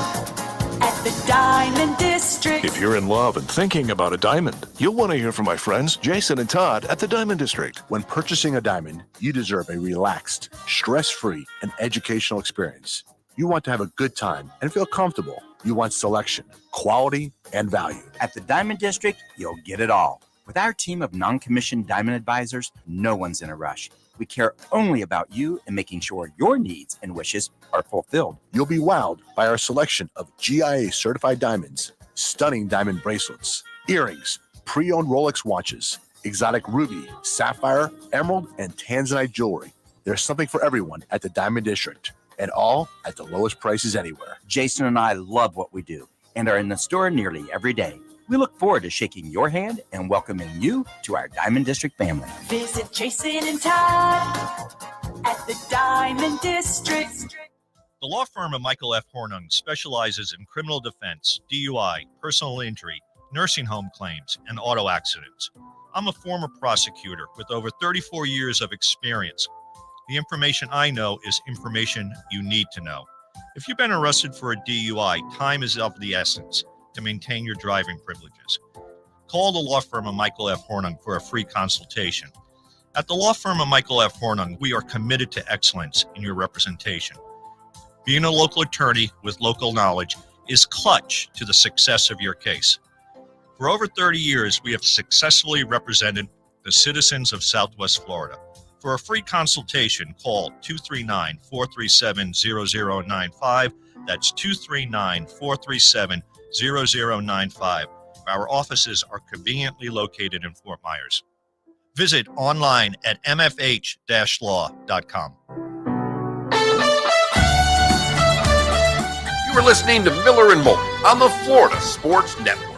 at the Diamond District. If you're in love and thinking about a diamond, you'll want to hear from my friends Jason and Todd at the Diamond District. When purchasing a diamond, you deserve a relaxed, stress-free, and educational experience. You want to have a good time and feel comfortable. You want selection, quality, and value. At the Diamond District, you'll get it all. With our team of non-commissioned diamond advisors, no one's in a rush. We care only about you and making sure your needs and wishes are fulfilled. You'll be wowed by our selection of GIA-certified diamonds, stunning diamond bracelets, earrings, pre-owned Rolex watches, exotic ruby, sapphire, emerald, and tanzanite jewelry. There's something for everyone at the Diamond District, and all at the lowest prices anywhere. Jason and I love what we do and are in the store nearly every day. We look forward to shaking your hand and welcoming you to our Diamond District family. Visit Jason and Todd at the Diamond District. The law firm of Michael F. Hornung specializes in criminal defense, DUI, personal injury, nursing home claims, and auto accidents. I'm a former prosecutor with over 34 years of experience. The information I know is information you need to know. If you've been arrested for a DUI, time is of the essence to maintain your driving privileges. Call the law firm of Michael F. Hornung for a free consultation. At the law firm of Michael F. Hornung, we are committed to excellence in your representation. Being a local attorney with local knowledge is clutch to the success of your case. For over 30 years, we have successfully represented the citizens of Southwest Florida. For a free consultation, call 239-437-0095. That's 239-437-0095. Our offices are conveniently located in Fort Myers. Visit online at mfh-law.com. You are listening to Miller and Moulton on the Florida Sports Network.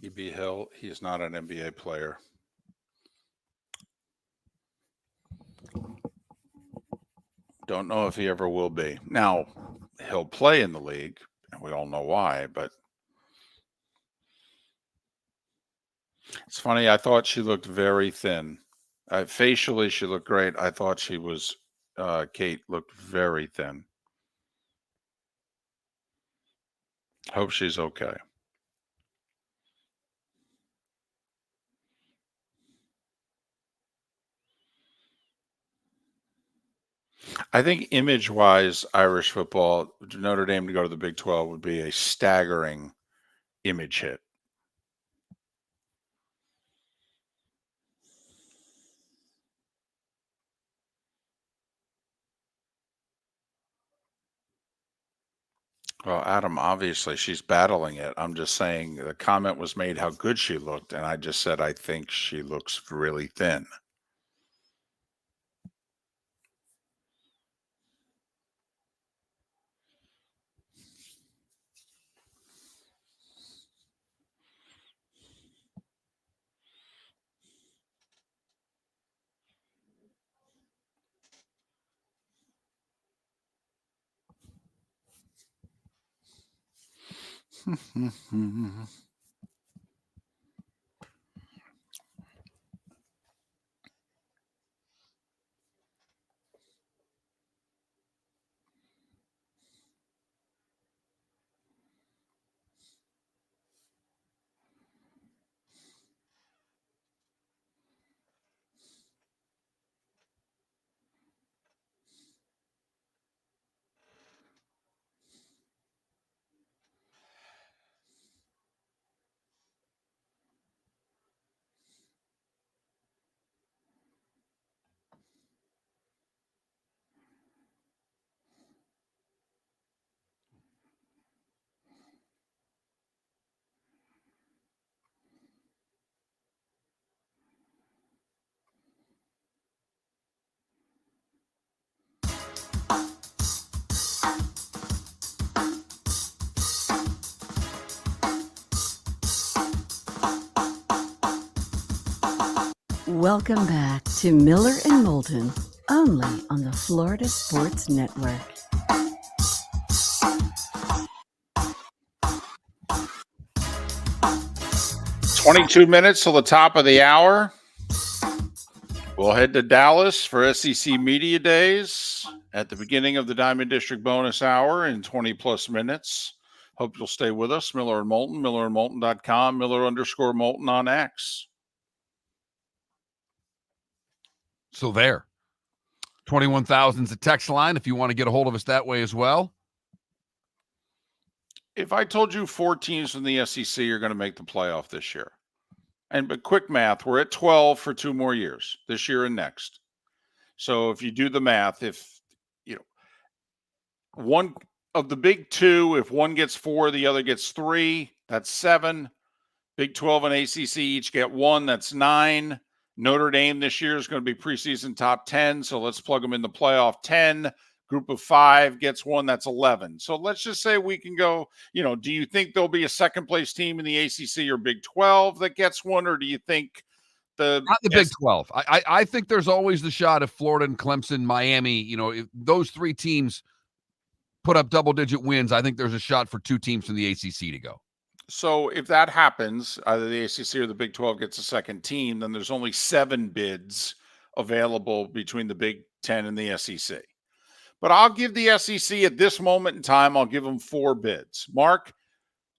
E.B. Hill, he's not an NBA player. Don't know if he ever will be. Now, he'll play in the league, and we all know why, but it's funny. I thought she looked very thin. Facially, she looked great. I thought she was, Kate looked very thin. Hope she's okay. I think image-wise, Irish football, Notre Dame to go to the Big 12 would be a staggering image hit. Well, Adam, obviously she's battling it. I'm just saying the comment was made how good she looked, and I just said I think she looks really thin. Welcome back to Miller and Moulton, only on the Florida Sports Network. "22 minutes till the top of the hour. We'll head to Dallas for SEC Media Days at the beginning of the Diamond District bonus hour in 20-plus minutes. Hope you'll stay with us. Miller and Moulton, millerandmoulton.com, Miller_Moulton on X. So there. 21,000's a text line if you want to get a hold of us that way as well. If I told you 4 teams from the SEC are going to make the playoff this year, but quick math, we're at 12 for 2 more years, this year and next. So if you do the math, if one of the big 2, if one gets 4, the other gets 3, that's 7. Big 12 and ACC each get 1, that's 9. Notre Dame this year is going to be preseason top 10, so let's plug them in the playoff 10. Group of 5 gets 1, that's 11. So let's just say we can go, do you think there'll be a second-place team in the ACC or Big 12 that gets 1, or do you think not the Big 12? I think there's always the shot if Florida and Clemson, Miami, if those 3 teams put up double-digit wins, I think there's a shot for 2 teams from the ACC to go. So if that happens, either the ACC or the Big 12 gets a second team, then there's only 7 bids available between the Big 10 and the SEC. But I'll give the SEC at this moment in time, I'll give them 4 bids. Mark,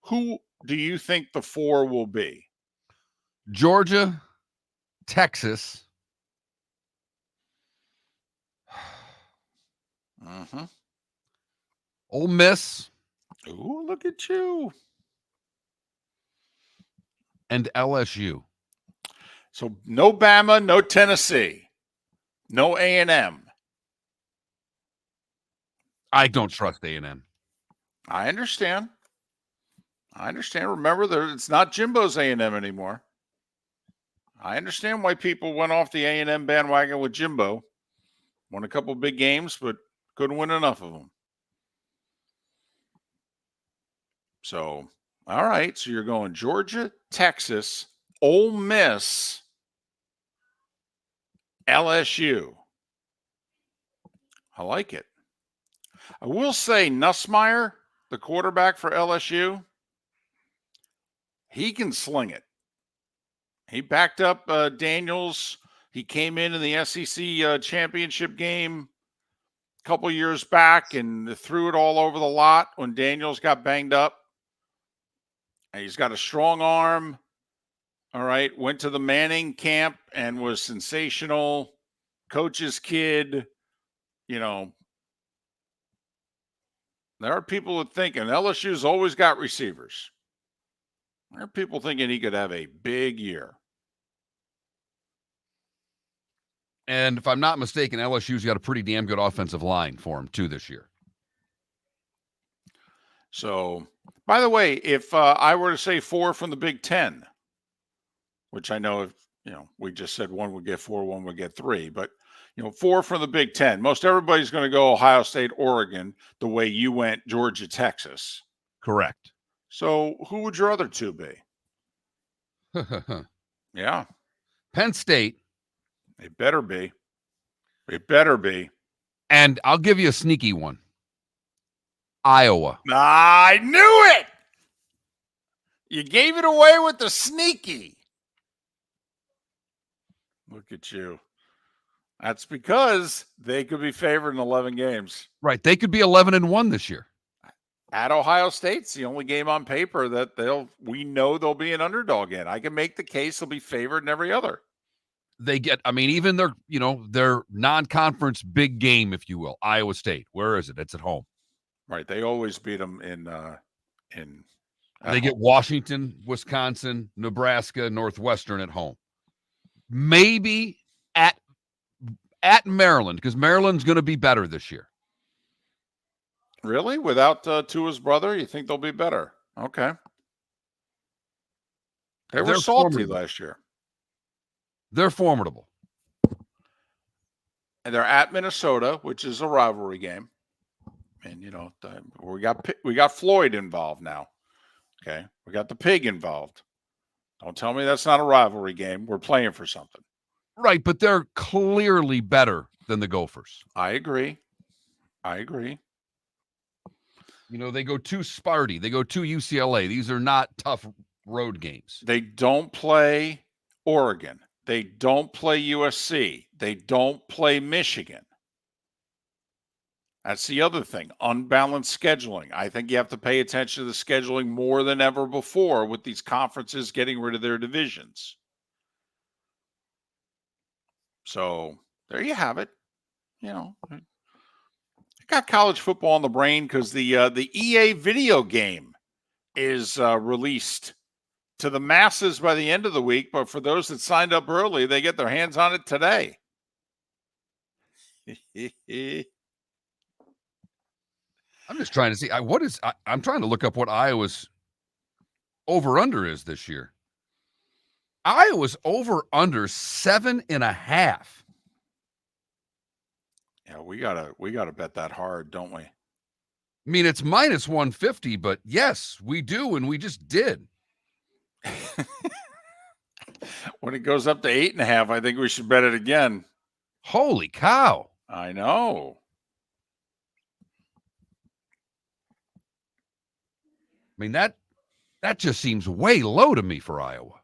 who do you think the 4 will be? Georgia, Texas. Ole Miss. Ooh, look at you. And LSU. So no Bama, no Tennessee, no A&M. I don't trust A&M. I understand. Remember, it's not Jimbo's A&M anymore. I understand why people went off the A&M bandwagon with Jimbo. Won a couple big games, but couldn't win enough of them. So All right. So you're going Georgia, Texas, Ole Miss, LSU. I like it. I will say Nussmeier, the quarterback for LSU, he can sling it. He backed up Daniels. He came in the SEC championship game a couple years back and threw it all over the lot when Daniels got banged up. And he's got a strong arm. All right. Went to the Manning camp and was sensational. Coach's kid. You know, there are people that think, and LSU's always got receivers. There are people thinking he could have a big year. And if I'm not mistaken, LSU's got a pretty damn good offensive line for him, too, this year. So, by the way, if I were to say 4 from the Big Ten, which I know, we just said one would get 4, one would get 3, but, 4 from the Big Ten. Most everybody's going to go Ohio State, Oregon, the way you went Georgia, Texas. Correct. So, who would your other 2 be? Yeah. Penn State. It better be. It better be. And I'll give you a sneaky one. Iowa. I knew it. You gave it away with the sneaky. Look at you. That's because they could be favored in 11 games. Right. They could be 11-1 this year. At Ohio State's the only game on paper that we know they'll be an underdog in. I can make the case they'll be favored in every other. They get, even their non-conference big game, if you will, Iowa State. Where is it? It's at home. Right. They always beat them in they get Washington, Wisconsin, Nebraska, Northwestern at home. Maybe at Maryland, because Maryland's going to be better this year. Really? Without Tua's brother, you think they'll be better? Okay. They were salty formidable last year. They're formidable. And they're at Minnesota, which is a rivalry game. And, we got Floyd involved now. Okay. We got the pig involved. Don't tell me that's not a rivalry game. We're playing for something. Right. But they're clearly better than the Gophers. I agree. They go to Sparty. They go to UCLA. These are not tough road games. They don't play Oregon. They don't play USC. They don't play Michigan. That's the other thing, unbalanced scheduling. I think you have to pay attention to the scheduling more than ever before with these conferences getting rid of their divisions. So there you have it. I got college football on the brain because the EA video game is released to the masses by the end of the week. But for those that signed up early, they get their hands on it today. I'm just trying to see I'm trying to look up what Iowa's over under is this year. Iowa's over under 7.5. Yeah, we gotta bet that hard, don't we? It's minus 150, but yes, we do, and we just did. When it goes up to 8.5, I think we should bet it again. Holy cow. I know. That just seems way low to me for Iowa.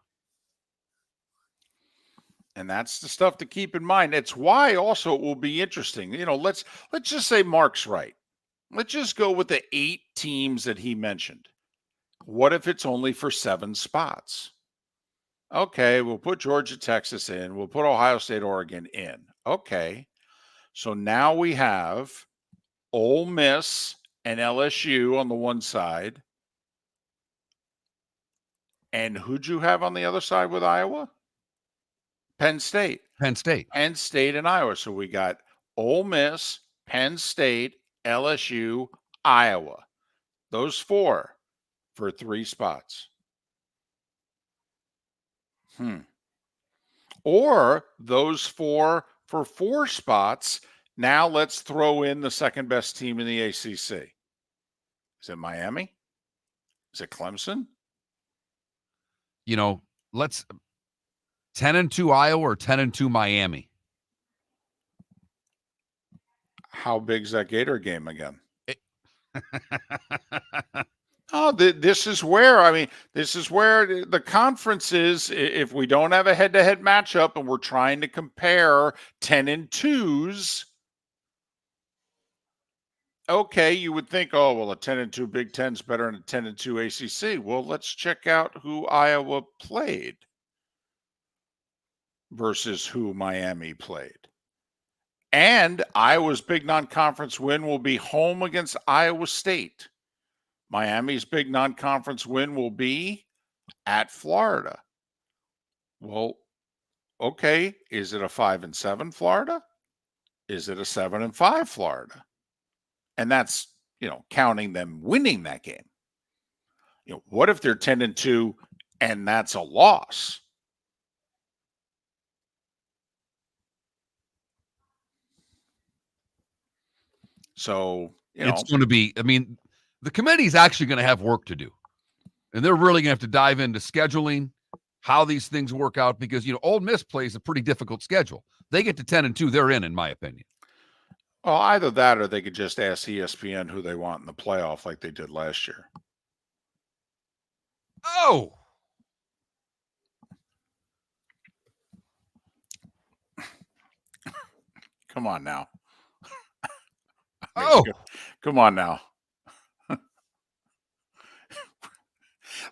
And that's the stuff to keep in mind. It's why also it will be interesting. Let's just say Mark's right. Let's just go with the 8 teams that he mentioned. What if it's only for 7 spots? Okay, we'll put Georgia, Texas in. We'll put Ohio State, Oregon in. Okay. So now we have Ole Miss and LSU on the one side. And who'd you have on the other side with Iowa? Penn State. Penn State and Iowa. So we got Ole Miss, Penn State, LSU, Iowa. Those 4 for 3 spots. Or those 4 for 4 spots. Now let's throw in the second best team in the ACC. Is it Miami? Is it Clemson? let's 10-2 Iowa or 10-2 Miami. How big's that Gator game again? Oh, this is where the conference is. If we don't have a head-to-head matchup and we're trying to compare 10-2s, okay, you would think, oh, well, a 10-2 Big Ten's better than a 10-2 ACC. Well, let's check out who Iowa played versus who Miami played. And Iowa's big non-conference win will be home against Iowa State. Miami's big non-conference win will be at Florida. Well, okay, is it a 5-7 Florida? Is it a 7-5 Florida? And that's, counting them winning that game. What if they're 10-2 and that's a loss? So, it's going to be, the committee's actually going to have work to do. And they're really going to have to dive into scheduling, how these things work out, because, Ole Miss plays a pretty difficult schedule. They get to 10-2, they're in my opinion. Well, either that or they could just ask ESPN who they want in the playoff like they did last year. Oh! Come on now. Oh! Come on now.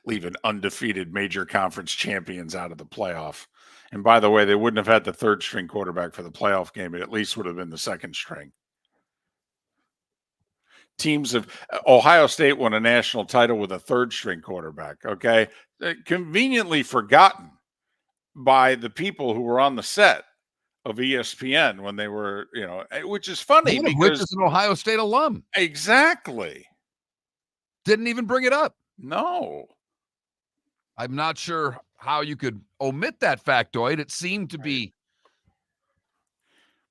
Leaving undefeated major conference champions out of the playoff. And by the way, they wouldn't have had the third string quarterback for the playoff game. It at least would have been the second string. Teams of Ohio State won a national title with a third string quarterback. Okay. Conveniently forgotten by the people who were on the set of ESPN when they were, which is funny because which is an Ohio State alum. Exactly. Didn't even bring it up. No. I'm not sure how you could omit that factoid. It seemed to be.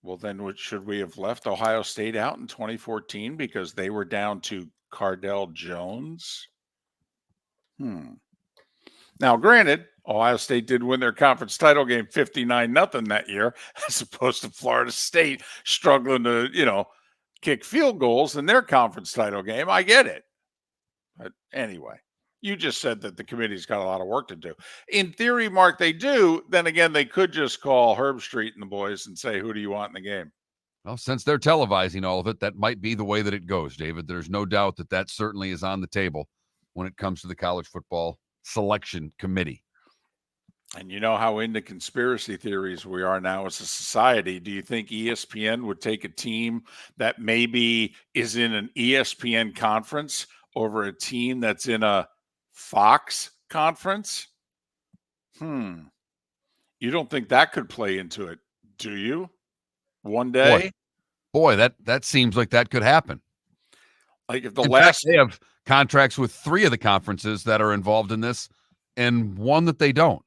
Well, then should we have left Ohio State out in 2014 because they were down to Cardell Jones? Now, granted, Ohio State did win their conference title game 59-0 that year, as opposed to Florida State struggling to, kick field goals in their conference title game. I get it. But anyway, you just said that the committee's got a lot of work to do. In theory, Mark, they do. Then again, they could just call Herb Street and the boys and say, who do you want in the game? Well, since they're televising all of it, that might be the way that it goes, David. There's no doubt that certainly is on the table when it comes to the college football selection committee. And you know how into conspiracy theories we are now as a society. Do you think ESPN would take a team that maybe is in an ESPN conference over a team that's in a Fox conference? You don't think that could play into it, do you? One day? Boy, that seems like that could happen. Like if the in last fact, they have contracts with 3 of the conferences that are involved in this and one that they don't.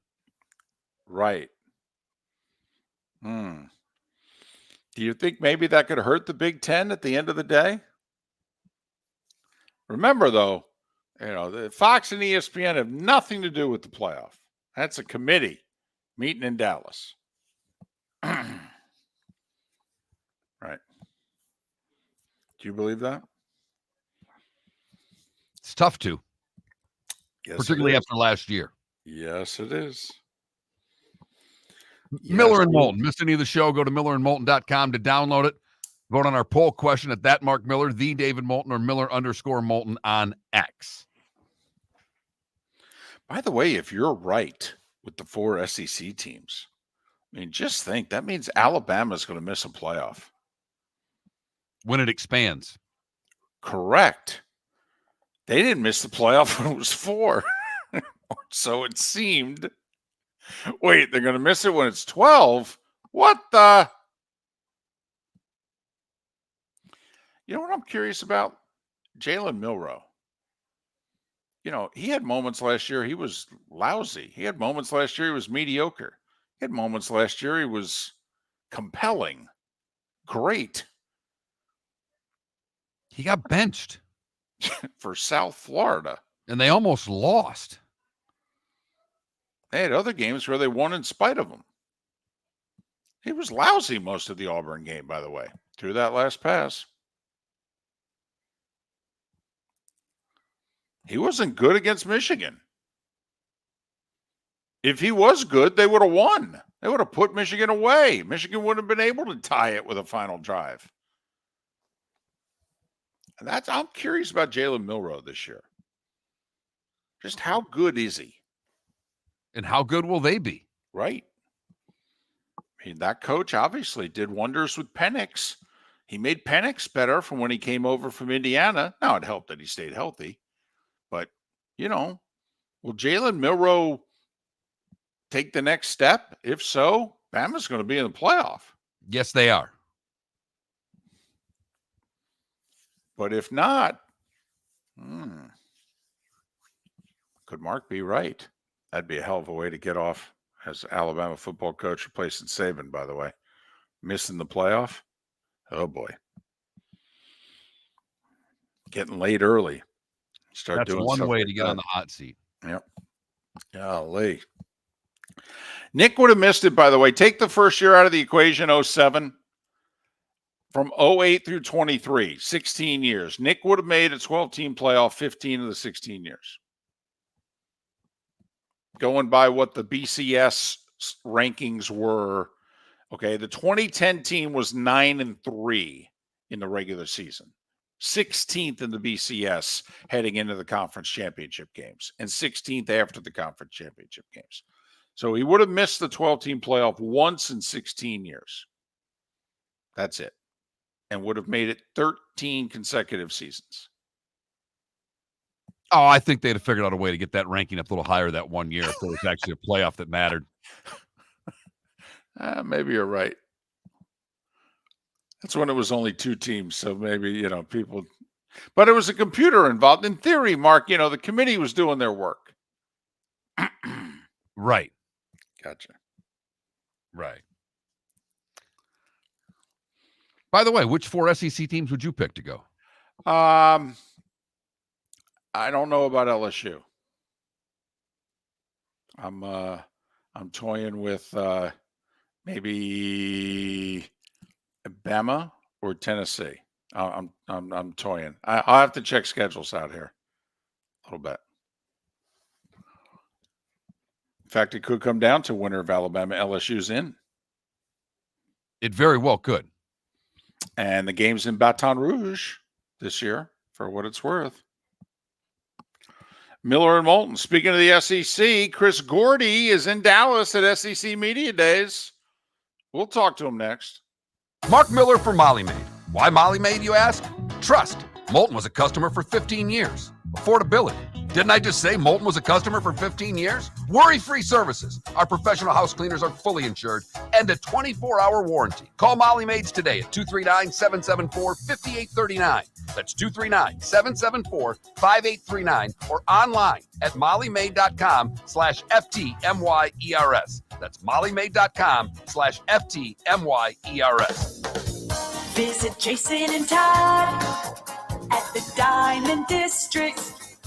Right. Do you think maybe that could hurt the Big Ten at the end of the day? Remember, though, the Fox and ESPN have nothing to do with the playoff. That's a committee meeting in Dallas. Right. Do you believe that? It's tough to. Yes, particularly after last year. Yes, it is. Miller and Moulton. Missed any of the show? Go to millerandmoulton.com to download it. Vote on our poll question at that Mark Miller, the David Moulton, or Miller_Moulton on X. By the way, if you're right with the 4 SEC teams, just think that means Alabama's going to miss a playoff. When it expands. Correct. They didn't miss the playoff when it was 4. So it seemed. Wait, they're going to miss it when it's 12? What the? You know what I'm curious about? Jalen Milroe. He had moments last year he was lousy. He had moments last year he was mediocre. He had moments last year he was compelling. Great. He got benched. For South Florida. And they almost lost. They had other games where they won in spite of him. He was lousy most of the Auburn game, by the way, through that last pass. He wasn't good against Michigan. If he was good, they would have won. They would have put Michigan away. Michigan wouldn't have been able to tie it with a final drive. And I'm curious about Jalen Milroe this year. Just how good is he? And how good will they be? Right. I mean, that coach obviously did wonders with Penix. He made Penix better from when he came over from Indiana. Now, it helped that he stayed healthy. But, will Jalen Milroe take the next step? If so, Bama's going to be in the playoff. Yes, they are. But if not, could Mark be right? That'd be a hell of a way to get off as Alabama football coach replacing Saban, by the way. Missing the playoff? Oh, boy. Getting late early. That's doing one stuff way like to get that. on the hot seat. Yep. Golly. Nick would have missed it, by the way. Take the first year out of the equation, 07. From 08 through 23, 16 years. Nick would have made a 12-team playoff 15 of the 16 years. Going by what the BCS rankings were, okay, the 2010 team was 9-3 in the regular season. 16th in the BCS heading into the conference championship games, and 16th after the conference championship games. So he would have missed the 12-team playoff once in 16 years. That's it. And would have made it 13 consecutive seasons. Oh, I think they'd have figured out a way to get that ranking up a little higher that one year if there was actually a playoff that mattered. Maybe you're right. That's when it was only 2 teams. So maybe, people. But it was a computer involved. In theory, Mark, the committee was doing their work. Right. Gotcha. Right. By the way, which 4 SEC teams would you pick to go? I don't know about LSU. I'm toying with maybe Bama or Tennessee. I'm toying. I'll have to check schedules out here a little bit. In fact, it could come down to winner of Alabama. LSU's in. It very well could. And the game's in Baton Rouge this year, for what it's worth. Miller and Moulton. Speaking of the SEC, Chris Gordy is in Dallas at SEC Media Days. We'll talk to him next. Mark Miller for Molly Maid. Why Molly Maid, you ask? Trust. Moulton was a customer for 15 years. Affordability. Didn't I just say Moulton was a customer for 15 years? Worry-free services. Our professional house cleaners are fully insured and a 24-hour warranty. Call Molly Maids today at 239-774-5839. That's 239-774-5839 or online at mollymaid.com/FTMYERS. That's mollymaid.com/FTMYERS. Visit Jason and Todd at the Diamond District.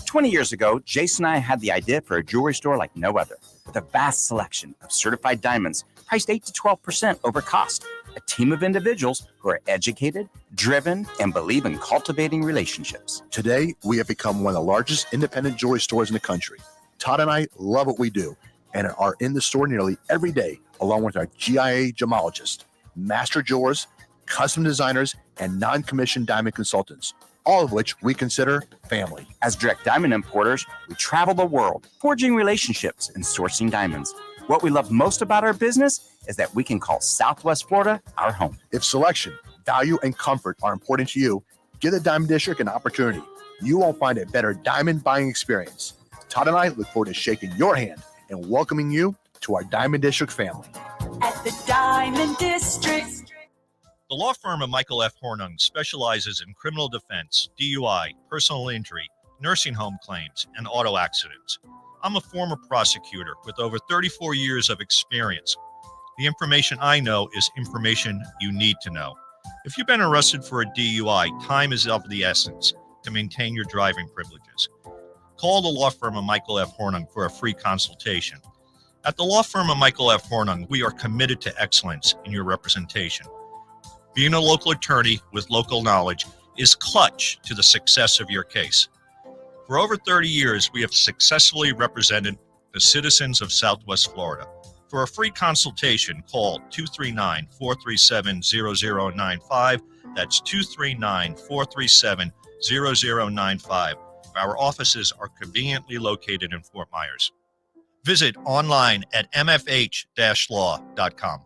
20 years ago, Jason and I had the idea for a jewelry store like no other, with a vast selection of certified diamonds priced 8 to 12% over cost. A team of individuals who are educated, driven, and believe in cultivating relationships. Today, we have become one of the largest independent jewelry stores in the country. Todd and I love what we do and are in the store nearly every day, along with our GIA gemologists, master jewelers, custom designers, and non-commissioned diamond consultants, all of which we consider family. As direct diamond importers, we travel the world, forging relationships and sourcing diamonds. What we love most about our business is that we can call Southwest Florida our home. If selection, value, and comfort are important to you, give the Diamond District an opportunity. You won't find a better diamond buying experience. Todd and I look forward to shaking your hand and welcoming you to our Diamond District family. At the Diamond District. The law firm of Michael F. Hornung specializes in criminal defense, DUI, personal injury, nursing home claims, and auto accidents. I'm a former prosecutor with over 34 years of experience. The information I know is information you need to know. If you've been arrested for a DUI, time is of the essence to maintain your driving privileges. Call the law firm of Michael F. Hornung for a free consultation. At the law firm of Michael F. Hornung, we are committed to excellence in your representation. Being a local attorney with local knowledge is clutch to the success of your case. For over 30 years, we have successfully represented the citizens of Southwest Florida. For a free consultation, call 239-437-0095. That's 239-437-0095. Our offices are conveniently located in Fort Myers. Visit online at mfh-law.com.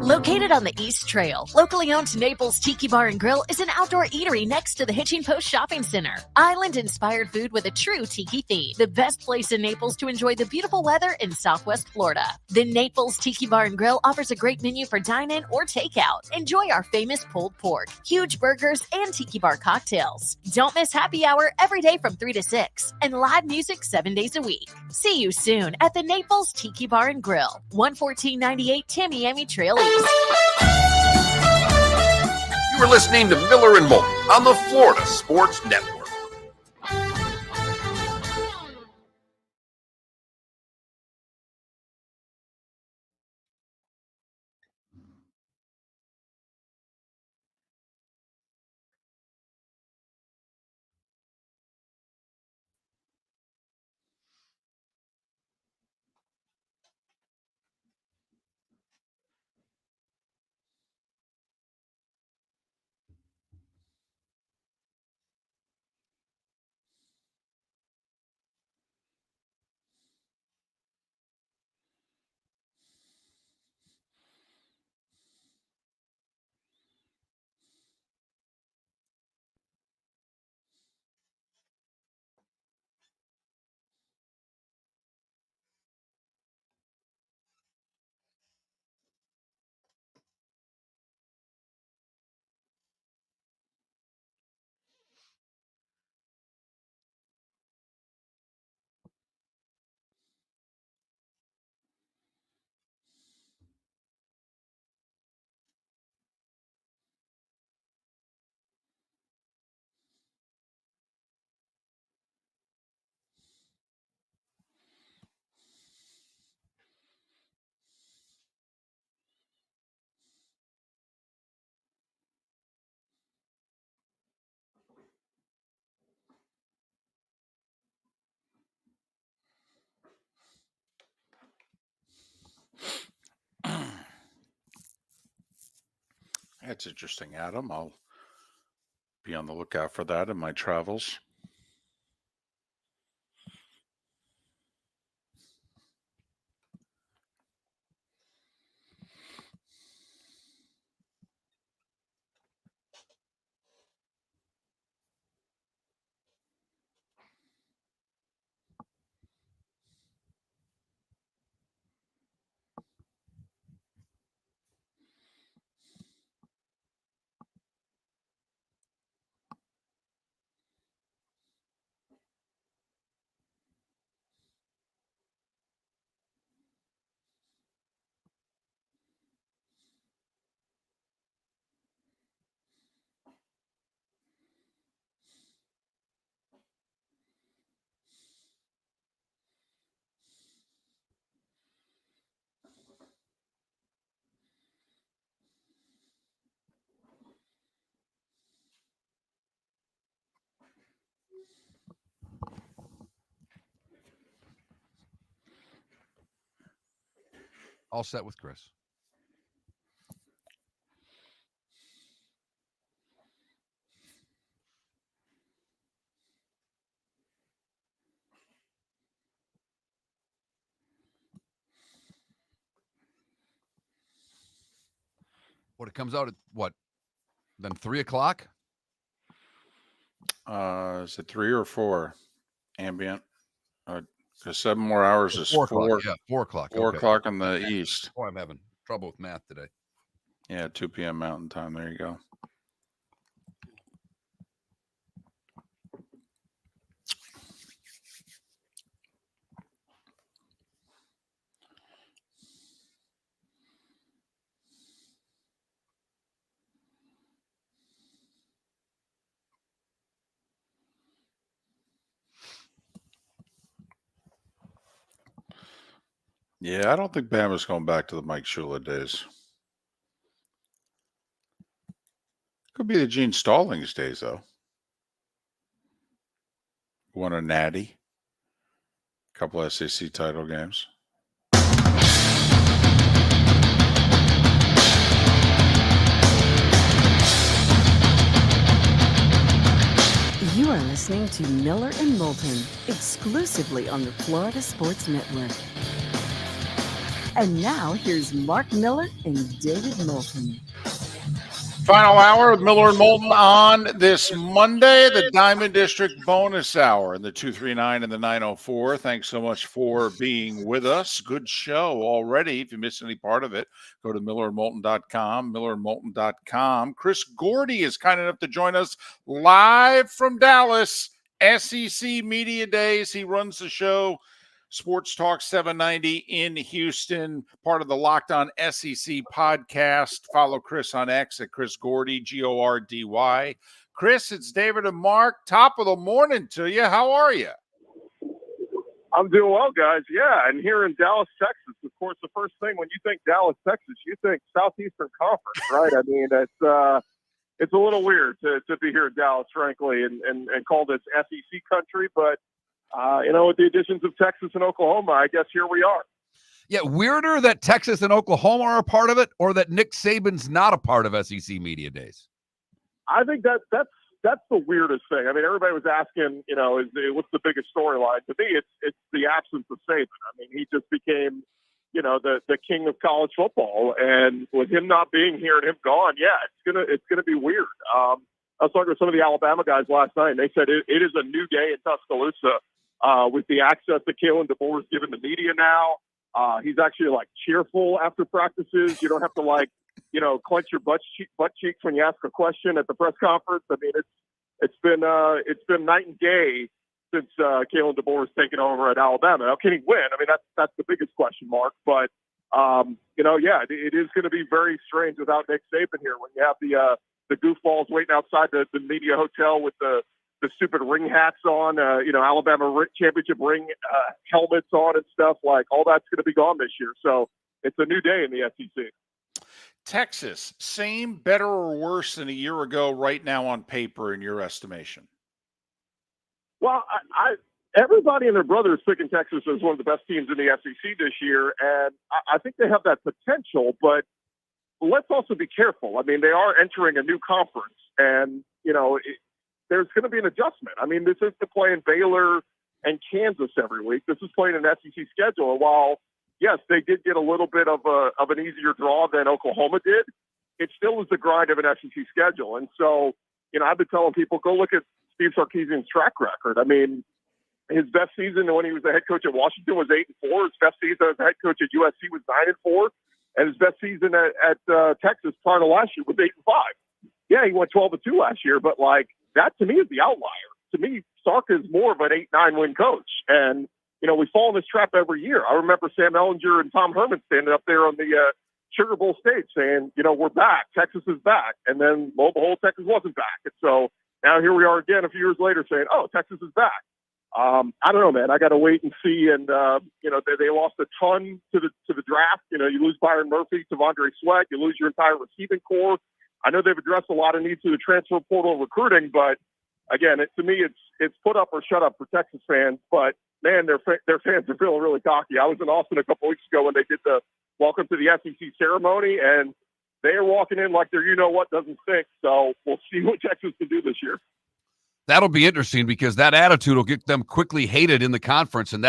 Located on the East Trail, locally owned Naples Tiki Bar and Grill is an outdoor eatery next to the Hitching Post Shopping Center. Island-inspired food with a true tiki theme. The best place in Naples to enjoy the beautiful weather in Southwest Florida. The Naples Tiki Bar and Grill offers a great menu for dine-in or takeout. Enjoy our famous pulled pork, huge burgers, and tiki bar cocktails. Don't miss happy hour every day from 3 to 6 and live music 7 days a week. See you soon at the Naples Tiki Bar and Grill, 11498 Tamiami Trail East. You were listening to Miller and Moulton on the Florida Sports Network. That's interesting, Adam. I'll be on the lookout for that in my travels. All set with Chris. What, it comes out at what? Then 3 o'clock? Is it 3 or 4 ambient? Because 7 more hours is 4 4. o'clock. Yeah, 4 o'clock. 4 Okay. o'clock in the east. Oh, I'm having trouble with math today. Yeah, 2 p.m. Mountain Time. There you go. Yeah, I don't think Bama's going back to the Mike Shula days. Could be the Gene Stallings days, though. Won a natty, couple SEC title games. You are listening to Miller and Moulton, exclusively on the Florida Sports Network. And now here's Mark Miller and David Moulton. Final hour of Miller and Moulton on this Monday, the Diamond District bonus hour in the 239 and the 904. Thanks so much for being with us. Good show already. If you missed any part of it, go to millerandmoulton.com, millerandmoulton.com. Chris Gordy is kind enough to join us live from Dallas, SEC Media Days. He runs the show Sports Talk 790 in Houston, part of the Locked On SEC podcast. Follow Chris on X at Chris Gordy, Gordy. Chris, it's David and Mark. Top of the morning to you. How are you? I'm doing well, guys. Yeah, and here in Dallas, Texas, of course, the first thing when you think Dallas, Texas, you think Southeastern Conference, right? I mean, it's a little weird to be here in Dallas, frankly, and call this SEC country, but with the additions of Texas and Oklahoma, I guess here we are. Yeah, weirder that Texas and Oklahoma are a part of it, or that Nick Saban's not a part of SEC Media Days? I think that's the weirdest thing. I mean, everybody was asking, what's the biggest storyline? To me, it's the absence of Saban. I mean, he just became, the king of college football, and with him not being here and him gone, it's gonna be weird. I was talking to some of the Alabama guys last night, and they said it is a new day in Tuscaloosa. With the access that Kalen DeBoer is giving the media now. He's actually cheerful after practices. You don't have to clench your butt cheeks when you ask a question at the press conference. I mean, it's been night and day since Kalen DeBoer has taken over at Alabama. Now, can he win? I mean, that's the biggest question mark. But it is going to be very strange without Nick Saban here when you have the goofballs waiting outside the media hotel with the stupid ring hats on, Alabama championship ring helmets on and stuff. All that's going to be gone this year. So it's a new day in the SEC. Texas, same, better, or worse than a year ago right now on paper in your estimation? Well, everybody and their brother is picking Texas as one of the best teams in the SEC this year, and I think they have that potential, but let's also be careful. I mean, they are entering a new conference, and, there's going to be an adjustment. I mean, this is playing Baylor and Kansas every week. This is playing an SEC schedule. And while, yes, they did get a little bit of an easier draw than Oklahoma did, it still is the grind of an SEC schedule. And so, I've been telling people, go look at Steve Sarkisian's track record. I mean, his best season when he was the head coach at Washington was 8-4. His best season as head coach at USC was 9-4. And his best season at Texas prior to last year was 8-5. Yeah, he went 12-2 last year, but that to me is the outlier. To me, Sark is more of an 8-9 win coach. And, we fall in this trap every year. I remember Sam Ellinger and Tom Herman standing up there on the Sugar Bowl stage saying, we're back. Texas is back. And then, lo and behold, Texas wasn't back. And so now here we are again a few years later saying, oh, Texas is back. I don't know, man. I got to wait and see. And, they lost a ton to the draft. You lose Byron Murphy, Tavondre Sweat. You lose your entire receiving core. I know they've addressed a lot of needs through the transfer portal recruiting, but again, to me, it's put up or shut up for Texas fans. But man, their fans are feeling really cocky. I was in Austin a couple weeks ago when they did the welcome to the SEC ceremony, and they are walking in like their doesn't stink. So we'll see what Texas can do this year. That'll be interesting because that attitude will get them quickly hated in the conference. And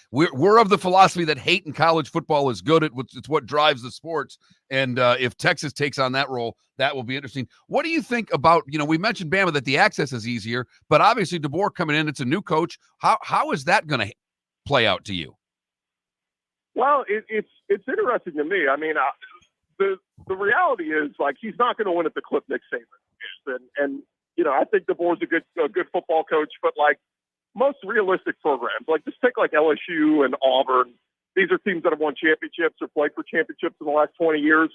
we're of the philosophy that hate in college football is good. It's what drives the sports. And if Texas takes on that role, that will be interesting. What do you think about, we mentioned Bama, that the access is easier, but obviously DeBoer coming in, it's a new coach. How is that going to play out to you? Well, it's interesting to me. I mean, the reality is he's not going to win at the clip Nick Saban is. And I think DeBoer's a good football coach, but most realistic programs, just take LSU and Auburn. These are teams that have won championships or played for championships in the last 20 years.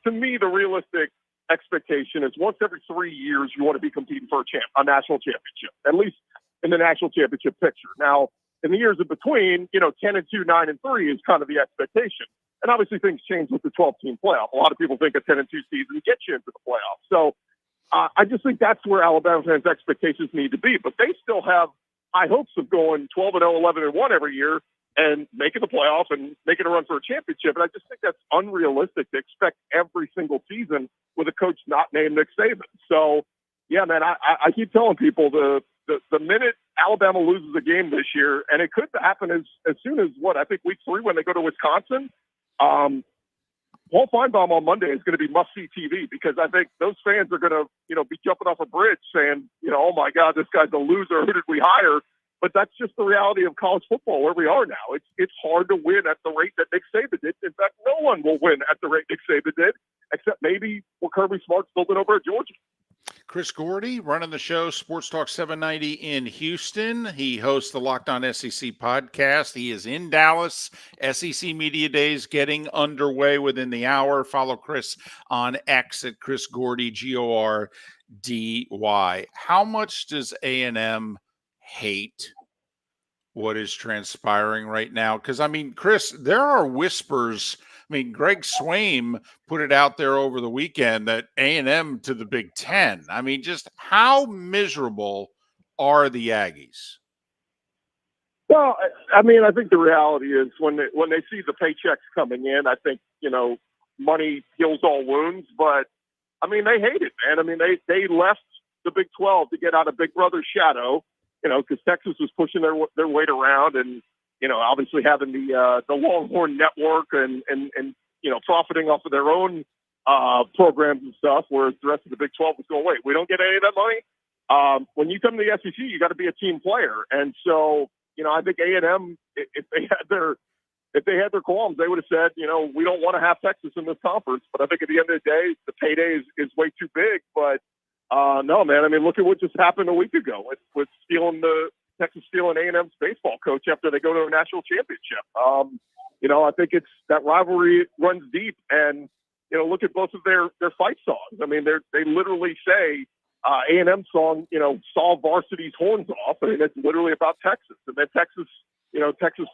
To me, the realistic expectation is once every 3 years, you want to be competing for a national championship, at least in the national championship picture. Now, in the years in between, 10-2, 9-3 is kind of the expectation. And obviously things change with the 12-team playoff. A lot of people think a 10-2 season gets you into the playoffs. So I just think that's where Alabama fans' expectations need to be. But they still have high hopes of going 12-0, 11-1 every year and making the playoff and making a run for a championship. And I just think that's unrealistic to expect every single season with a coach not named Nick Saban. So, yeah, man, I keep telling people the minute Alabama loses a game this year, and it could happen as soon as, I think week 3 when they go to Wisconsin, Paul Feinbaum on Monday is going to be must-see TV because I think those fans are going to, be jumping off a bridge saying, oh, my God, this guy's a loser. Who did we hire? But that's just the reality of college football where we are now. It's hard to win at the rate that Nick Saban did. In fact, no one will win at the rate Nick Saban did, except maybe what Kirby Smart's building over at Georgia. Chris Gordy running the show, Sports Talk 790 in Houston. He hosts the Locked On SEC podcast. He is in Dallas. SEC Media Days getting underway within the hour. Follow Chris on X at Chris Gordy, Gordy. How much does A&M hate what is transpiring right now? Because, I mean, Chris, there are whispers. I mean, Greg Swaim put it out there over the weekend that A&M to the Big Ten. I mean, just how miserable are the Aggies? Well, I mean, I think the reality is when they see the paychecks coming in, I think, money heals all wounds. But, I mean, they hate it, man. I mean, they left the Big 12 to get out of Big Brother's shadow, because Texas was pushing their weight around and, obviously having the Longhorn Network and profiting off of their own programs and stuff, whereas the rest of the Big 12 was going, wait, we don't get any of that money? When you come to the SEC, you got to be a team player. And so, I think A&M, if they had their qualms, they would have said, we don't want to have Texas in this conference. But I think at the end of the day, the payday is way too big. But no, man, I mean, look at what just happened a week ago with Texas stealing A&M's baseball coach after they go to a national championship. I think it's that rivalry runs deep, and look at both of their fight songs. I mean, they literally say A&M song, saw varsity's horns off, and it's literally about Texas. And then Texas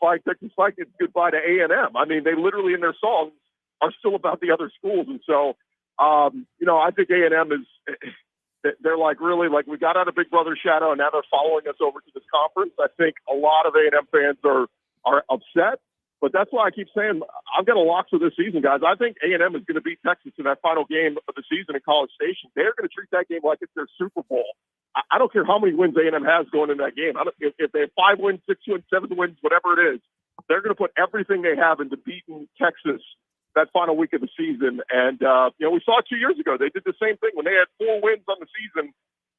fight, it's goodbye to A&M. I mean, they literally in their songs are still about the other schools, and so I think A&M is. They're really we got out of Big Brother's shadow and now they're following us over to this conference. I think a lot of A&M fans are upset, but that's why I keep saying I've got a lock for this season, guys. I think A&M is going to beat Texas in that final game of the season in College Station. They're going to treat that game like it's their Super Bowl. I don't care how many wins A&M has going in that game. If they have 5 wins, 6 wins, 7 wins, whatever it is, they're going to put everything they have into beating Texas that final week of the season. And, we saw it 2 years ago. They did the same thing. When they had 4 wins on the season,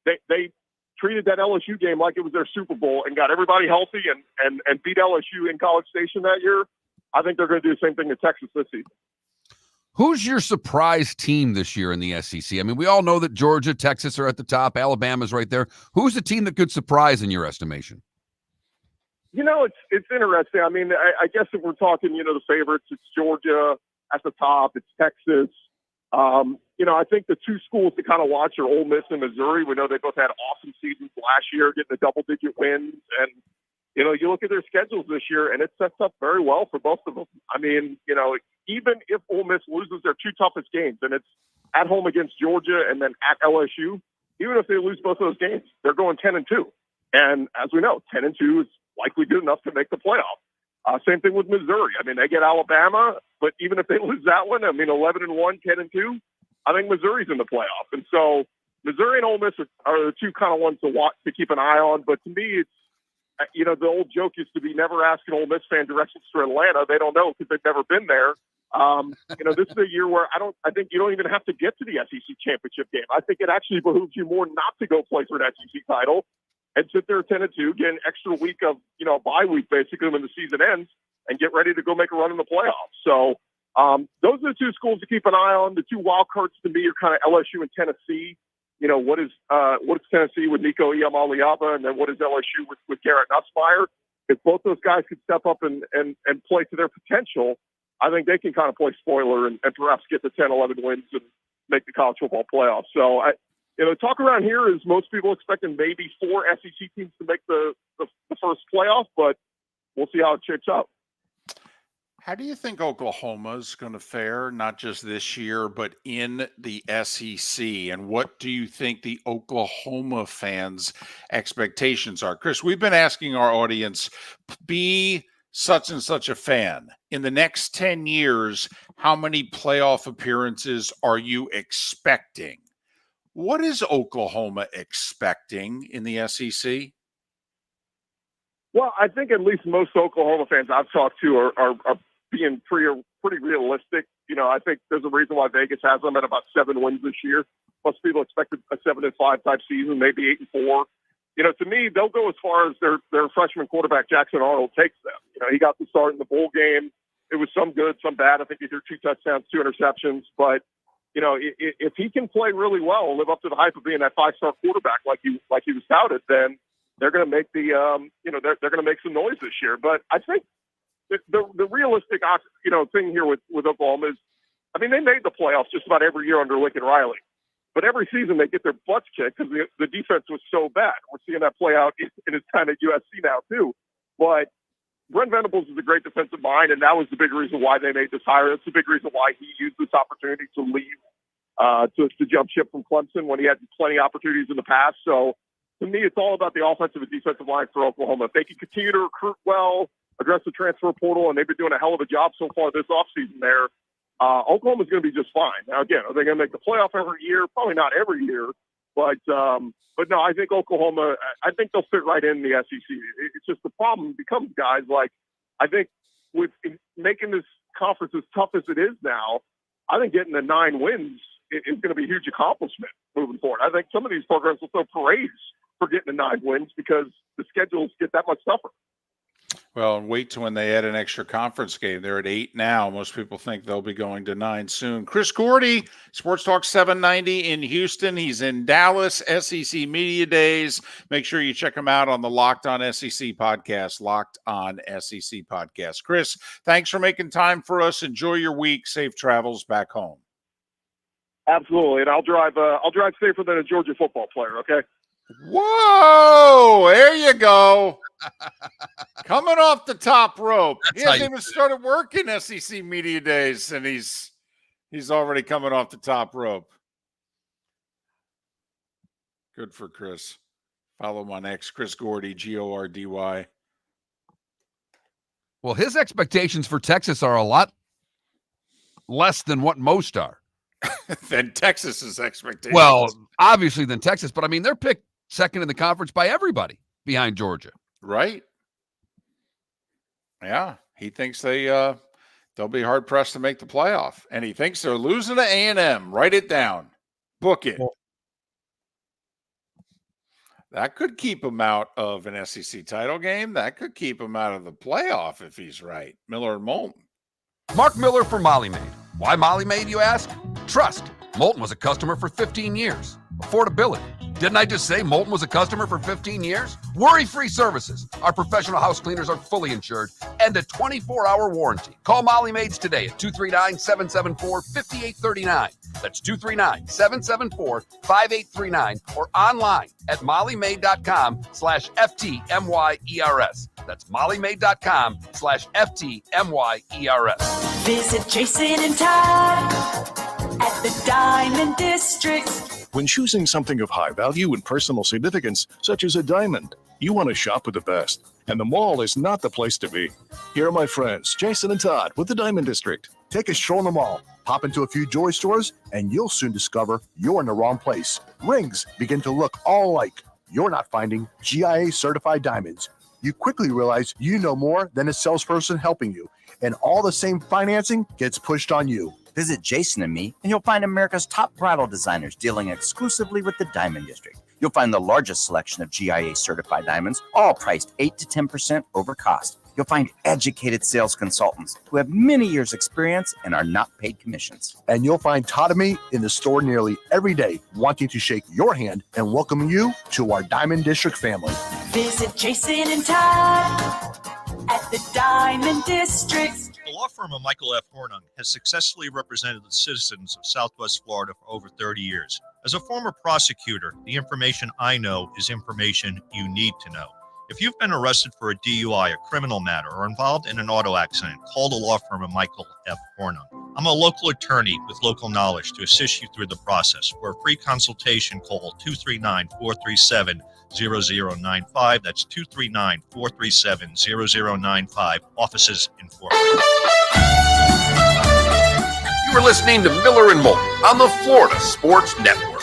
they treated that LSU game like it was their Super Bowl and got everybody healthy and beat LSU in College Station that year. I think they're going to do the same thing to Texas this season. Who's your surprise team this year in the SEC? I mean, we all know that Georgia, Texas are at the top. Alabama's right there. Who's the team that could surprise in your estimation? It's interesting. I mean, I guess if we're talking, the favorites, it's Georgia at the top. It's Texas. I think the 2 schools to kind of watch are Ole Miss and Missouri. We know they both had awesome seasons last year, getting the double-digit wins. And, you look at their schedules this year, and it sets up very well for both of them. I mean, even if Ole Miss loses their 2 toughest games, and it's at home against Georgia and then at LSU, even if they lose both of those games, they're going 10-2. And as we know, 10-2 is likely good enough to make the playoff. Same thing with Missouri. I mean, they get Alabama, but even if they lose that one, 11-1, 10-2, I think Missouri's in the playoff. And so Missouri and Ole Miss are the 2 kind of ones to watch, to keep an eye on. But to me, it's, the old joke used to be never ask an Ole Miss fan directions to Atlanta. They don't know because they've never been there. This is a year where I think you don't even have to get to the SEC championship game. I think it actually behooves you more not to go play for an SEC title and sit there 10-2, get an extra week of, a bye week basically when the season ends and get ready to go make a run in the playoffs. So those are the 2 schools to keep an eye on. The 2 wild cards to me are kind of LSU and Tennessee. What is Tennessee with Nico Iamaleava, and then what is LSU with Garrett Nussmeier? If both those guys could step up and play to their potential, I think they can kind of play spoiler and perhaps get to 10, 11 wins and make the college football playoffs. So talk around here is most people expecting maybe 4 SEC teams to make the first playoff, but we'll see how it shapes up. How do you think Oklahoma's going to fare, not just this year, but in the SEC? And what do you think the Oklahoma fans' expectations are? Chris, we've been asking our audience, be such and such a fan. In the next 10 years, how many playoff appearances are you expecting? What is Oklahoma expecting in the SEC? Well, I think at least most Oklahoma fans I've talked to are being pretty realistic. You know, I think there's a reason why Vegas has them at about 7 wins this year. Most people expected a 7-5 type season, maybe 8-4. You know, to me, they'll go as far as their freshman quarterback Jackson Arnold takes them. You know, he got the start in the bowl game. It was some good, some bad. I think he threw 2 touchdowns, 2 interceptions. But you know, if he can play really well and live up to the hype of being that 5-star quarterback like he was touted, then they're going to make they're going to make some noise this year. But I think the realistic, thing here with Oklahoma is, I mean, they made the playoffs just about every year under Lincoln Riley, but every season they get their butts kicked because the defense was so bad. We're seeing that play out in his time at USC now too. But Brent Venables is a great defensive mind, and that was the big reason why they made this hire. That's the big reason why he used this opportunity to leave, to jump ship from Clemson when he had plenty of opportunities in the past. So to me, it's all about the offensive and defensive line for Oklahoma. If they can continue to recruit well, address the transfer portal, and they've been doing a hell of a job so far this offseason there, Oklahoma's going to be just fine. Now, again, are they going to make the playoff every year? Probably not every year, but no, I think Oklahoma, I think they'll fit right in the SEC. It's just the problem becomes, guys, like, I think with making this conference as tough as it is now, I think getting the 9 wins is going to be a huge accomplishment moving forward. I think some of these programs will throw parades for getting the 9 wins because the schedules get that much tougher. Well, and wait till when they add an extra conference game. They're at 8 now. Most people think they'll be going to 9 soon. Chris Gordy, Sports Talk 790 in Houston. He's in Dallas, SEC Media Days. Make sure you check him out on the Locked On SEC podcast, Locked On SEC podcast. Chris, thanks for making time for us. Enjoy your week. Safe travels back home. Absolutely, and I'll drive safer than a Georgia football player, okay? Whoa, there you go. Coming off the top rope. He hasn't even started working SEC Media Days, and he's already coming off the top rope. Good for Chris. Follow him on X, Chris Gordy, Gordy. Well, his expectations for Texas are a lot less than what most are. Than Texas's expectations. Well, obviously than Texas, but I mean, they're picked second in the conference by everybody behind Georgia. Right. Yeah. He thinks they'll be hard pressed to make the playoff. And he thinks they're losing to A&M. Write it down. Book it. That could keep him out of an SEC title game. That could keep him out of the playoff if he's right. Miller and Moulton. Mark Miller for Molly Maid. Why Molly Maid, you ask? Trust. Moulton was a customer for 15 years. Affordability. Didn't I just say Moulton was a customer for 15 years? Worry-free services. Our professional house cleaners are fully insured and a 24-hour warranty. Call Molly Maids today at 239-774-5839. That's 239-774-5839 or online at mollymaid.com/FTMYERS. That's mollymaid.com/FTMYERS. Visit Jason and Todd at the Diamond District. When choosing something of high value and personal significance, such as a diamond, you want to shop with the best, and the mall is not the place to be. Here are my friends, Jason and Todd with the Diamond District. Take a stroll in the mall, pop into a few jewelry stores, and you'll soon discover you're in the wrong place. Rings begin to look all alike. You're not finding GIA-certified diamonds. You quickly realize you know more than a salesperson helping you, and all the same financing gets pushed on you. Visit Jason and me, and you'll find America's top bridal designers dealing exclusively with the Diamond District. You'll find the largest selection of GIA-certified diamonds, all priced 8 to 10% over cost. You'll find educated sales consultants who have many years' experience and are not paid commissions. And you'll find Todd and me in the store nearly every day, wanting to shake your hand and welcome you to our Diamond District family. Visit Jason and Todd at the Diamond District. The law firm of Michael F. Hornung has successfully represented the citizens of Southwest Florida for over 30 years. As a former prosecutor, the information I know is information you need to know. If you've been arrested for a DUI, a criminal matter, or involved in an auto accident, call the law firm of Michael F. Hornung. I'm a local attorney with local knowledge to assist you through the process. For a free consultation, call 239-437-0095. That's 239-437-0095. Offices in Fort Worth. You are listening to Miller and Moulton on the Florida Sports Network.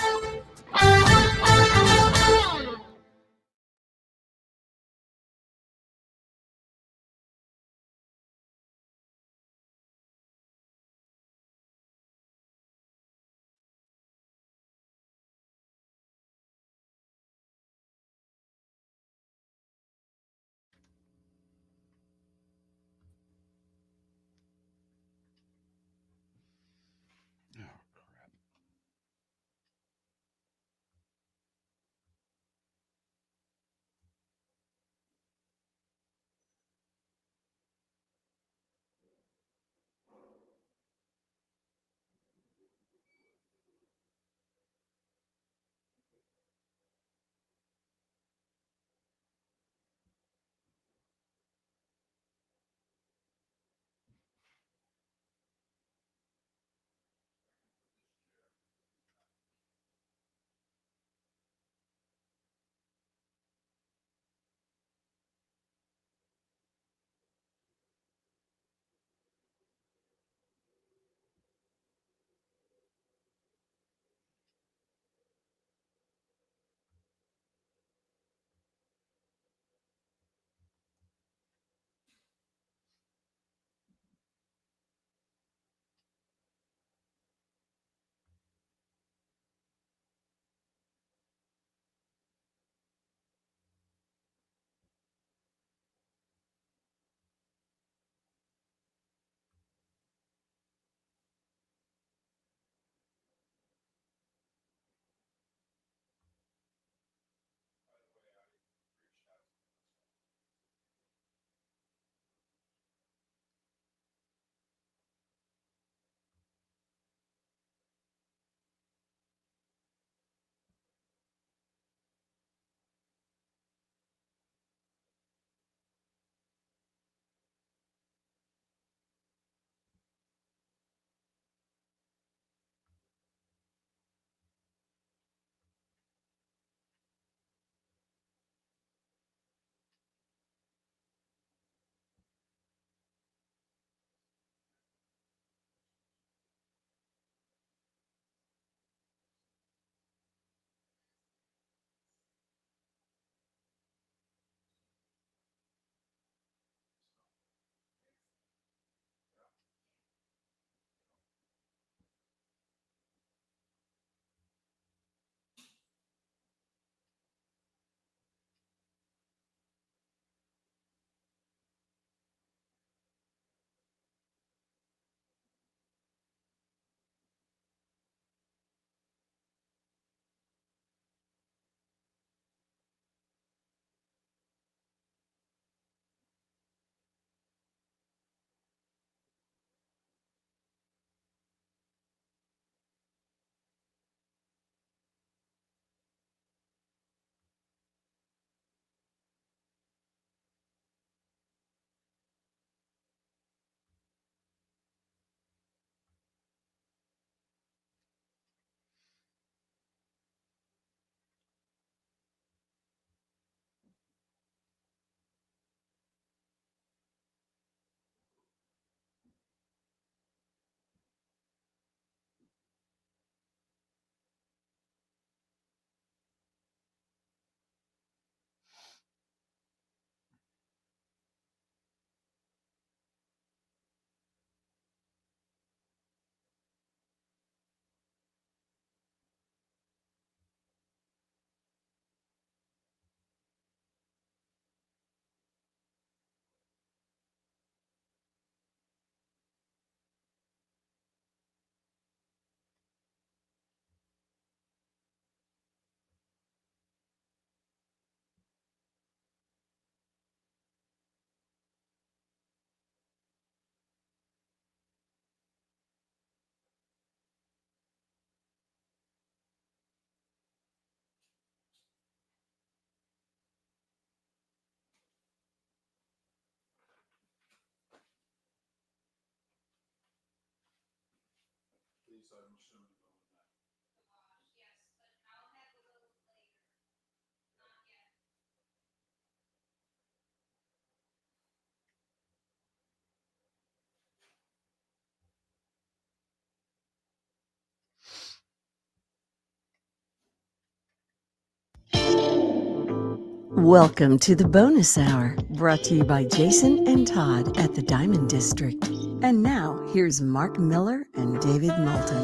Welcome to the bonus hour, brought to you by Jason and Todd at the Diamond District. And now, here's Mark Miller and David Moulton.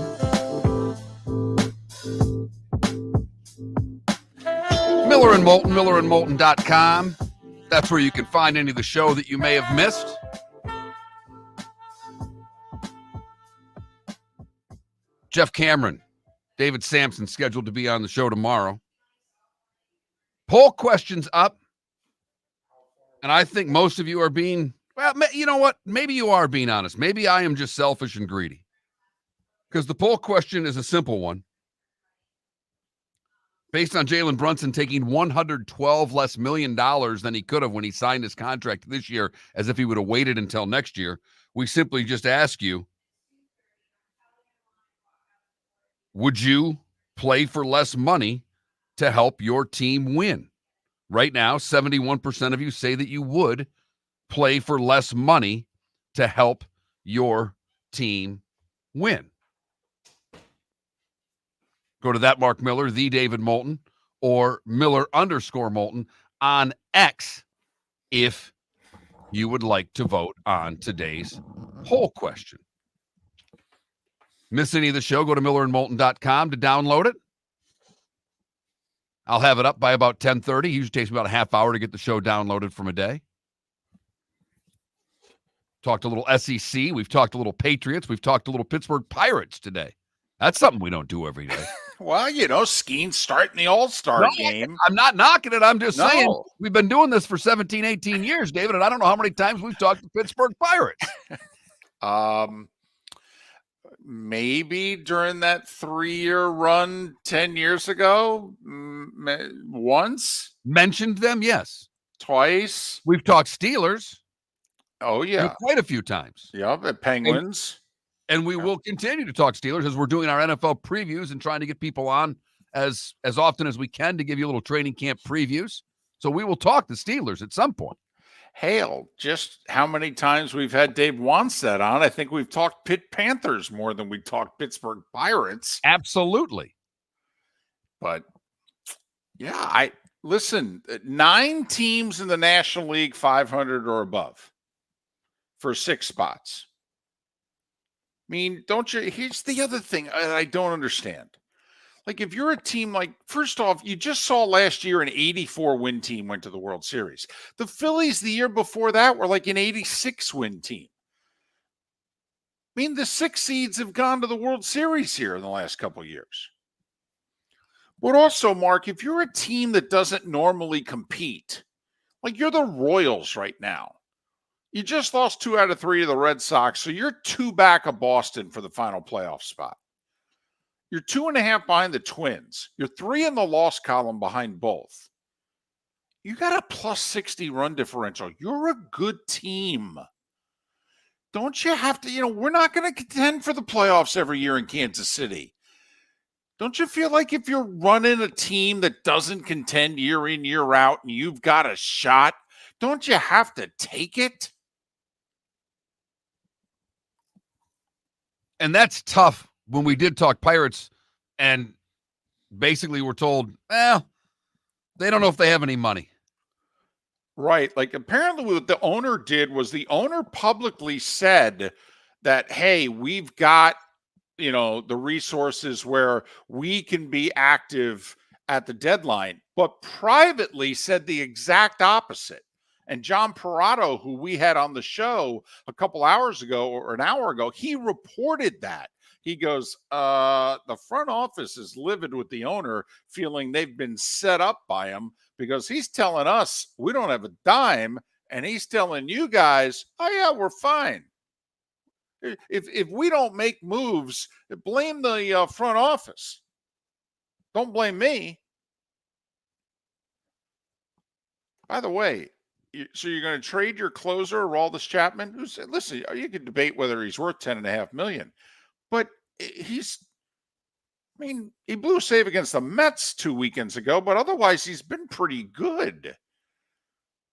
Miller and Moulton, millerandmoulton.com. That's where you can find any of the show that you may have missed. Jeff Cameron, David Sampson scheduled to be on the show tomorrow. Poll questions up. And I think most of you are being, well, you know what? Maybe you are being honest. Maybe I am just selfish and greedy. Because the poll question is a simple one. Based on Jalen Brunson taking $112 less million than he could have when he signed his contract this year, as if he would have waited until next year, we simply just ask you, would you play for less money to help your team win? Right now, 71% of you say that you would play for less money to help your team win. Go to that Mark Miller, the David Moulton, or Miller_Moulton on X if you would like to vote on today's poll question. Miss any of the show, go to millerandmoulton.com to download it. I'll have it up by about 10:30. Usually takes me about a half hour to get the show downloaded from a day. Talked a little SEC. We've talked a little Patriots. We've talked a little Pittsburgh Pirates today. That's something we don't do every day. Well, you know, Skeen's starting the All-Star game. I'm not knocking it. I'm just saying we've been doing this for 17, 18 years, David, and I don't know how many times we've talked to Pittsburgh Pirates. Maybe during that 3-year run 10 years ago, once. Mentioned them, yes. Twice. We've talked Steelers. Oh, yeah. Quite a few times. Yep, at Penguins. And we will continue to talk Steelers as we're doing our NFL previews and trying to get people on as often as we can to give you a little training camp previews. So we will talk the Steelers at some point. Hell, just how many times we've had Dave Wanstead on. I think we've talked Pitt Panthers more than we talked Pittsburgh Pirates. Absolutely. But, yeah, listen, 9 teams in the National League 500 or above for 6 spots. I mean, don't you? Here's the other thing I don't understand. Like, if you're a team like, first off, you just saw last year an 84-win team went to the World Series. The Phillies the year before that were like an 86-win team. I mean, the 6 seeds have gone to the World Series here in the last couple of years. But also, Mark, if you're a team that doesn't normally compete, like you're the Royals right now, you just lost 2 out of 3 to the Red Sox, so you're 2 back of Boston for the final playoff spot. You're 2.5 behind the Twins. You're 3 in the loss column behind both. You got a plus 60 run differential. You're a good team. Don't you have to, we're not going to contend for the playoffs every year in Kansas City. Don't you feel like if you're running a team that doesn't contend year in, year out, and you've got a shot, don't you have to take it? And that's tough when we did talk Pirates and basically we're told, they don't know if they have any money. Right. Like apparently what the owner did was the owner publicly said that, hey, we've got, the resources where we can be active at the deadline, but privately said the exact opposite. And John Perrotto, who we had on the show a couple hours ago or an hour ago, he reported that. He goes, the front office is livid with the owner, feeling they've been set up by him because he's telling us we don't have a dime, and he's telling you guys, oh, yeah, we're fine. If we don't make moves, blame the front office. Don't blame me. By the way, so you're going to trade your closer, Aroldis Chapman? Listen, you can debate whether he's worth $10.5 million, but he blew a save against the Mets 2 weekends ago, but otherwise he's been pretty good.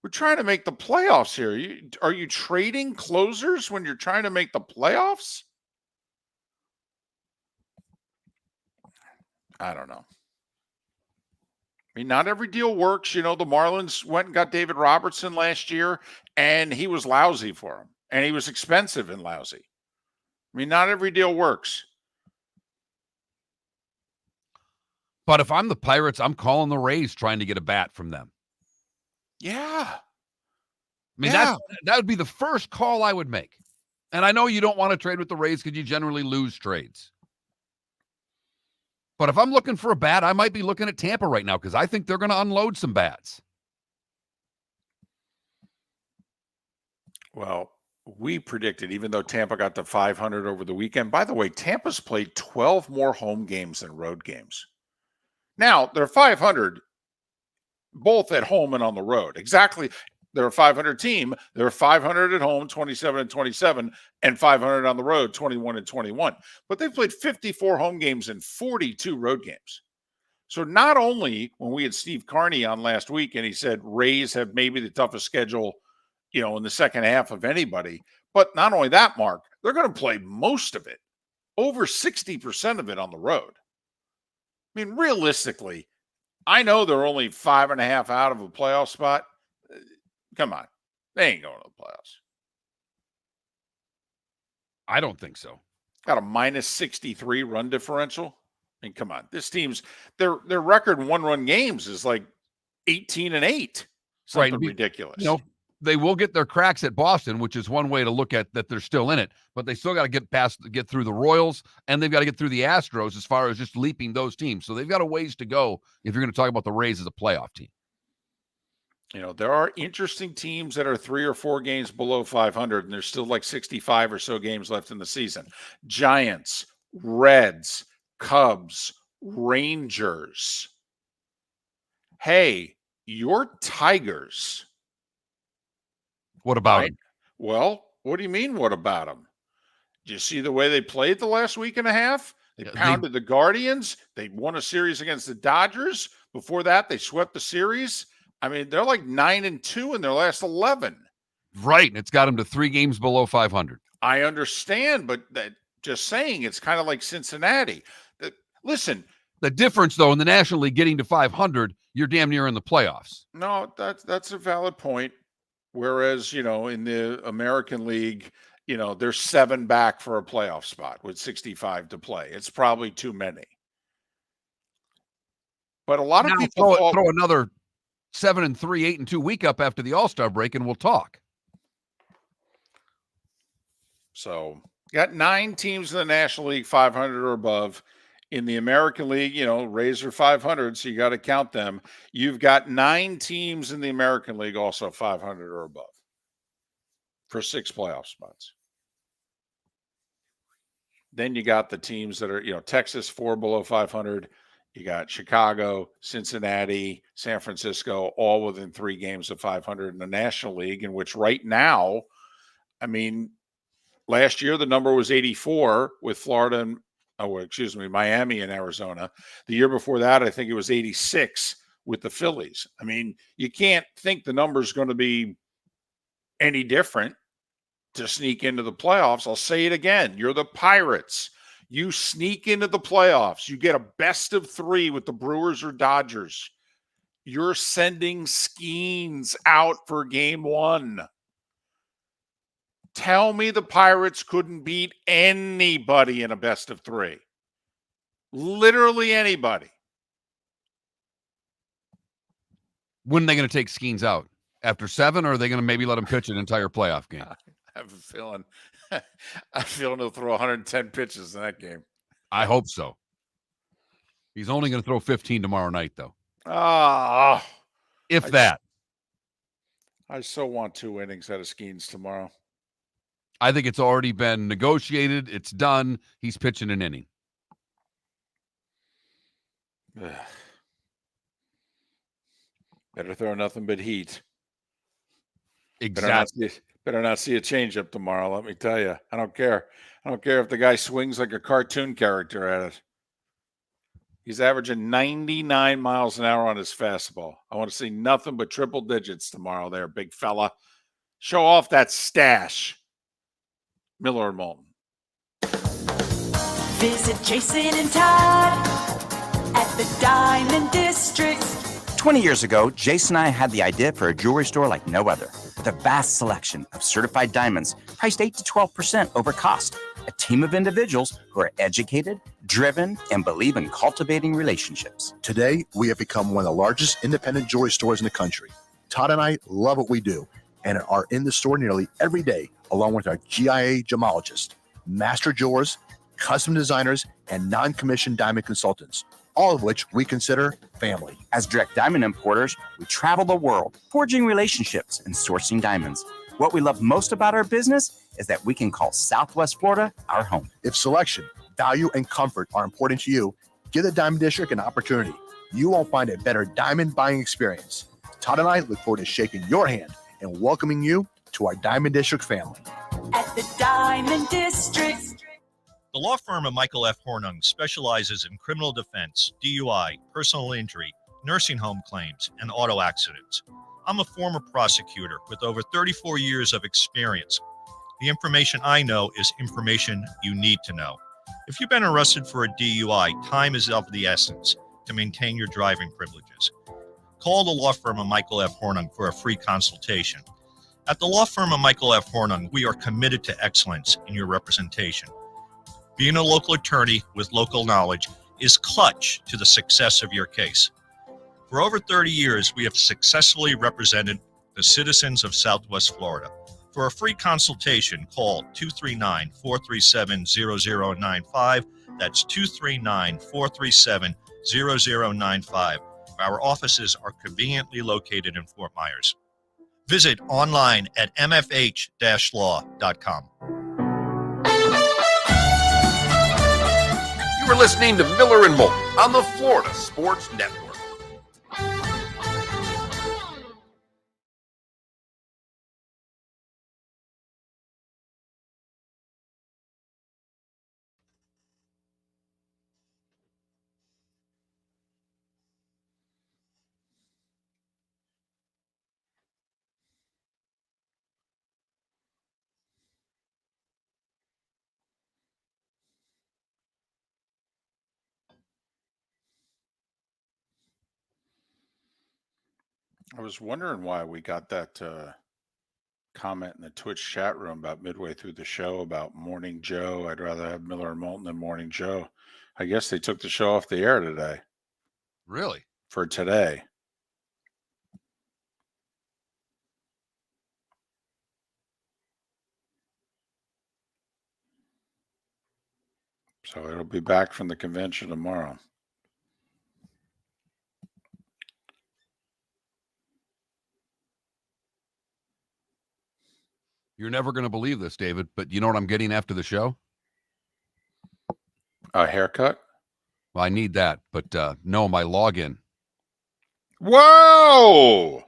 We're trying to make the playoffs here. Are you trading closers when you're trying to make the playoffs? I don't know. I mean, not every deal works. The Marlins went and got David Robertson last year, and he was lousy for them, and he was expensive and lousy. I mean, not every deal works. But if I'm the Pirates, I'm calling the Rays trying to get a bat from them. Yeah. I mean, that would be the first call I would make. And I know you don't want to trade with the Rays because you generally lose trades. But if I'm looking for a bat, I might be looking at Tampa right now because I think they're going to unload some bats. Well, we predicted, even though Tampa got to 500 over the weekend. By the way, Tampa's played 12 more home games than road games. Now, they're 500 both at home and on the road. Exactly. They're a 500 team. They're 500 at home, 27 and 27, and 500 on the road, 21 and 21. But they've played 54 home games and 42 road games. So not only when we had Steve Carney on last week and he said Rays have maybe the toughest schedule, in the second half of anybody, but not only that, Mark, they're going to play most of it, over 60% of it on the road. I mean, realistically, I know they're only 5.5 out of a playoff spot. Come on. They ain't going to the playoffs. I don't think so. Got a minus 63 run differential. I mean, come on. This team's their record in one-run games is like 18-8. Something ridiculous. They will get their cracks at Boston, which is one way to look at that they're still in it, but they still got to get through the Royals, and they've got to get through the Astros as far as just leaping those teams. So they've got a ways to go if you're going to talk about the Rays as a playoff team. There are interesting teams that are 3 or 4 games below 500, and there's still like 65 or so games left in the season. Giants, Reds, Cubs, Rangers. Hey, your Tigers. What about them? Well, what do you mean, what about them? Did you see the way they played the last week and a half? They pounded the Guardians. They won a series against the Dodgers. Before that, they swept the series. I mean, they're like 9-2 in their last 11. Right. And it's got them to 3 games below 500. I understand, but just saying, it's kind of like Cincinnati. Listen. The difference, though, in the National League getting to 500, you're damn near in the playoffs. No, that's a valid point. Whereas, in the American League, they're 7 back for a playoff spot with 65 to play. It's probably too many. But a lot of people throw another 7-3, 8-2 week up after the All-Star break, and we'll talk. So, got 9 teams in the National League 500 or above. In the American League, Rays are 500, so you got to count them. You've got 9 teams in the American League also 500 or above for 6 playoff spots. Then you got the teams that are, Texas 4 below 500. You got Chicago, Cincinnati, San Francisco, all within 3 games of 500 in the National League, in which right now, I mean, last year the number was 84 with Florida and Miami and Arizona. The year before that, I think it was 86 with the Phillies. I mean, you can't think the number's going to be any different to sneak into the playoffs. I'll say it again. You're the Pirates. You sneak into the playoffs. You get a best of 3 with the Brewers or Dodgers. You're sending Skeens out for game 1. Tell me the Pirates couldn't beat anybody in a best of 3. Literally anybody. When are they going to take Skeens out? After 7, or are they going to maybe let him pitch an entire playoff game? I have a feeling he'll throw 110 pitches in that game. I hope so. He's only going to throw 15 tomorrow night, though. If that. I so want 2 innings out of Skeens tomorrow. I think it's already been negotiated. It's done. He's pitching an inning. Better throw nothing but heat. Exactly. Better not see a changeup tomorrow, let me tell you. I don't care I don't care if the guy swings like a cartoon character at it. He's averaging 99 miles an hour on his fastball. I want to see nothing but triple digits tomorrow there, big fella. Show off that stash. Miller and Moulton. Visit Jason and Todd at the Diamond District. 20 years ago, Jason and I had the idea for a jewelry store like no other, with a vast selection of certified diamonds priced 8 to 12% over cost. A team of individuals who are educated, driven, and believe in cultivating relationships. Today, we have become one of the largest independent jewelry stores in the country. Todd and I love what we do and are in the store nearly every day, along with our GIA gemologists, master jewelers, custom designers, and non-commissioned diamond consultants, all of which we consider family. As direct diamond importers, we travel the world, forging relationships and sourcing diamonds. What we love most about our business is that we can call Southwest Florida our home. If selection, value, and comfort are important to you, give the Diamond District an opportunity. You won't find a better diamond buying experience. Todd and I look forward to shaking your hand and welcoming you to our Diamond District family. At the Diamond District. The law firm of Michael F. Hornung specializes in criminal defense, DUI, personal injury, nursing home claims, and auto accidents. I'm a former prosecutor with over 34 years of experience. The information I know is information you need to know. If you've been arrested for a DUI, time is of the essence to maintain your driving privileges. Call the law firm of Michael F. Hornung for a free consultation. At the law firm of Michael F. Hornung, we are committed to excellence in your representation. Being a local attorney with local knowledge is clutch to the success of your case. For over 30 years, we have successfully represented the citizens of Southwest Florida. For a free consultation, call 239-437-0095. That's 239-437-0095. Our offices are conveniently located in Fort Myers. Visit online at mfh-law.com. You are listening to Miller and Moulton on the Florida Sports Network. I was wondering why we got that comment in the Twitch chat room about midway through the show about Morning Joe. I'd rather have Miller and Moulton than Morning Joe. I guess they took the show off the air today. Really? For today. So it'll be back from the convention tomorrow. You're never going to believe this, David, but you know what I'm getting after the show? A haircut? Well, I need that, but no, my login. Whoa!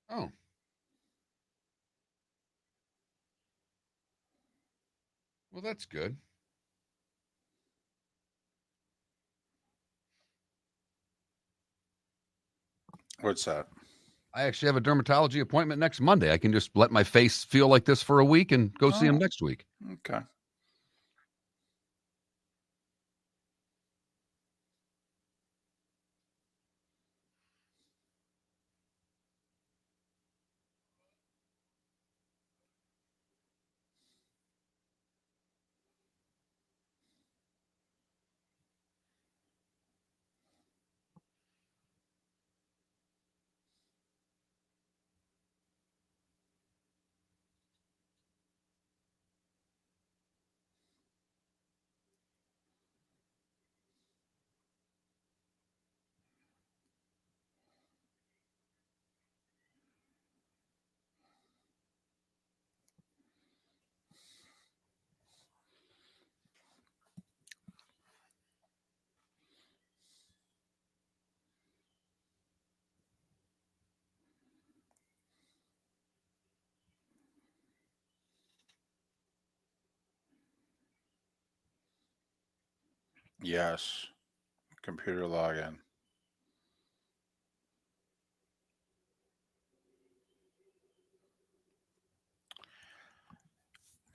Oh. Well, that's good. What's that? I actually have a dermatology appointment next Monday. I can just let my face feel like this for a week and go see him next week. Okay. Yes. Computer login.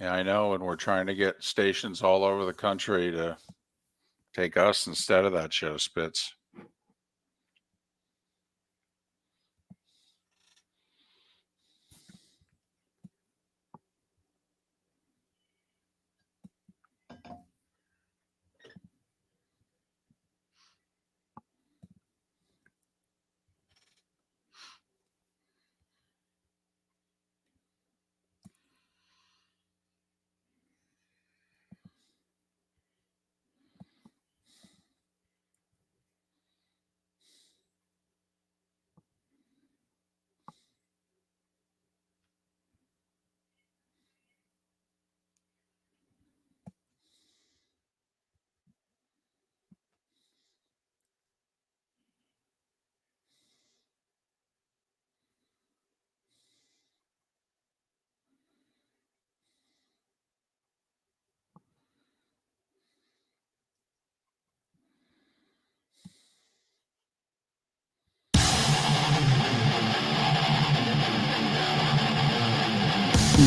Yeah, I know. And we're trying to get stations all over the country to take us instead of that show, Spitz.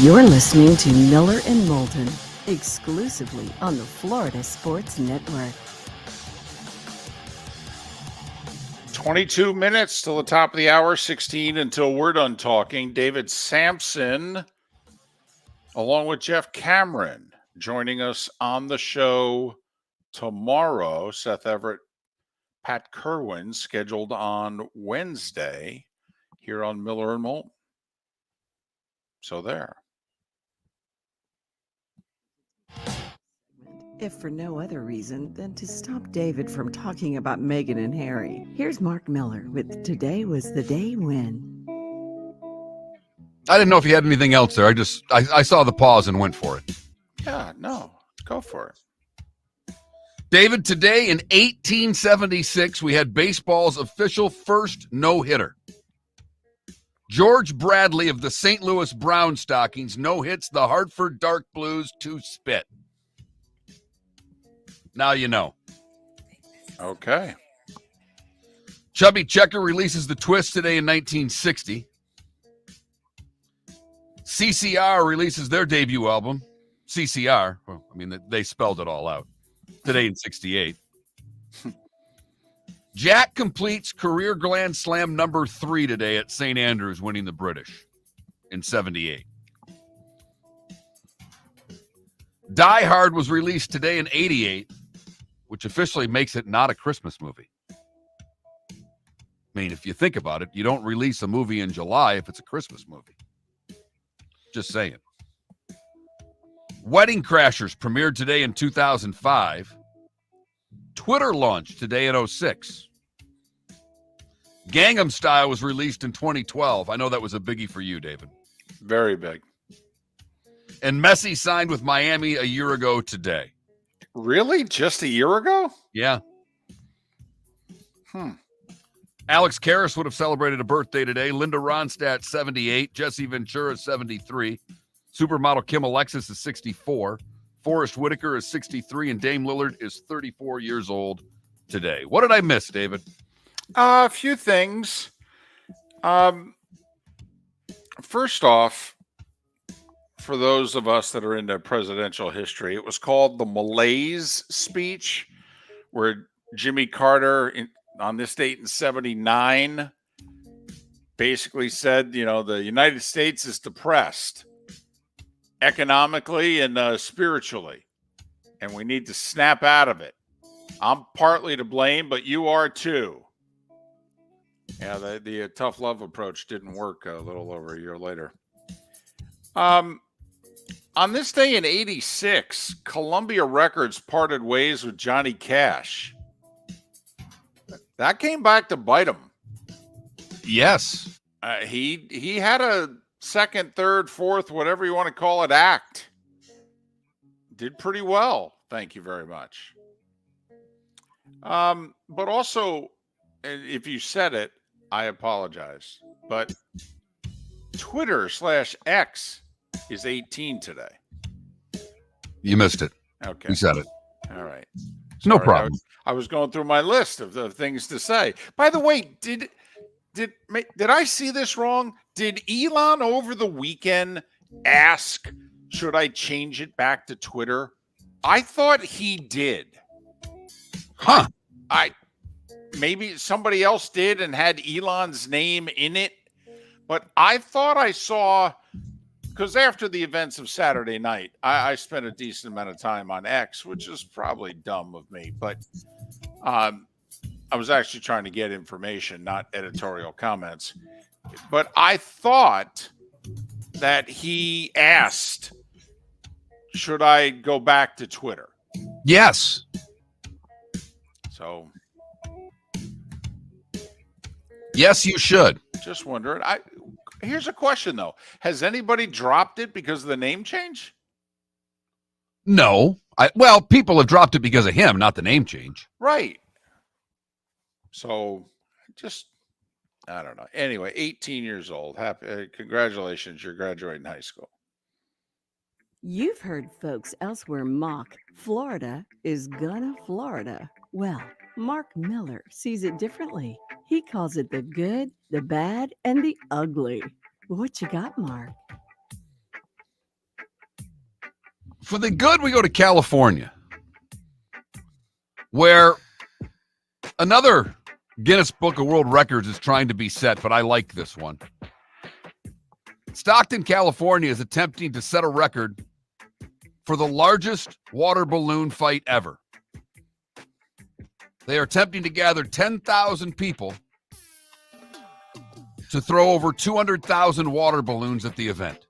You're listening to Miller and Moulton, exclusively on the Florida Sports Network. 22 minutes till the top of the hour, 16 until we're done talking. David Sampson, along with Jeff Cameron, joining us on the show tomorrow. Seth Everett, Pat Kerwin, scheduled on Wednesday here on Miller and Moulton. So there. If for no other reason than to stop David from talking about Meghan and Harry, here's Mark Miller with Today Was the Day When. I didn't know if you had anything else there. I saw the pause and went for it. Yeah, no, go for it. David, today in 1876, we had baseball's official first no-hitter. George Bradley of the St. Louis Brown Stockings no-hits the Hartford Dark Blues to spit. Now you know. Okay. Chubby Checker releases The Twist today in 1960. CCR releases their debut album. CCR, well, I mean, they spelled it all out. Today in 68. Jack completes career Grand Slam number 3 today at St. Andrews, winning the British in 78. Die Hard was released today in 88, which officially makes it not a Christmas movie. I mean, if you think about it, you don't release a movie in July if it's a Christmas movie. Just saying. Wedding Crashers premiered today in 2005. Twitter launched today in 06. Gangnam Style was released in 2012. I know that was a biggie for you, David. Very big. And Messi signed with Miami a year ago today. Really? Just a year ago? Yeah. Alex Karras would have celebrated a birthday today. Linda Ronstadt, 78. Jesse Ventura, 73. Supermodel Kim Alexis is 64. Forrest Whitaker is 63. And Dame Lillard is 34 years old today. What did I miss, David? A few things. First off, for those of us that are into presidential history, it was called the Malaise speech, where Jimmy Carter, on this date in 79, basically said, you know, the United States is depressed economically and spiritually, and we need to snap out of it. I'm partly to blame, but you are too. Yeah, the tough love approach didn't work a little over a year later. On this day in 86, Columbia Records parted ways with Johnny Cash. That came back to bite him. Yes. He had a second, third, fourth, whatever you want to call it, act. Did pretty well. Thank you very much. But also, if you said it, I apologize. But Twitter/X is 18 today. You missed it. Okay. You said it. All right. No Sorry, problem. I was going through my list of the things to say. By the way, did I see this wrong? Did Elon over the weekend ask, should I change it back to Twitter? I thought he did. Huh. Maybe somebody else did and had Elon's name in it, but I thought I saw, because after the events of Saturday night, I spent a decent amount of time on X, which is probably dumb of me, but I was actually trying to get information, not editorial comments. But I thought that he asked, should I go back to Twitter? Yes. So, yes, you should. Just wondering. Here's a question, though. Has anybody dropped it because of the name change? No. Well, people have dropped it because of him, not the name change. Right. So, I don't know. Anyway, 18 years old. Happy, congratulations. You're graduating high school. You've heard folks elsewhere mock Florida is gonna Florida. Well, Mark Miller sees it differently. He calls it the good, the bad, and the ugly. What you got, Mark? For the good, we go to California, where another Guinness Book of World Records is trying to be set, but I like this one. Stockton, California is attempting to set a record for the largest water balloon fight ever. They are attempting to gather 10,000 people to throw over 200,000 water balloons at the event.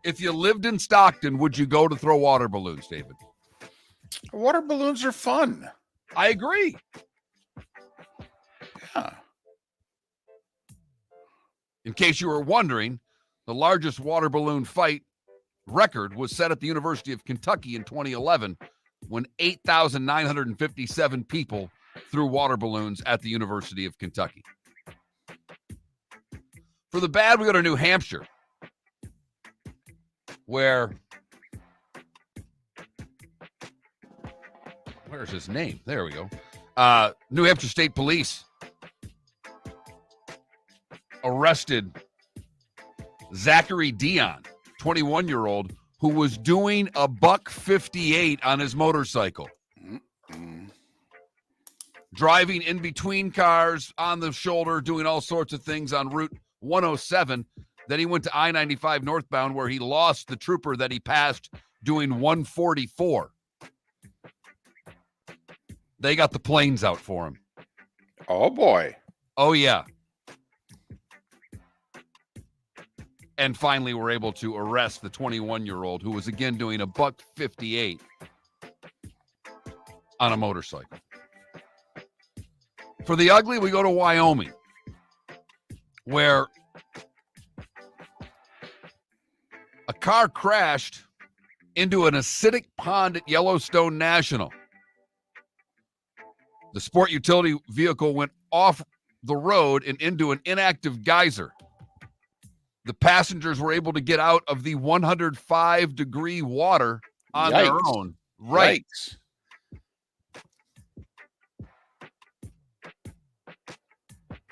If you lived in Stockton, would you go to throw water balloons, David? Water balloons are fun. I agree. Yeah. In case you were wondering, the largest water balloon fight record was set at the University of Kentucky in 2011 when 8,957 people threw water balloons at the University of Kentucky. For the bad, we go to New Hampshire, where's his name? There we go. New Hampshire State Police arrested Zachary Dion, 21-year-old, who was doing a $158 on his motorcycle. Driving in between cars, on the shoulder, doing all sorts of things on Route 107. Then he went to I-95 northbound, where he lost the trooper that he passed doing 144. They got the planes out for him. Oh, boy. Oh, yeah. And finally, we're able to arrest the 21-year-old who was again doing a $158 on a motorcycle. For the ugly, we go to Wyoming, where a car crashed into an acidic pond at Yellowstone National. The sport utility vehicle went off the road and into an inactive geyser. The passengers were able to get out of the 105-degree water on their own. Right. Yikes.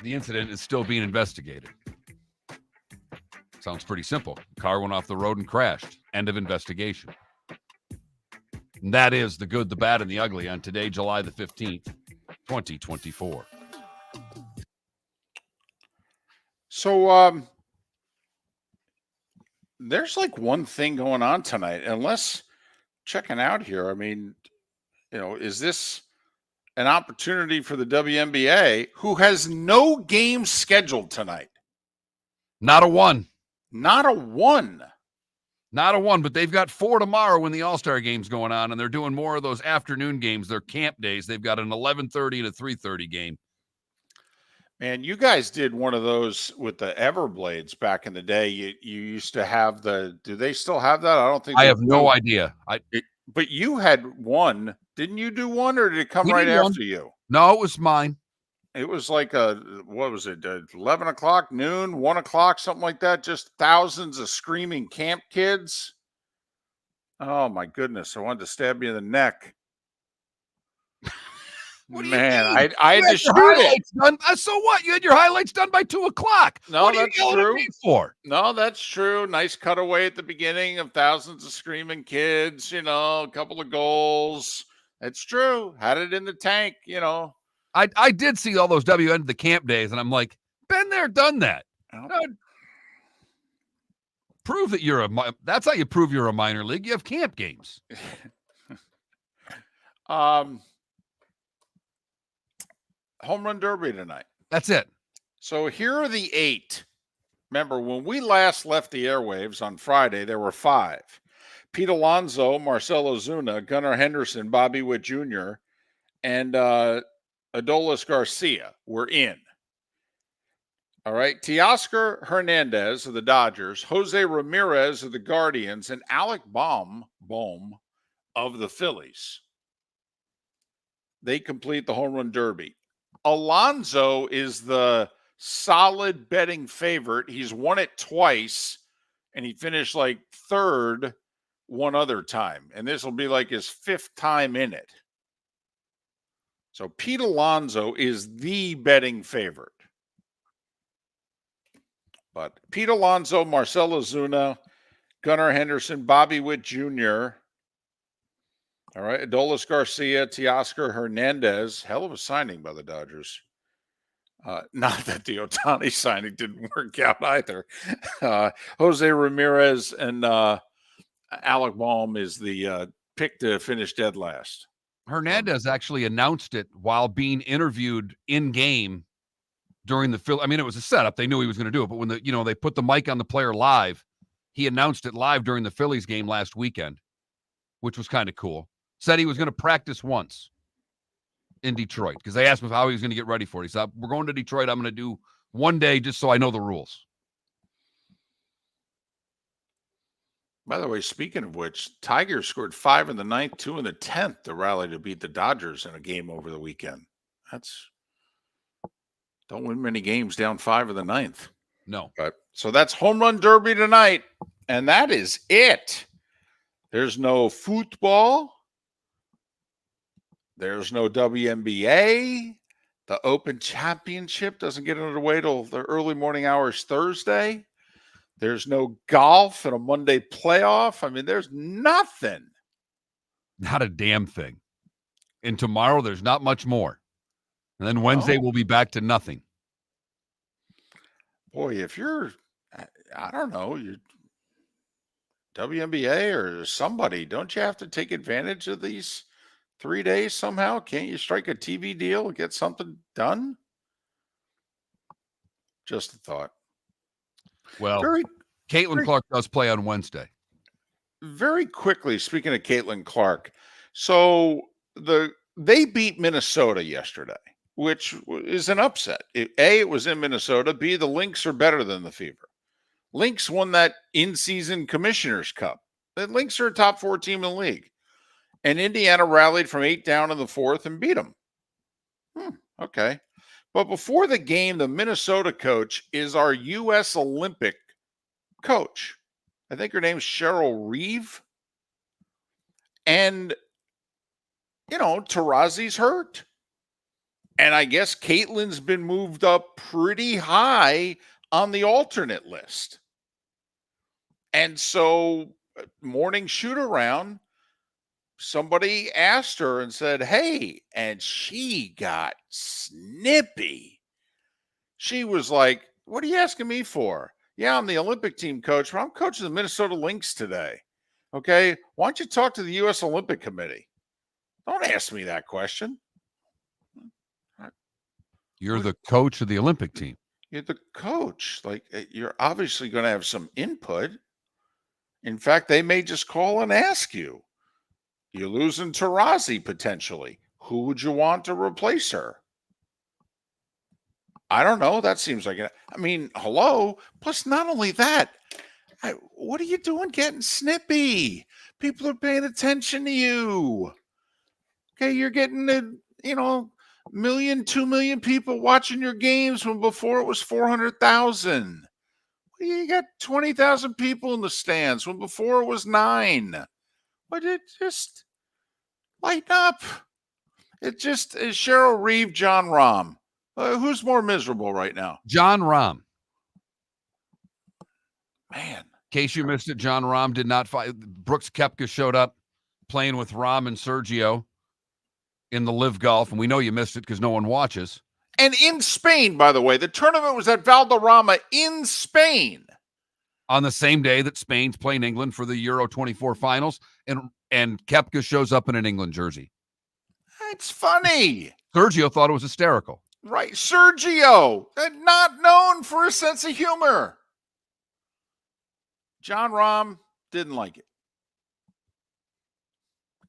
The incident is still being investigated. Sounds pretty simple. Car went off the road and crashed. End of investigation. And that is the good, the bad, and the ugly on today, July the 15th, 2024. So there's like one thing going on tonight, unless checking out here. I mean, is this an opportunity for the WNBA, who has no game scheduled tonight? Not a one. Not a one. Not a one, but they've got 4 tomorrow when the All-Star game's going on, and they're doing more of those afternoon games. They're camp days. They've got an 11:30 and a 3:30 game. Man, you guys did one of those with the Everblades back in the day. You used to have do they still have that? I don't think I they have no do. idea. But you had one. Didn't you do one, or did it come right after you? No, it was mine. It was like what was it, 11 o'clock, noon, 1 o'clock, something like that. Just thousands of screaming camp kids. Oh, my goodness. I wanted to stab you in the neck. Man, I had to shoot it. Done. So what? You had your highlights done by 2 o'clock. No, what are that's you yelling true. at me for? No, that's true. Nice cutaway at the beginning of thousands of screaming kids, a couple of goals. That's true. Had it in the tank, I did see all those end of the camp days, and I'm like, been there, done that. Prove that that's how you prove you're a minor league. You have camp games. Home run derby tonight. That's it. So here are the 8. Remember, when we last left the airwaves on Friday, there were 5. Pete Alonso, Marcelo Zuna, Gunnar Henderson, Bobby Witt Jr., and Adolis Garcia were in. All right. Teoscar Hernandez of the Dodgers, Jose Ramirez of the Guardians, and Alec Bohm of the Phillies. They complete the home run derby. Alonso is the solid betting favorite. He's won it twice, and he finished like 3rd one other time. And this will be like his 5th time in it. So Pete Alonso is the betting favorite. But Pete Alonso, Marcelo Zuna, Gunnar Henderson, Bobby Witt Jr., all right, Adolis Garcia, Teoscar Hernandez. Hell of a signing by the Dodgers. Not that the Ohtani signing didn't work out either. Jose Ramirez and Alec Bohm is the pick to finish dead last. Hernandez actually announced it while being interviewed in game during the film. I mean, it was a setup. They knew he was going to do it. But when they put the mic on the player live, he announced it live during the Phillies game last weekend, which was kind of cool. Said he was going to practice once in Detroit because they asked him how he was going to get ready for it. He said, we're going to Detroit. I'm going to do one day just so I know the rules. By the way, speaking of which, Tigers scored 5 in the 9th, 2 in the 10th to rally to beat the Dodgers in a game over the weekend. Don't win many games down 5 in the 9th. No. But so that's home run derby tonight, and that is it. There's no football. There's no WNBA. The Open Championship doesn't get underway till the early morning hours Thursday. There's no golf and a Monday playoff. I mean, there's nothing. Not a damn thing. And tomorrow, there's not much more. And then Wednesday, we'll be back to nothing. Boy, if you're, I don't know, you're WNBA or somebody, don't you have to take advantage of these 3 days somehow? Can't you strike a TV deal and get something done? Just a thought. Well, Caitlin Clark does play on Wednesday. Very quickly, speaking of Caitlin Clark, so they beat Minnesota yesterday, which is an upset. It was in Minnesota. B, the Lynx are better than the Fever. Lynx won that in-season Commissioner's Cup. The Lynx are a top 4 team in the league. And Indiana rallied from 8 down in the 4th and beat them. Okay. But before the game, the Minnesota coach is our U.S. Olympic coach. I think her name's Cheryl Reeve. And, Tarazi's hurt. And I guess Caitlin's been moved up pretty high on the alternate list. And so, morning shoot around, somebody asked her and said, "Hey," and she got snippy. She was like, "What are you asking me for?" "Yeah, I'm the Olympic team coach, but I'm coaching the Minnesota Lynx today. Okay. Why don't you talk to the U.S. Olympic Committee? Don't ask me that question." You're the coach of the Olympic team. You're the coach. Like, you're obviously going to have some input. In fact, they may just call and ask you. You're losing Tarazi potentially. Who would you want to replace her? I don't know. That seems like it. I mean, hello. Plus, not only that, what are you doing getting snippy? People are paying attention to you. Okay, you're getting million, 2 million people watching your games when before it was 400,000. You got 20,000 people in the stands when before it was 9. But it just lighten up. It just is Cheryl Reeve, John Rahm. Who's more miserable right now? John Rahm. Man. In case you missed it, John Rahm did not fight. Brooks Koepka showed up playing with Rahm and Sergio in the Live Golf, and we know you missed it because no one watches. And in Spain, by the way, the tournament was at Valderrama in Spain. On the same day that Spain's playing England for the Euro 24 finals, and Koepka shows up in an England jersey. It's funny. Sergio thought it was hysterical. Right. Sergio, not known for a sense of humor. John Rahm didn't like it.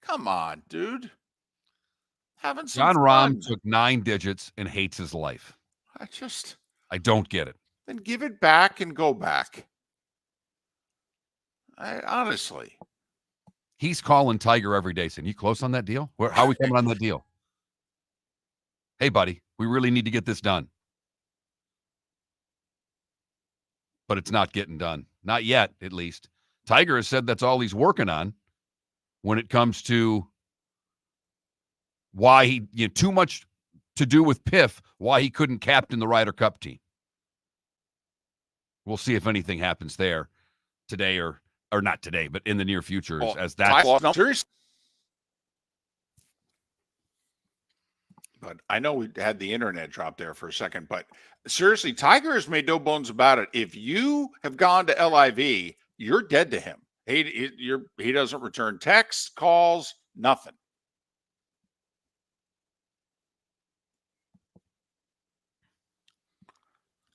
Come on, dude. Having some John fun. Rahm took 9 digits and hates his life. I don't get it. Then give it back and go back. Honestly. He's calling Tiger every day saying, "You close on that deal? How are we coming on that deal? Hey, buddy, we really need to get this done." But it's not getting done. Not yet, at least. Tiger has said that's all he's working on when it comes to why he, too much to do with Piff, why he couldn't captain the Ryder Cup team. We'll see if anything happens there today or not today, but in the near future as that. But I know we had the internet drop there for a second, but seriously, Tiger has made no bones about it. If you have gone to LIV, you're dead to him. He doesn't return texts, calls, nothing.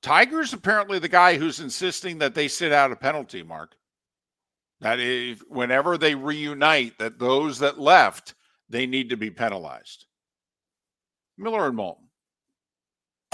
Tiger's apparently the guy who's insisting that they sit out a penalty, Mark. That is, whenever they reunite, that those that left, they need to be penalized. Miller and Moulton.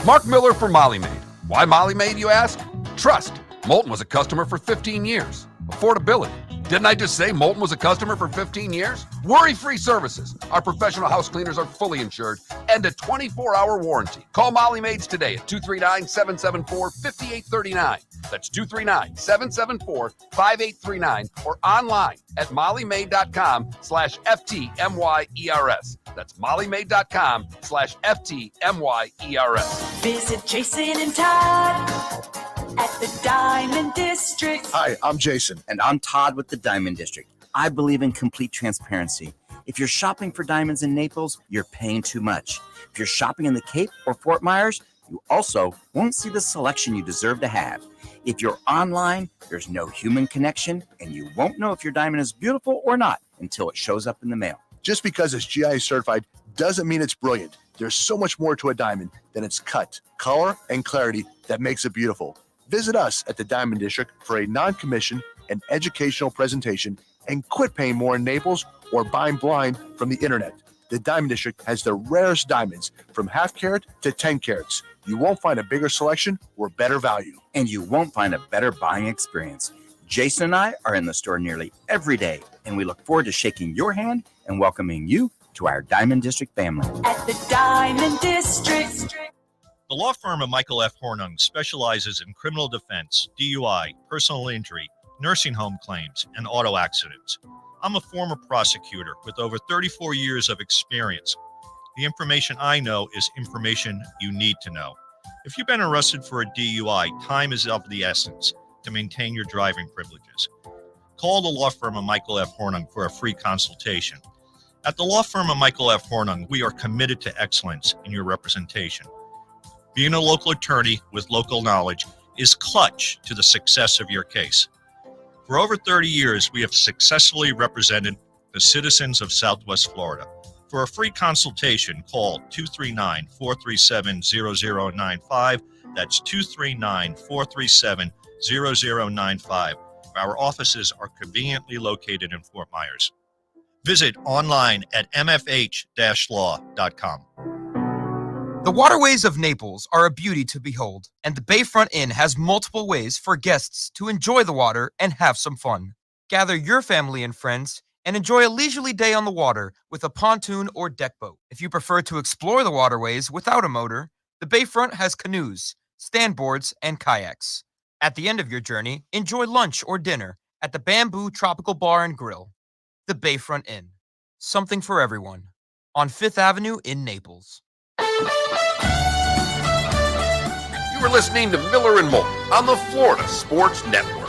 Mark Miller for Molly Maid. Why Molly Maid, you ask? Trust. Moulton was a customer for 15 years. Affordability. Didn't I just say Moulton was a customer for 15 years? Worry-free services. Our professional house cleaners are fully insured and a 24-hour warranty. Call Molly Maids today at 239-774-5839. That's 239-774-5839 or online at mollymaid.com/FTMYERS. That's mollymaid.com/FTMYERS. Visit Jason and Todd at the Diamond District. Hi, I'm Jason. And I'm Todd with the Diamond District. I believe in complete transparency. If you're shopping for diamonds in Naples, you're paying too much. If you're shopping in the Cape or Fort Myers, you also won't see the selection you deserve to have. If you're online, there's no human connection, and you won't know if your diamond is beautiful or not until it shows up in the mail. Just because it's GI certified doesn't mean it's brilliant. There's so much more to a diamond than its cut, color, and clarity that makes it beautiful. Visit us at the Diamond District for a non-commissioned and educational presentation and quit paying more in Naples or buying blind from the internet. The Diamond District has the rarest diamonds from half carat to 10 carats. You won't find a bigger selection or better value. And you won't find a better buying experience. Jason and I are in the store nearly every day, and we look forward to shaking your hand and welcoming you to our Diamond District family. At the Diamond District. The law firm of Michael F. Hornung specializes in criminal defense, DUI, personal injury, nursing home claims, and auto accidents. I'm a former prosecutor with over 34 years of experience. The information I know is information you need to know. If you've been arrested for a DUI, time is of the essence to maintain your driving privileges. call the law firm of Michael F. Hornung for a free consultation. At the law firm of Michael F. Hornung, we are committed to excellence in your representation. Being a local attorney with local knowledge is clutch to the success of your case. For over 30 years, we have successfully represented the citizens of Southwest Florida. For a free consultation, call 239-437-0095. That's 239-437-0095. Our offices are conveniently located in Fort Myers. Visit online at mfh-law.com. The waterways of Naples are a beauty to behold, and the Bayfront Inn has multiple ways for guests to enjoy the water and have some fun. Gather your family and friends and enjoy a leisurely day on the water with a pontoon or deck boat. If you prefer to explore the waterways without a motor, the Bayfront has canoes, standboards, and kayaks. At the end of your journey, enjoy lunch or dinner at the Bamboo Tropical Bar and Grill. The Bayfront Inn. Something for everyone. On 5th Avenue in Naples. You were listening to Miller and Moulton on the Florida Sports Network.